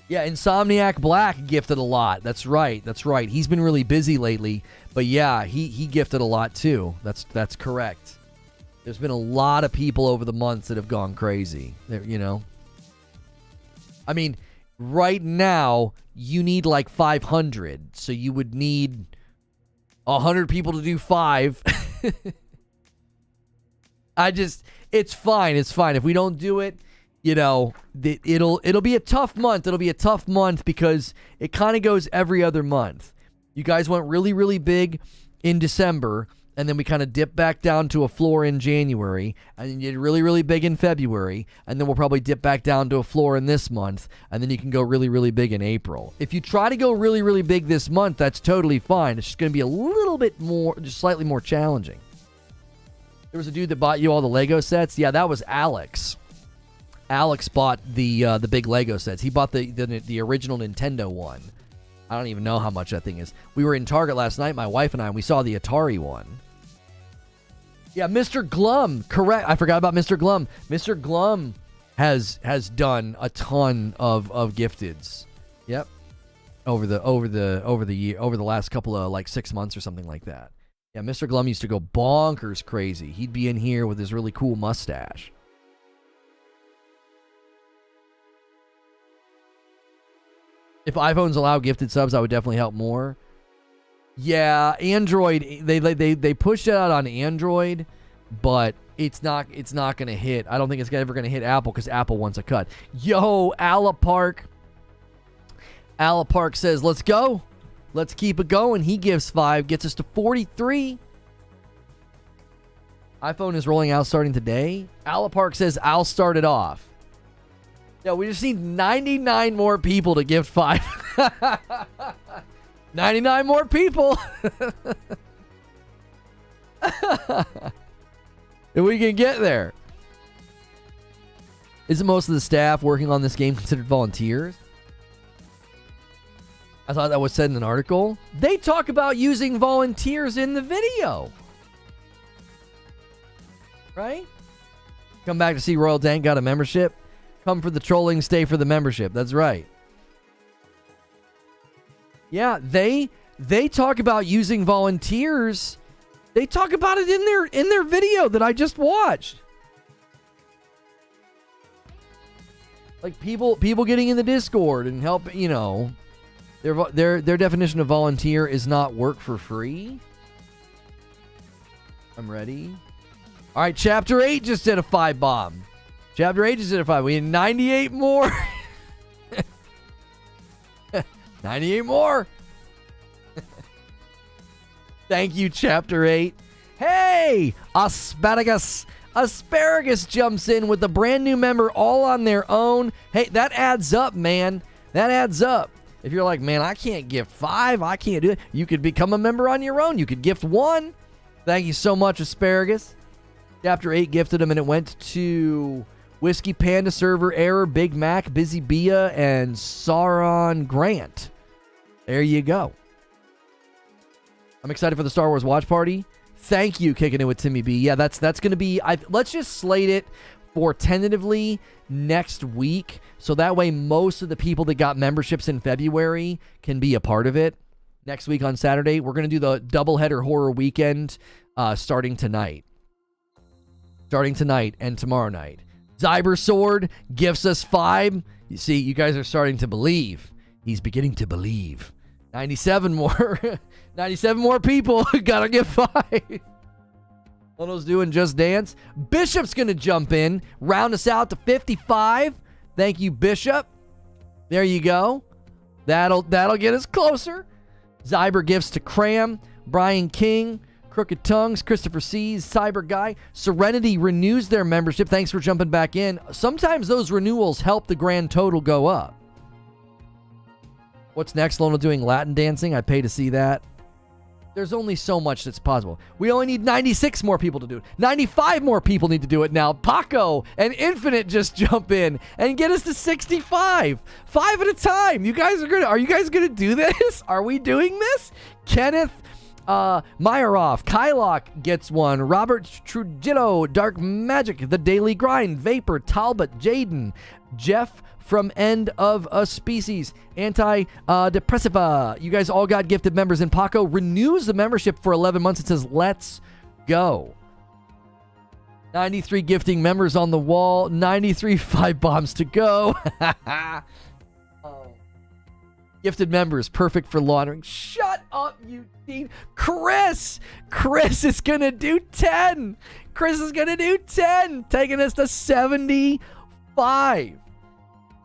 Yeah, Insomniac Black gifted a lot. That's right. He's been really busy lately, but yeah, he gifted a lot too. That's correct. There's been a lot of people over the months that have gone crazy. You know, I mean, right now you need like 500, so you would need 100 people to do 5. It's fine. If we don't do it, you know, it'll be a tough month. It'll be a tough month because it kind of goes every other month. You guys went really, really big in December, and then we kind of dip back down to a floor in January, and then you did really, really big in February, and then we'll probably dip back down to a floor in this month, and then you can go really, really big in April. If you try to go really, really big this month, that's totally fine. It's just going to be a little bit more, just slightly more challenging. There was a dude that bought you all the Lego sets. Yeah, that was Alex. Alex bought the big Lego sets. He bought the original Nintendo one. I don't even know how much that thing is. We were in Target last night, my wife and we saw the Atari one. Yeah, Mr. Glum, correct. I forgot about Mr. Glum. Mr. Glum has done a ton of gifteds. Yep. Over the last couple of like 6 months or something like that. Yeah, Mr. Glum used to go bonkers crazy. He'd be in here with his really cool mustache. If iPhones allow gifted subs, I would definitely help more. Yeah, Android, they pushed it out on Android, but it's not going to hit. I don't think it's ever going to hit Apple because Apple wants a cut. Yo, Alapark says, let's go. Let's keep it going. He gives 5, gets us to 43. iPhone is rolling out starting today. Alapark says, I'll start it off. Yeah, we just need 99 more people to gift 5. 99 more people. If we can get there. Isn't most of the staff working on this game considered volunteers? I thought that was said in an article. They talk about using volunteers in the video. Right? Come back to see Royal Dank got a membership. Come for the trolling, stay for the membership. That's right. Yeah, they talk about using volunteers. They talk about it in their video that I just watched. Like people getting in the Discord and help, you know. Their definition of volunteer is not work for free. I'm ready. All right, Chapter 8 just did a 5 bomb. Chapter 8 just did a 5. We need 98 more. 98 more. Thank you, Chapter 8. Hey, Asparagus. Asparagus jumps in with a brand new member all on their own. Hey, that adds up, man. That adds up. If you're like, man, I can't gift 5. I can't do it. You could become a member on your own. You could gift 1. Thank you so much, Asparagus. Chapter 8 gifted him, and it went to Whiskey Panda, Server Error, Big Mac, Busy Bia, and Sauron Grant. There you go. I'm excited for the Star Wars watch party. Thank you, kicking it with Timmy B. Yeah, that's going to be... let's just slate it for tentatively next week, so that way most of the people that got memberships in February can be a part of it. Next week on Saturday, we're going to do the doubleheader horror weekend starting tonight. Starting tonight and tomorrow night. Zyber Sword gifts us 5. You see, you guys are starting to believe. He's beginning to believe. 97 more. 97 more people. Gotta get 5. Lono's doing Just Dance. Bishop's gonna jump in. Round us out to 55. Thank you, Bishop. There you go. That'll get us closer. Zyber gifts to Cram. Brian King. Crooked Tongues, Christopher Seas, Cyber Guy. Serenity renews their membership. Thanks for jumping back in. Sometimes those renewals help the grand total go up. What's next? Lono doing Latin dancing. I pay to see that. There's only so much that's possible. We only need 96 more people to do it. 95 more people need to do it now. Paco and Infinite just jump in and get us to 65. 5 at a time. Are you guys gonna do this? Are we doing this? Kenneth Myeroff, Kylock gets 1. Robert Trujillo, Dark Magic, The Daily Grind, Vapor, Talbot, Jaden, Jeff from End of a Species, Antidepressiva. You guys all got gifted members, and Paco renews the membership for 11 months. It says, let's go. 93 gifting members on the wall, 93 5 bombs to go. Gifted members, perfect for laundering. Shut up, you Dean. Chris is going to do 10. Chris is going to do 10, taking us to 75.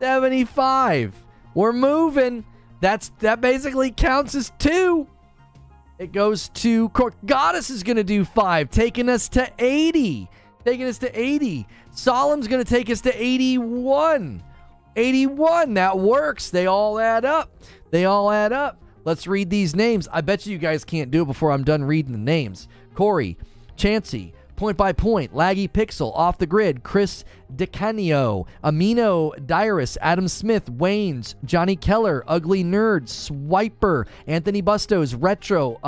75. We're moving. That basically counts as 2. It goes to Goddess is going to do 5, taking us to 80. Solemn's going to take us to 81. 81. That works. They all add up. Let's read these names. I bet you guys can't do it before I'm done reading the names. Corey, Chansey, Point by Point, Laggy Pixel, Off the Grid, Chris DeCanio, Amino Diarist, Adam Smith, Waynes, Johnny Keller, Ugly Nerd, Swiper, Anthony Bustos, Retro,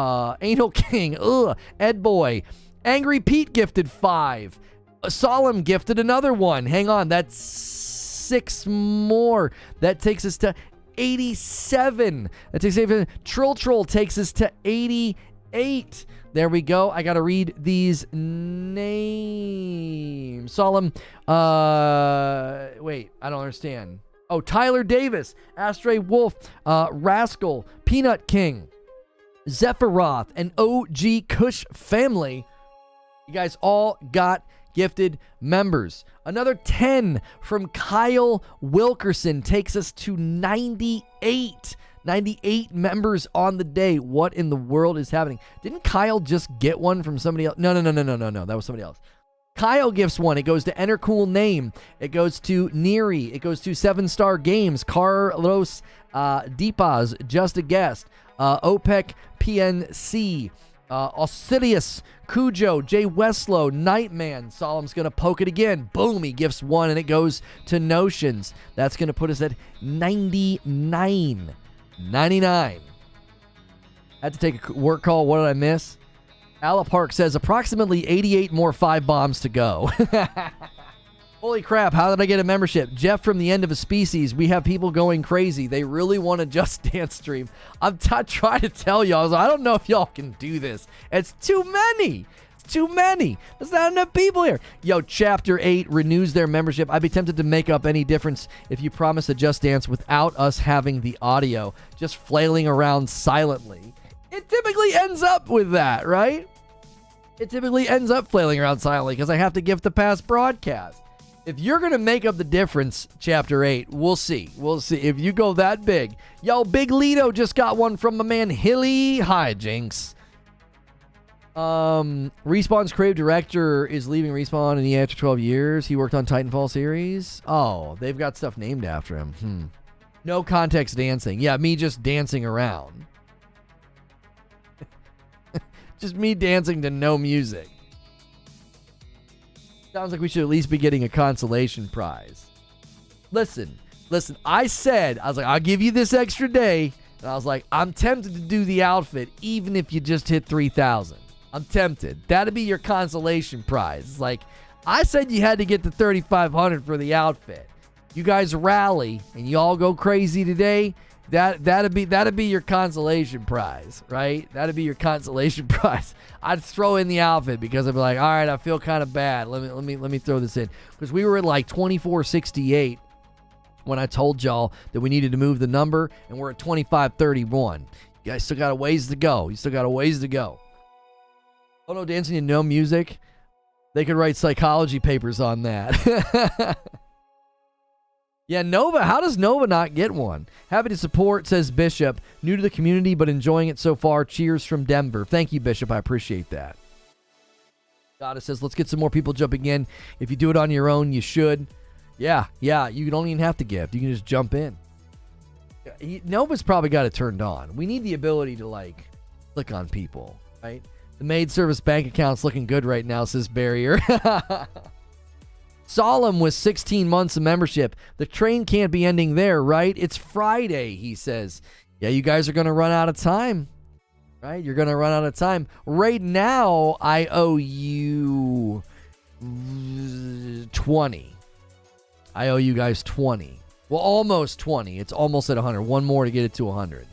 Anal King, Ed Boy, Angry Pete gifted 5. Solemn gifted another 1. Hang on, that's 6 more. That takes us to 87. Troll takes us to 88. There we go. I gotta read these names. Solemn. Wait, I don't understand. Oh, Tyler Davis, Astray Wolf, Rascal, Peanut King, Zephyroth, and OG Kush family. You guys all got gifted members. Another 10 from Kyle Wilkerson takes us to 98. 98 members on the day. What in the world is happening? Didn't Kyle just get one from somebody else? No. That was somebody else. Kyle gifts 1. It goes to Enter Cool Name. It goes to Neri. It goes to 7 Star Games. Carlos Deepaz, Just a Guest. OPEC PNC. Ausidius, Cujo, Jay Westlow, Nightman. Solemn's going to poke it again. Boom, he gifts 1, and it goes to Notions. That's going to put us at 99. 99. Had to take a work call. What did I miss? Ala Park says approximately 88 more 5 bombs to go. Holy crap, how did I get a membership? Jeff from the End of a Species. We have people going crazy. They really want a Just Dance stream. I'm trying to tell y'all. I don't know if y'all can do this. It's too many. There's not enough people here. Yo, Chapter 8 renews their membership. I'd be tempted to make up any difference if you promise a Just Dance without us having the audio, just flailing around silently. It typically ends up with that, right? it typically ends up flailing around silently because I have to gift the past broadcast. If you're going to make up the difference, Chapter 8, we'll see. We'll see. If you go that big. Yo, Big Lito just got one from my man Hilly. Hi, Jinx. Respawn's creative director is leaving Respawn in EA after 12 years. He worked on Titanfall series. Oh, they've got stuff named after him. No context dancing. Yeah, me just dancing around. Just me dancing to no music. Sounds like we should at least be getting a consolation prize. Listen. I was like, I'll give you this extra day. And I was like, I'm tempted to do the outfit even if you just hit 3,000. I'm tempted. That'd be your consolation prize. It's like, I said you had to get to 3,500 for the outfit. You guys rally and you all go crazy today. That'd be your consolation prize, right? That'd be your consolation prize. I'd throw in the outfit because I'd be like, all right, I feel kind of bad. Let me throw this in, because we were at like 2468 when I told y'all that we needed to move the number, and we're at 2531. You guys still got a ways to go. Oh no, dancing and no music. They could write psychology papers on that. Yeah, Nova. How does Nova not get one? Happy to support, says Bishop. New to the community, but enjoying it so far. Cheers from Denver. Thank you, Bishop. I appreciate that. Goddess says, let's get some more people jumping in. If you do it on your own, you should. Yeah. You don't even have to gift. You can just jump in. Nova's probably got it turned on. We need the ability to, like, click on people, right? The maid service bank account's looking good right now, says Barrier. Solemn with 16 months of membership. The train can't be ending there, right? It's Friday, he says. Yeah, you guys are going to run out of time, right? You're going to run out of time. Right now, I owe you 20. I owe you guys 20. Well, almost 20. It's almost at 100. One more to get it to 100.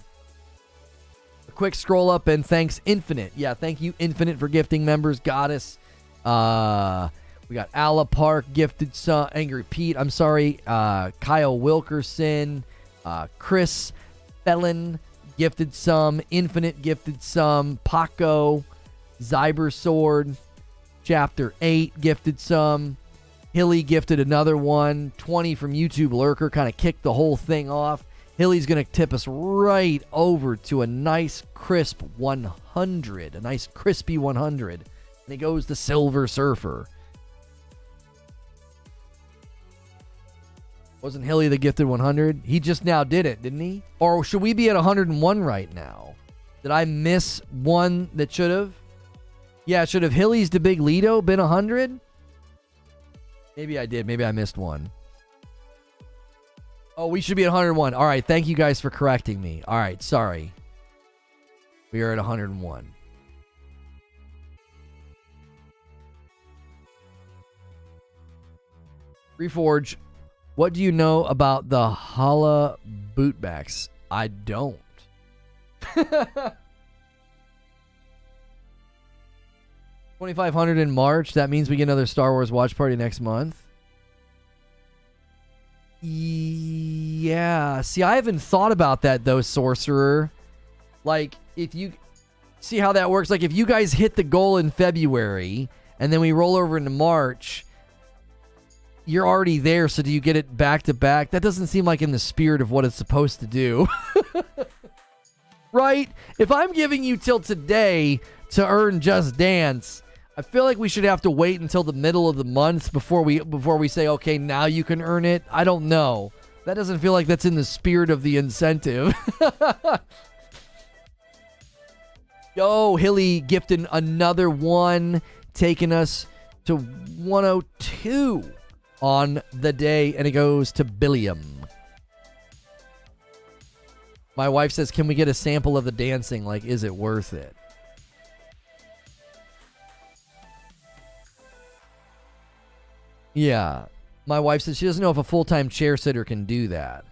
A quick scroll up and thanks Infinite. Yeah, thank you, Infinite, for gifting members. Goddess. We got Ala Park gifted some. Angry Pete, I'm sorry. Kyle Wilkerson. Chris Felon gifted some. Infinite gifted some. Paco. Zyber Sword. Chapter 8 gifted some. Hilly gifted another one. 20 from YouTube Lurker kind of kicked the whole thing off. Hilly's going to tip us right over to a nice crisp 100. A nice crispy 100. And it goes to Silver Surfer. Wasn't Hilly the gifted 100? He just now did it, didn't he? Or should we be at 101 right now? Did I miss one that should have? Yeah, should have Hilly's the Big Lido been 100? Maybe I did. Maybe I missed one. Oh, we should be at 101. All right, thank you guys for correcting me. All right, sorry. We are at 101. Reforge. What do you know about the Hala bootbacks? I don't. 2,500 in March. That means we get another Star Wars watch party next month. Yeah. See, I haven't thought about that, though, Sorcerer. Like, if you... See how that works? Like, if you guys hit the goal in February, and then we roll over into March... You're already there, so do you get it back to back? That doesn't seem like in the spirit of what it's supposed to do. Right? If I'm giving you till today to earn Just Dance, I feel like we should have to wait until the middle of the month before we say, okay, now you can earn it. I don't know. That doesn't feel like that's in the spirit of the incentive. Yo, Hilly gifting another one, taking us to 102. On the day, and it goes to Billiam. My wife says, can we get a sample of the dancing? Like, is it worth it? Yeah. My wife says she doesn't know if a full-time chair sitter can do that.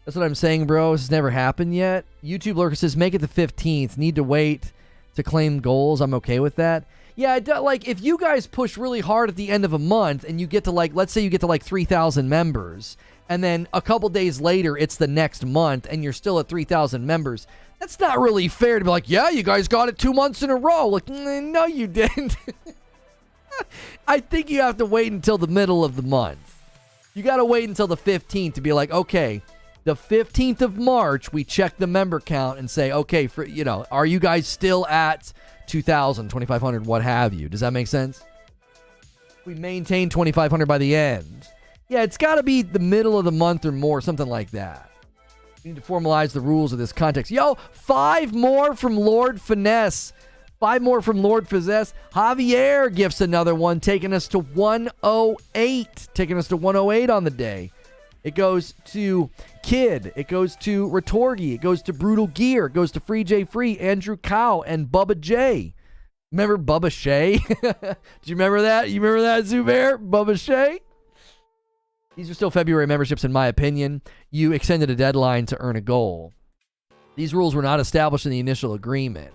That's what I'm saying, bro. This has never happened yet. YouTube Lurker says, make it the 15th. Need to wait to claim goals. I'm okay with that. Yeah, like, if you guys push really hard at the end of a month and you get to, like, let's say you get to, like, 3,000 members, and then a couple days later, it's the next month, and you're still at 3,000 members, that's not really fair to be like, yeah, you guys got it 2 months in a row. Like, no, you didn't. I think you have to wait until the middle of the month. You got to wait until the 15th to be like, okay, the 15th of March, we check the member count and say, okay, for, you know, are you guys still at 2,000, 2,500, what have you? Does that make sense? We maintain 2,500 by the end. Yeah, it's got to be the middle of the month or more, something like that. We need to formalize the rules of this context. Yo, 5 more from Lord Finesse. 5 more from Lord Finesse. Javier gifts another one, taking us to 108. Taking us to 108 on the day. It goes to Kid. It goes to Retorgi. It goes to Brutal Gear. It goes to Free J Free, Andrew Cow, and Bubba J. Remember Bubba Shay? Do you remember that? You remember that, Zubair? Bubba Shay? These are still February memberships, in my opinion. You extended a deadline to earn a goal. These rules were not established in the initial agreement.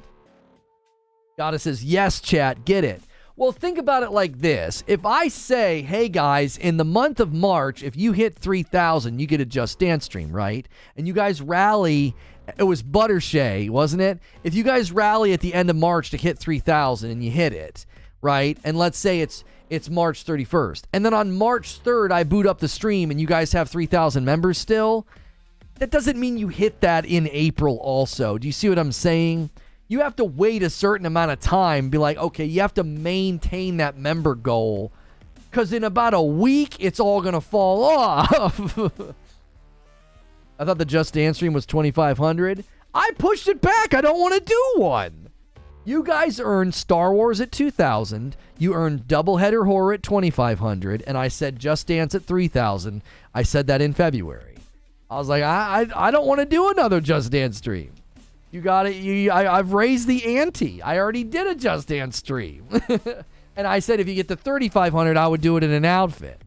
Goddess says, yes, chat, get it. Well, think about it like this. If I say, hey, guys, in the month of March, if you hit 3,000, you get a Just Dance stream, right? And you guys rally, it was Buttershay, wasn't it? If you guys rally at the end of March to hit 3,000 and you hit it, right? And let's say it's March 31st. And then on March 3rd, I boot up the stream and you guys have 3,000 members still. That doesn't mean you hit that in April also. Do you see what I'm saying? You have to wait a certain amount of time, be like, okay, you have to maintain that member goal, because in about a week, it's all going to fall off. I thought the Just Dance stream was 2,500. I pushed it back. I don't want to do one. You guys earned Star Wars at 2,000. You earned Doubleheader Horror at 2,500. And I said Just Dance at 3,000. I said that in February. I was like, I don't want to do another Just Dance stream. You got it. I've raised the ante. I already did a Just Dance stream. And I said if you get to 3,500, I would do it in an outfit.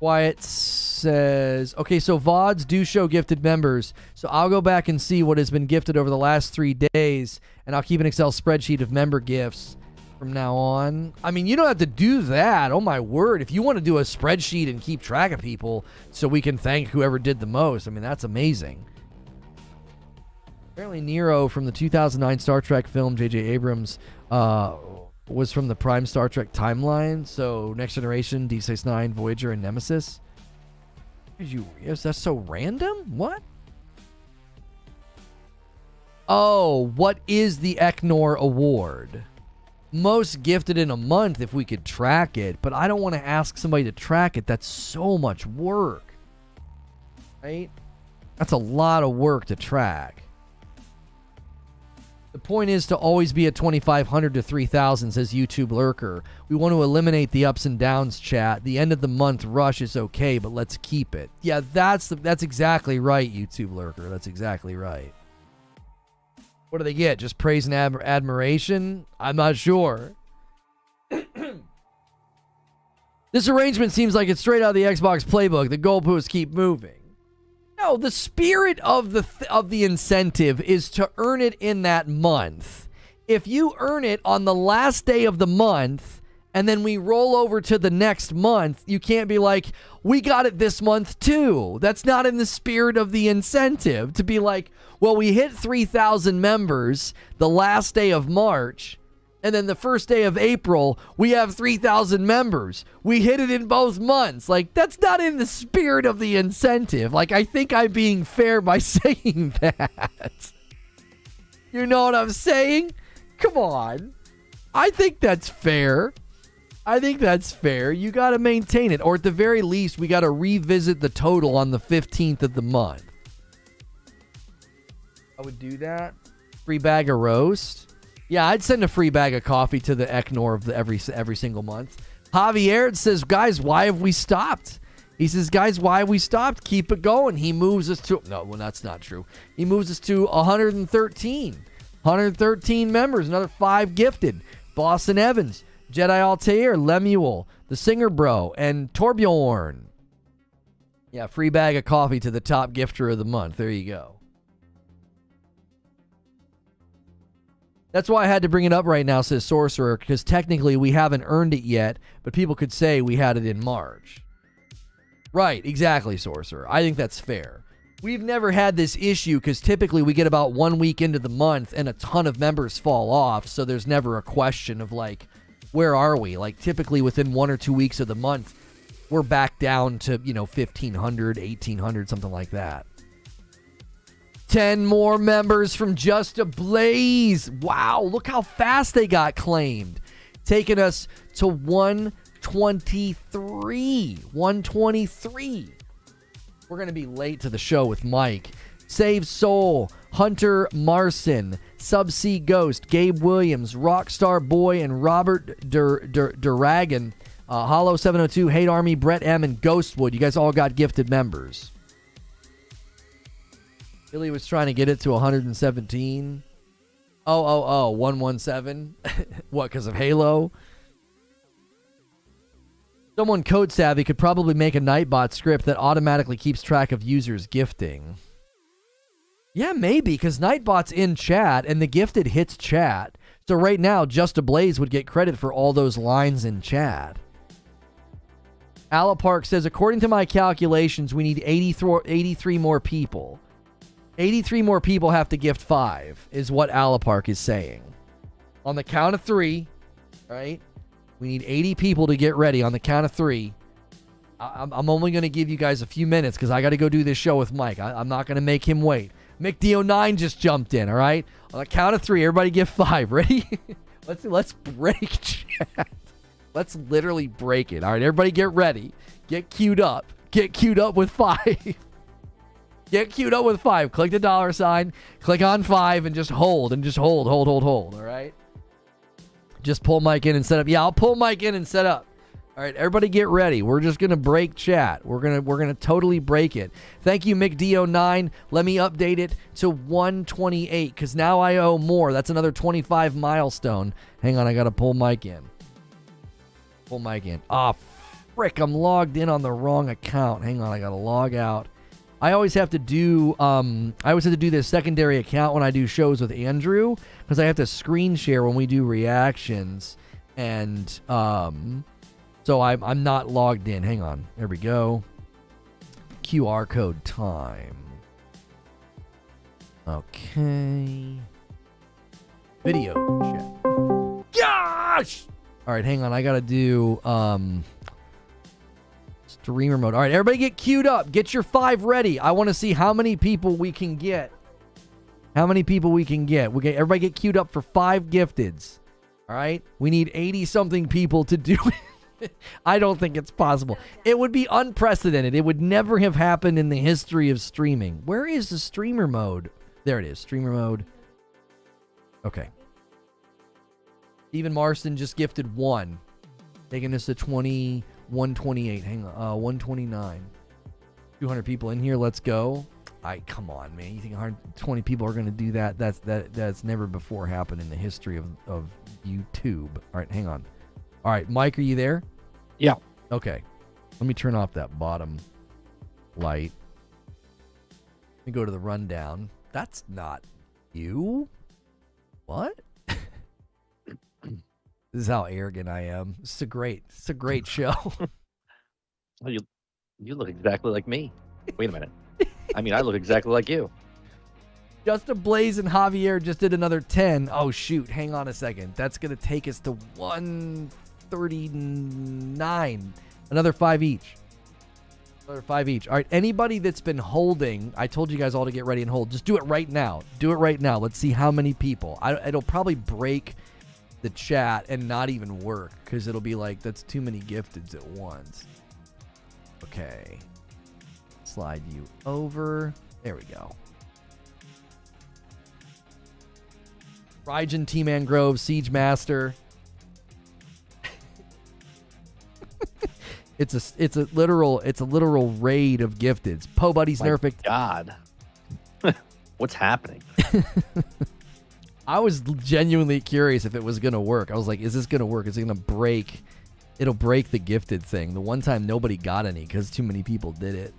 Wyatt says, okay, so VODs do show gifted members. So I'll go back and see what has been gifted over the last 3 days. And I'll keep an Excel spreadsheet of member gifts from now on. I mean, you don't have to do that. Oh, my word. If you want to do a spreadsheet and keep track of people so we can thank whoever did the most, I mean, that's amazing. Apparently, Nero from the 2009 Star Trek film, J.J. Abrams, was from the Prime Star Trek timeline. So, Next Generation, Deep Space Nine, Voyager, and Nemesis. Is that so random? What? Oh, what is the Ecknor Award? Most gifted in a month if we could track it, but I don't want to ask somebody to track it. That's so much work, right? That's a lot of work to track. The point is to always be at 2,500 to 3,000, says YouTube Lurker. We want to eliminate the ups and downs, chat. The end of the month rush is okay, but let's keep it. Yeah, that's exactly right, YouTube Lurker. That's exactly right. What do they get? Just praise and admiration? I'm not sure. This arrangement seems like it's straight out of the Xbox playbook. The goalposts keep moving. No, the spirit of the incentive is to earn it in that month. If you earn it on the last day of the month, and then we roll over to the next month, you can't be like, we got it this month too. That's not in the spirit of the incentive to be like, well, we hit 3,000 members the last day of March, and then the first day of April, we have 3,000 members. We hit it in both months. Like, that's not in the spirit of the incentive. Like, I think I'm being fair by saying that. You know what I'm saying? Come on. I think that's fair. You got to maintain it. Or at the very least, we got to revisit the total on the 15th of the month. I would do that. Free bag of roast. Yeah, I'd send a free bag of coffee to the Ecknor of every single month. Javier says, guys, why have we stopped? He says, guys, why have we stopped? Keep it going. He moves us to... No, well, that's not true. He moves us to 113. 113 members. Another 5 gifted. Boston Evans, Jedi Altair, Lemuel, the Singer Bro, and Torbjorn. Yeah, free bag of coffee to the top gifter of the month. There you go. That's why I had to bring it up right now, says Sorcerer, because technically we haven't earned it yet, but people could say we had it in March. Right, exactly, Sorcerer. I think that's fair. We've never had this issue because typically we get about 1 week into the month and a ton of members fall off, so there's never a question of, like, where are we? Like, typically within 1 or 2 weeks of the month, we're back down to, 1,500, 1,800, something like that. 10 more members from Just a Blaze. Wow, look how fast they got claimed. Taking us to 123. 123. We're going to be late to the show with Mike. Save Soul, Hunter Marson, Subsea Ghost, Gabe Williams, Rockstar Boy, and Robert Duragan, Hollow 702, Hate Army, Brett M, and Ghostwood. You guys all got gifted members. Billy was trying to get it to 117. 117. What, because of Halo? Someone code savvy could probably make a Nightbot script that automatically keeps track of users gifting. Yeah, maybe, because Nightbot's in chat, and the gifted hits chat. So right now, Just a Blaze would get credit for all those lines in chat. Alapark says, according to my calculations, we need 83 more people. 83 more people have to gift 5, is what Alapark is saying. On the count of 3, right? We need 80 people to get ready on the count of 3. I'm only going to give you guys a few minutes because I got to go do this show with Mike. I'm not going to make him wait. McD09 just jumped in, all right? On the count of 3, everybody give 5. Ready? Let's break chat. Let's literally break it. All right, everybody get ready. Get queued up. Get queued up with 5. Get queued up with 5. Click the $sign. Click on 5 and just hold. Hold. All right? Just pull Mike in and set up. Yeah, I'll pull Mike in and set up. All right, everybody get ready. We're just going to break chat. We're going to totally break it. Thank you, McD09. Let me update it to 128 because now I owe more. That's another 25 milestone. Hang on, I got to pull Mike in. Pull Mike in. Ah, frick, I'm logged in on the wrong account. Hang on, I got to log out. I always have to do this secondary account when I do shows with Andrew because I have to screen share when we do reactions, and so I'm not logged in. Hang on, there we go. QR code time. Okay. Video chat. Gosh! All right, hang on. I gotta do streamer mode. All right, everybody get queued up. Get your 5 ready. I want to see how many people we can get. Everybody get queued up for 5 gifteds. All right? We need 80-something people to do it. I don't think it's possible. It would be unprecedented. It would never have happened in the history of streaming. Where is the streamer mode? There it is. Streamer mode. Okay. Steven Marston just gifted 1. Taking us to 128. Hang on. 129. 200 people in here. Let's go. Come on, man. You think 120 people are going to do that? That's never before happened in the history of YouTube. All right, hang on. All right, Mike, are you there? Yeah. Okay. Let me turn off that bottom light. Let me go to the rundown. That's not you. What? This is how arrogant I am. It's a great show. Well, you look exactly like me. Wait a minute. I mean, I look exactly like you. Just a Blaze and Javier just did another 10. Oh, shoot. Hang on a second. That's going to take us to 139. Another 5 each. All right. Anybody that's been holding, I told you guys all to get ready and hold. Just do it right now. Let's see how many people. It'll probably break the chat and not even work because it'll be like, that's too many gifteds at once. Okay. Slide you over. There we go. Rygen, T-Man Grove, Siege Master. It's a literal raid of gifteds. Po Buddy's Nerfic. God. What's happening? I was genuinely curious if it was gonna work. I was like, is this gonna work? Is it gonna break? It'll break the gifted thing. The one time nobody got any because too many people did it.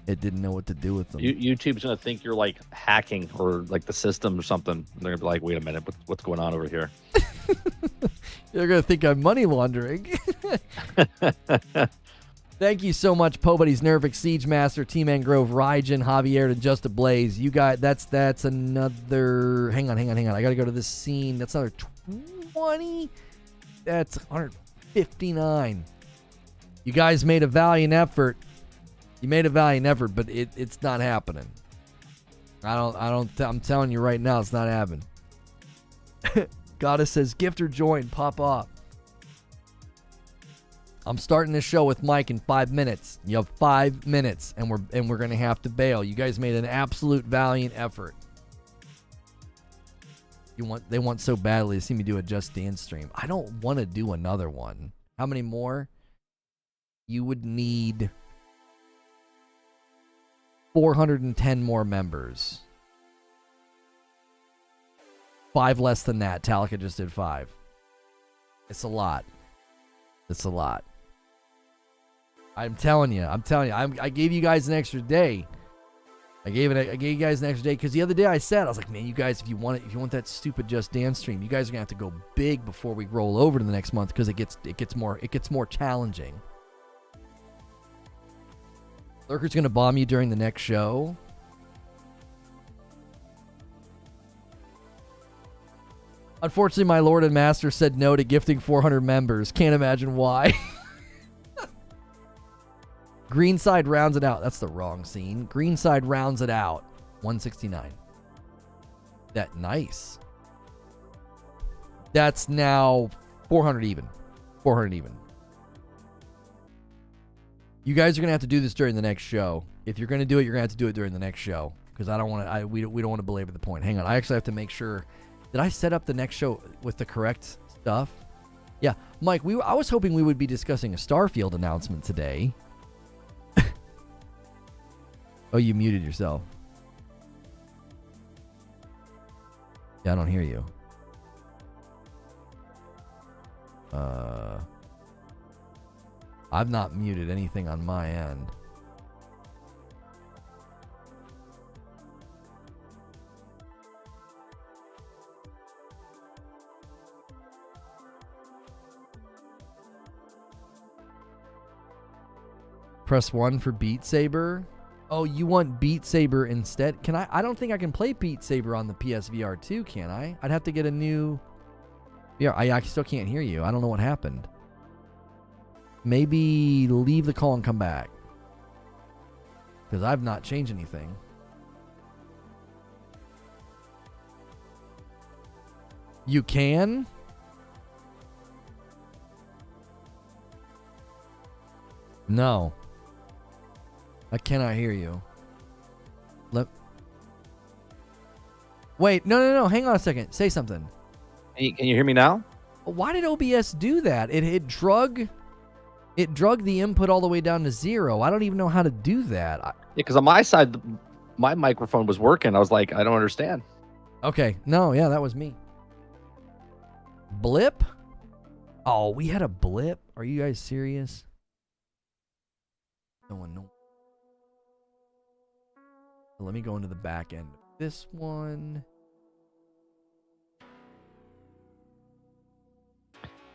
It didn't know what to do with them. YouTube's gonna think you're like hacking or like the system or something. They're gonna be like, "Wait a minute, what's going on over here?" They're gonna think I'm money laundering. Thank you so much, Po Buddies, Nervix, Siege Master, T-Man Grove, Rygen, Javier, and Just a Blaze. You guys, that's another. Hang on. I gotta go to this scene. That's another 20. That's 159. You guys made a valiant effort. You made a valiant effort, but it's not happening. I'm telling you right now, it's not happening. Goddess says, gift or join, pop up. I'm starting this show with Mike in 5 minutes. You have 5 minutes, and we're gonna have to bail. You guys made an absolute valiant effort. They want so badly to see me do a Just Dance stream. I don't want to do another one. How many more? You would need 410 more members. 5 less than that. Talika just did 5. It's a lot. It's a lot. I'm telling you. I gave you guys an extra day. I gave you guys an extra day because the other day I said, I was like, man, you guys, if you want that stupid Just Dance stream, you guys are gonna have to go big before we roll over to the next month because it gets more challenging. Lurker's gonna bomb you during the next show. Unfortunately, my Lord and Master said no to gifting 400 members. Can't imagine why. Greenside rounds it out. That's the wrong scene. Greenside rounds it out. 169. That nice. That's now 400 even. 400 even. You guys are going to have to do this during the next show. If you're going to do it, you're going to have to do it during the next show. Because we don't want to belabor the point. Hang on. I actually have to make sure. Did I set up the next show with the correct stuff? Yeah. Mike, I was hoping we would be discussing a Starfield announcement today. Oh, you muted yourself. Yeah, I don't hear you. I've not muted anything on my end. Press 1 for Beat Saber. Oh, you want Beat Saber instead? Can I don't think I can play Beat Saber on the PSVR 2, can I? I'd have to get a new... Yeah, I still can't hear you. I don't know what happened. Maybe leave the call and come back. Because I've not changed anything. You can? No. I cannot hear you. Wait, no. Hang on a second. Say something. Can you hear me now? Why did OBS do that? It drug the input all the way down to 0. I don't even know how to do that. Yeah, because on my side, my microphone was working. I was like, I don't understand. Okay. No, yeah, that was me. Blip? Oh, we had a blip? Are you guys serious? No one knows. Let me go into the back end. This one.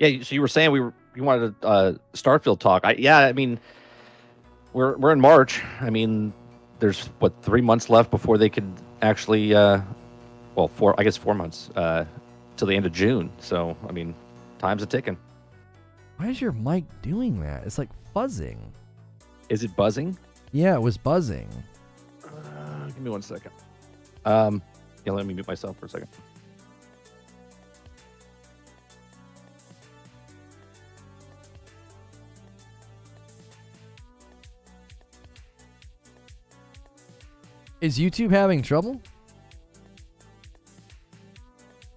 Yeah, so you were saying you wanted a Starfield talk. I mean, we're in March. I mean, there's 3 months left before they could actually 4 months till the end of June. So I mean, time's a ticking. Why is your mic doing that? It's like fuzzing. Is it buzzing? Yeah, it was buzzing. Give me 1 second. Yeah, let me mute myself for a second. Is YouTube having trouble?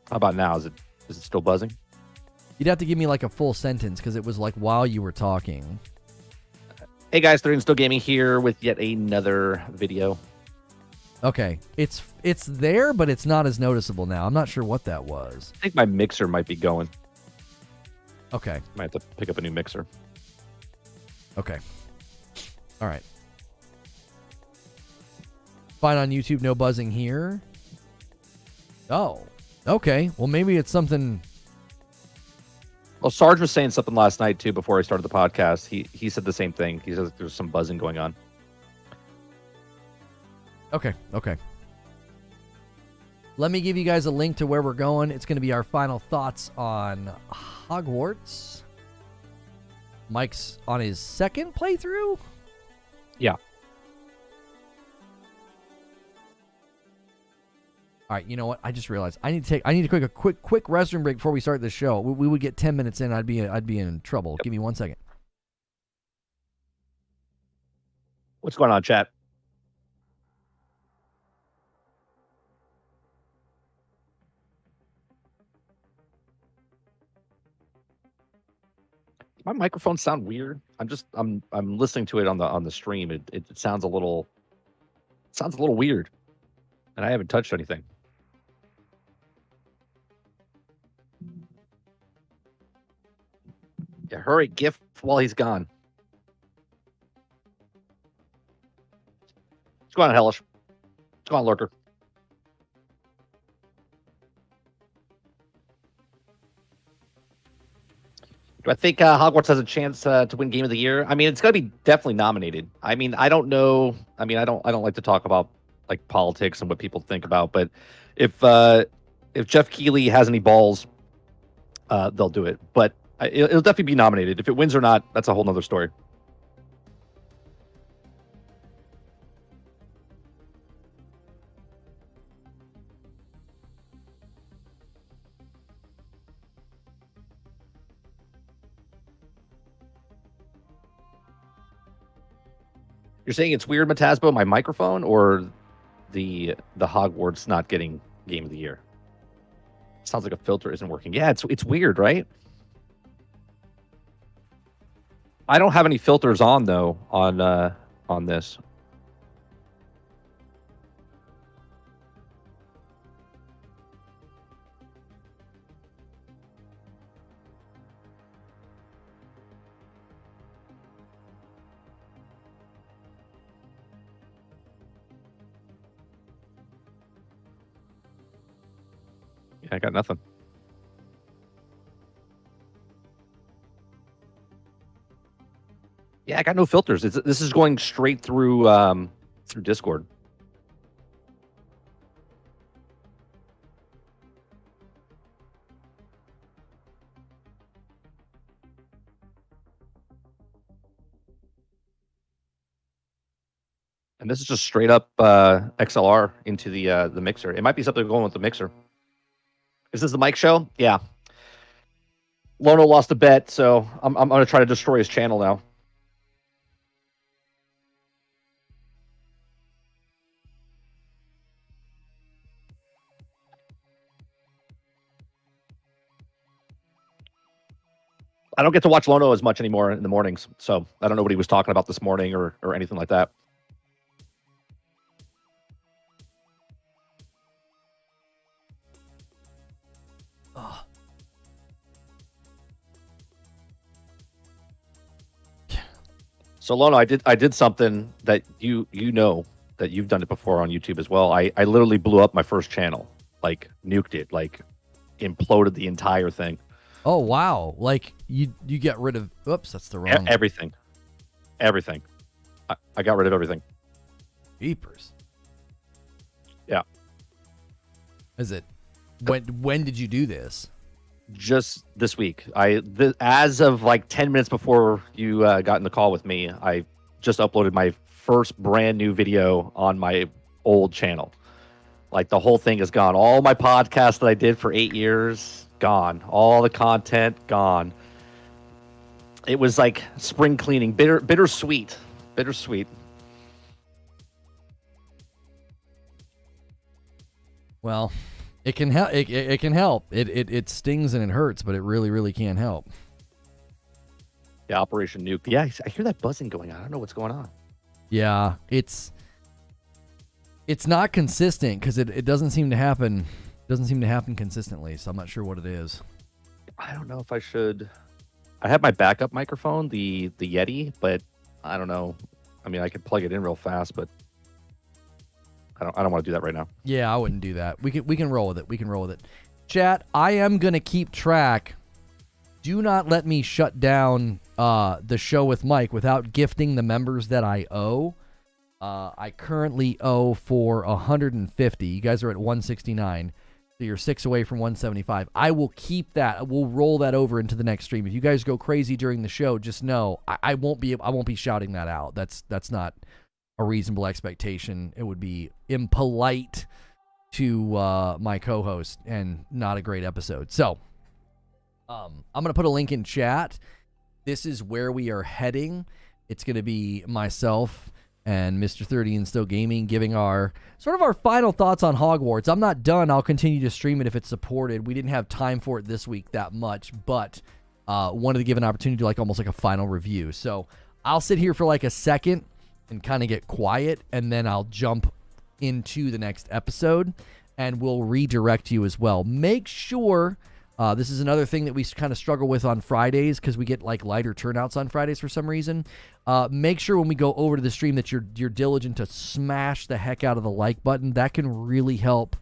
How about now? Is it still buzzing? You'd have to give me like a full sentence because it was like while you were talking. Hey guys, Still Gaming here with yet another video. Okay, it's there, but it's not as noticeable now. I'm not sure what that was. I think my mixer might be going. Okay. Might have to pick up a new mixer. Okay. All right. Fine on YouTube, no buzzing here. Oh, okay. Well, maybe it's something. Well, Sarge was saying something last night too before I started the podcast. He said the same thing. He says there's some buzzing going on. Okay. Let me give you guys a link to where we're going. It's going to be our final thoughts on Hogwarts. Mike's on his second playthrough? Yeah. All right, you know what? I just realized I need to take a quick restroom break before we start the show. We would get 10 minutes in, I'd be in trouble. Yep. Give me 1 second. What's going on, chat? My microphone sound weird. I'm listening to it on the stream. It sounds a little weird, and I haven't touched anything. Yeah, hurry, gift while he's gone. What's going on, Hellish? What's going on, Lurker? Do I think Hogwarts has a chance to win Game of the Year? I mean, it's going to be definitely nominated. I mean, I don't know. I mean, I don't like to talk about like politics and what people think about, but if Jeff Keighley has any balls, they'll do it. But it'll definitely be nominated. If it wins or not, that's a whole nother story. You're saying it's weird, Matasbo, my microphone, or the Hogwarts not getting Game of the Year? Sounds like a filter isn't working. Yeah, it's weird, right? I don't have any filters on though on this. Yeah, I got nothing. Yeah, I got no filters. This is going straight through through Discord. And this is just straight up XLR into the mixer. It might be something going with the mixer. Is this the mic show? Yeah. Lono lost a bet, so I'm going to try to destroy his channel now. I don't get to watch Lono as much anymore in the mornings, so I don't know what he was talking about this morning or anything like that. So Lono, I did something that you know that you've done it before on YouTube as well. I literally blew up my first channel, like nuked it, like imploded the entire thing. Oh wow! Like you get rid of. Oops, that's the wrong. Everything. I got rid of everything. Beepers. Yeah. Is it? When did you do this? Just this week. As of like 10 minutes before you got in the call with me, I just uploaded my first brand new video on my old channel. Like the whole thing is gone. All my podcasts that I did for 8 years, gone. All the content, gone. It was like spring cleaning, bittersweet. Well, it can help. It can help. It stings and it hurts, but it really can help. Yeah, Operation Nuke. Yeah, I hear that buzzing going on. I don't know what's going on. Yeah, it's not consistent because it doesn't seem to happen. Doesn't seem to happen consistently. So I'm not sure what it is. I don't know if I should. I have my backup microphone, the Yeti, but I don't know. I mean, I could plug it in real fast, but I don't want to do that right now. Yeah, I wouldn't do that. We can roll with it. We can roll with it. Chat, I am going to keep track. Do not let me shut down the show with Mike without gifting the members that I owe. I currently owe for 150. You guys are at 169. So you're 6 away from 175. I will keep that. We'll roll that over into the next stream. If you guys go crazy during the show, just know I won't be shouting that out. That's not a reasonable expectation. It would be impolite to my co-host and not a great episode. So I'm going to put a link in chat. This is where we are heading. It's going to be myself and Mr. 30 and Still Gaming giving our final thoughts on Hogwarts. I'm not done. I'll continue to stream it if it's supported. We didn't have time for it this week that much, but wanted to give an opportunity to almost like a final review. So I'll sit here for like a second and kind of get quiet, and then I'll jump into the next episode, and we'll redirect you as well. Make sure... this is another thing that we kind of struggle with on Fridays because we get lighter turnouts on Fridays for some reason. Make sure when we go over to the stream that you're diligent to smash the heck out of the like button. That can really help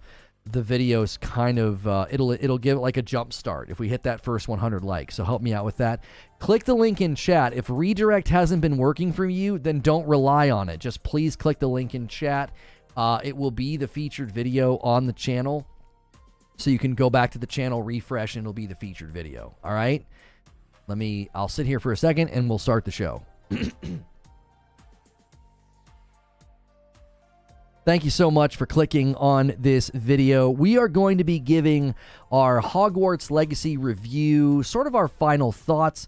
the videos kind of, it'll give it like a jump start if we hit that first 100 likes. So help me out with that. Click the link in chat. If redirect hasn't been working for you, then don't rely on it. Just please click the link in chat. It will be the featured video on the channel. So you can go back to the channel, refresh, and it'll be the featured video. All right? I'll sit here for a second, and we'll start the show. Thank you so much for clicking on this video. We are going to be giving our Hogwarts Legacy review, sort of our final thoughts.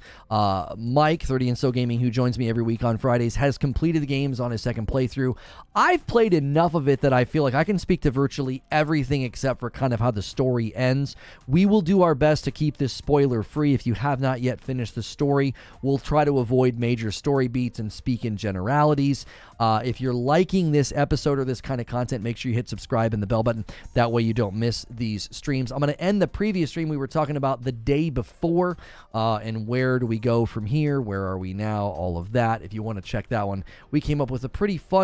Mike, 30 and So Gaming, who joins me every week on Fridays, has completed the games on his second playthrough. I've played enough of it that I feel like I can speak to virtually everything except for kind of how the story ends. We will do our best to keep this spoiler-free. If you have not yet finished the story, we'll try to avoid major story beats and speak in generalities. If you're liking this episode or this kind of content, make sure you hit subscribe and the bell button. That way you don't miss these streams. I'm going to end the previous stream. We were talking about the day before and where do we go from here? Where are we now? All of that. If you want to check that one, we came up with a pretty fun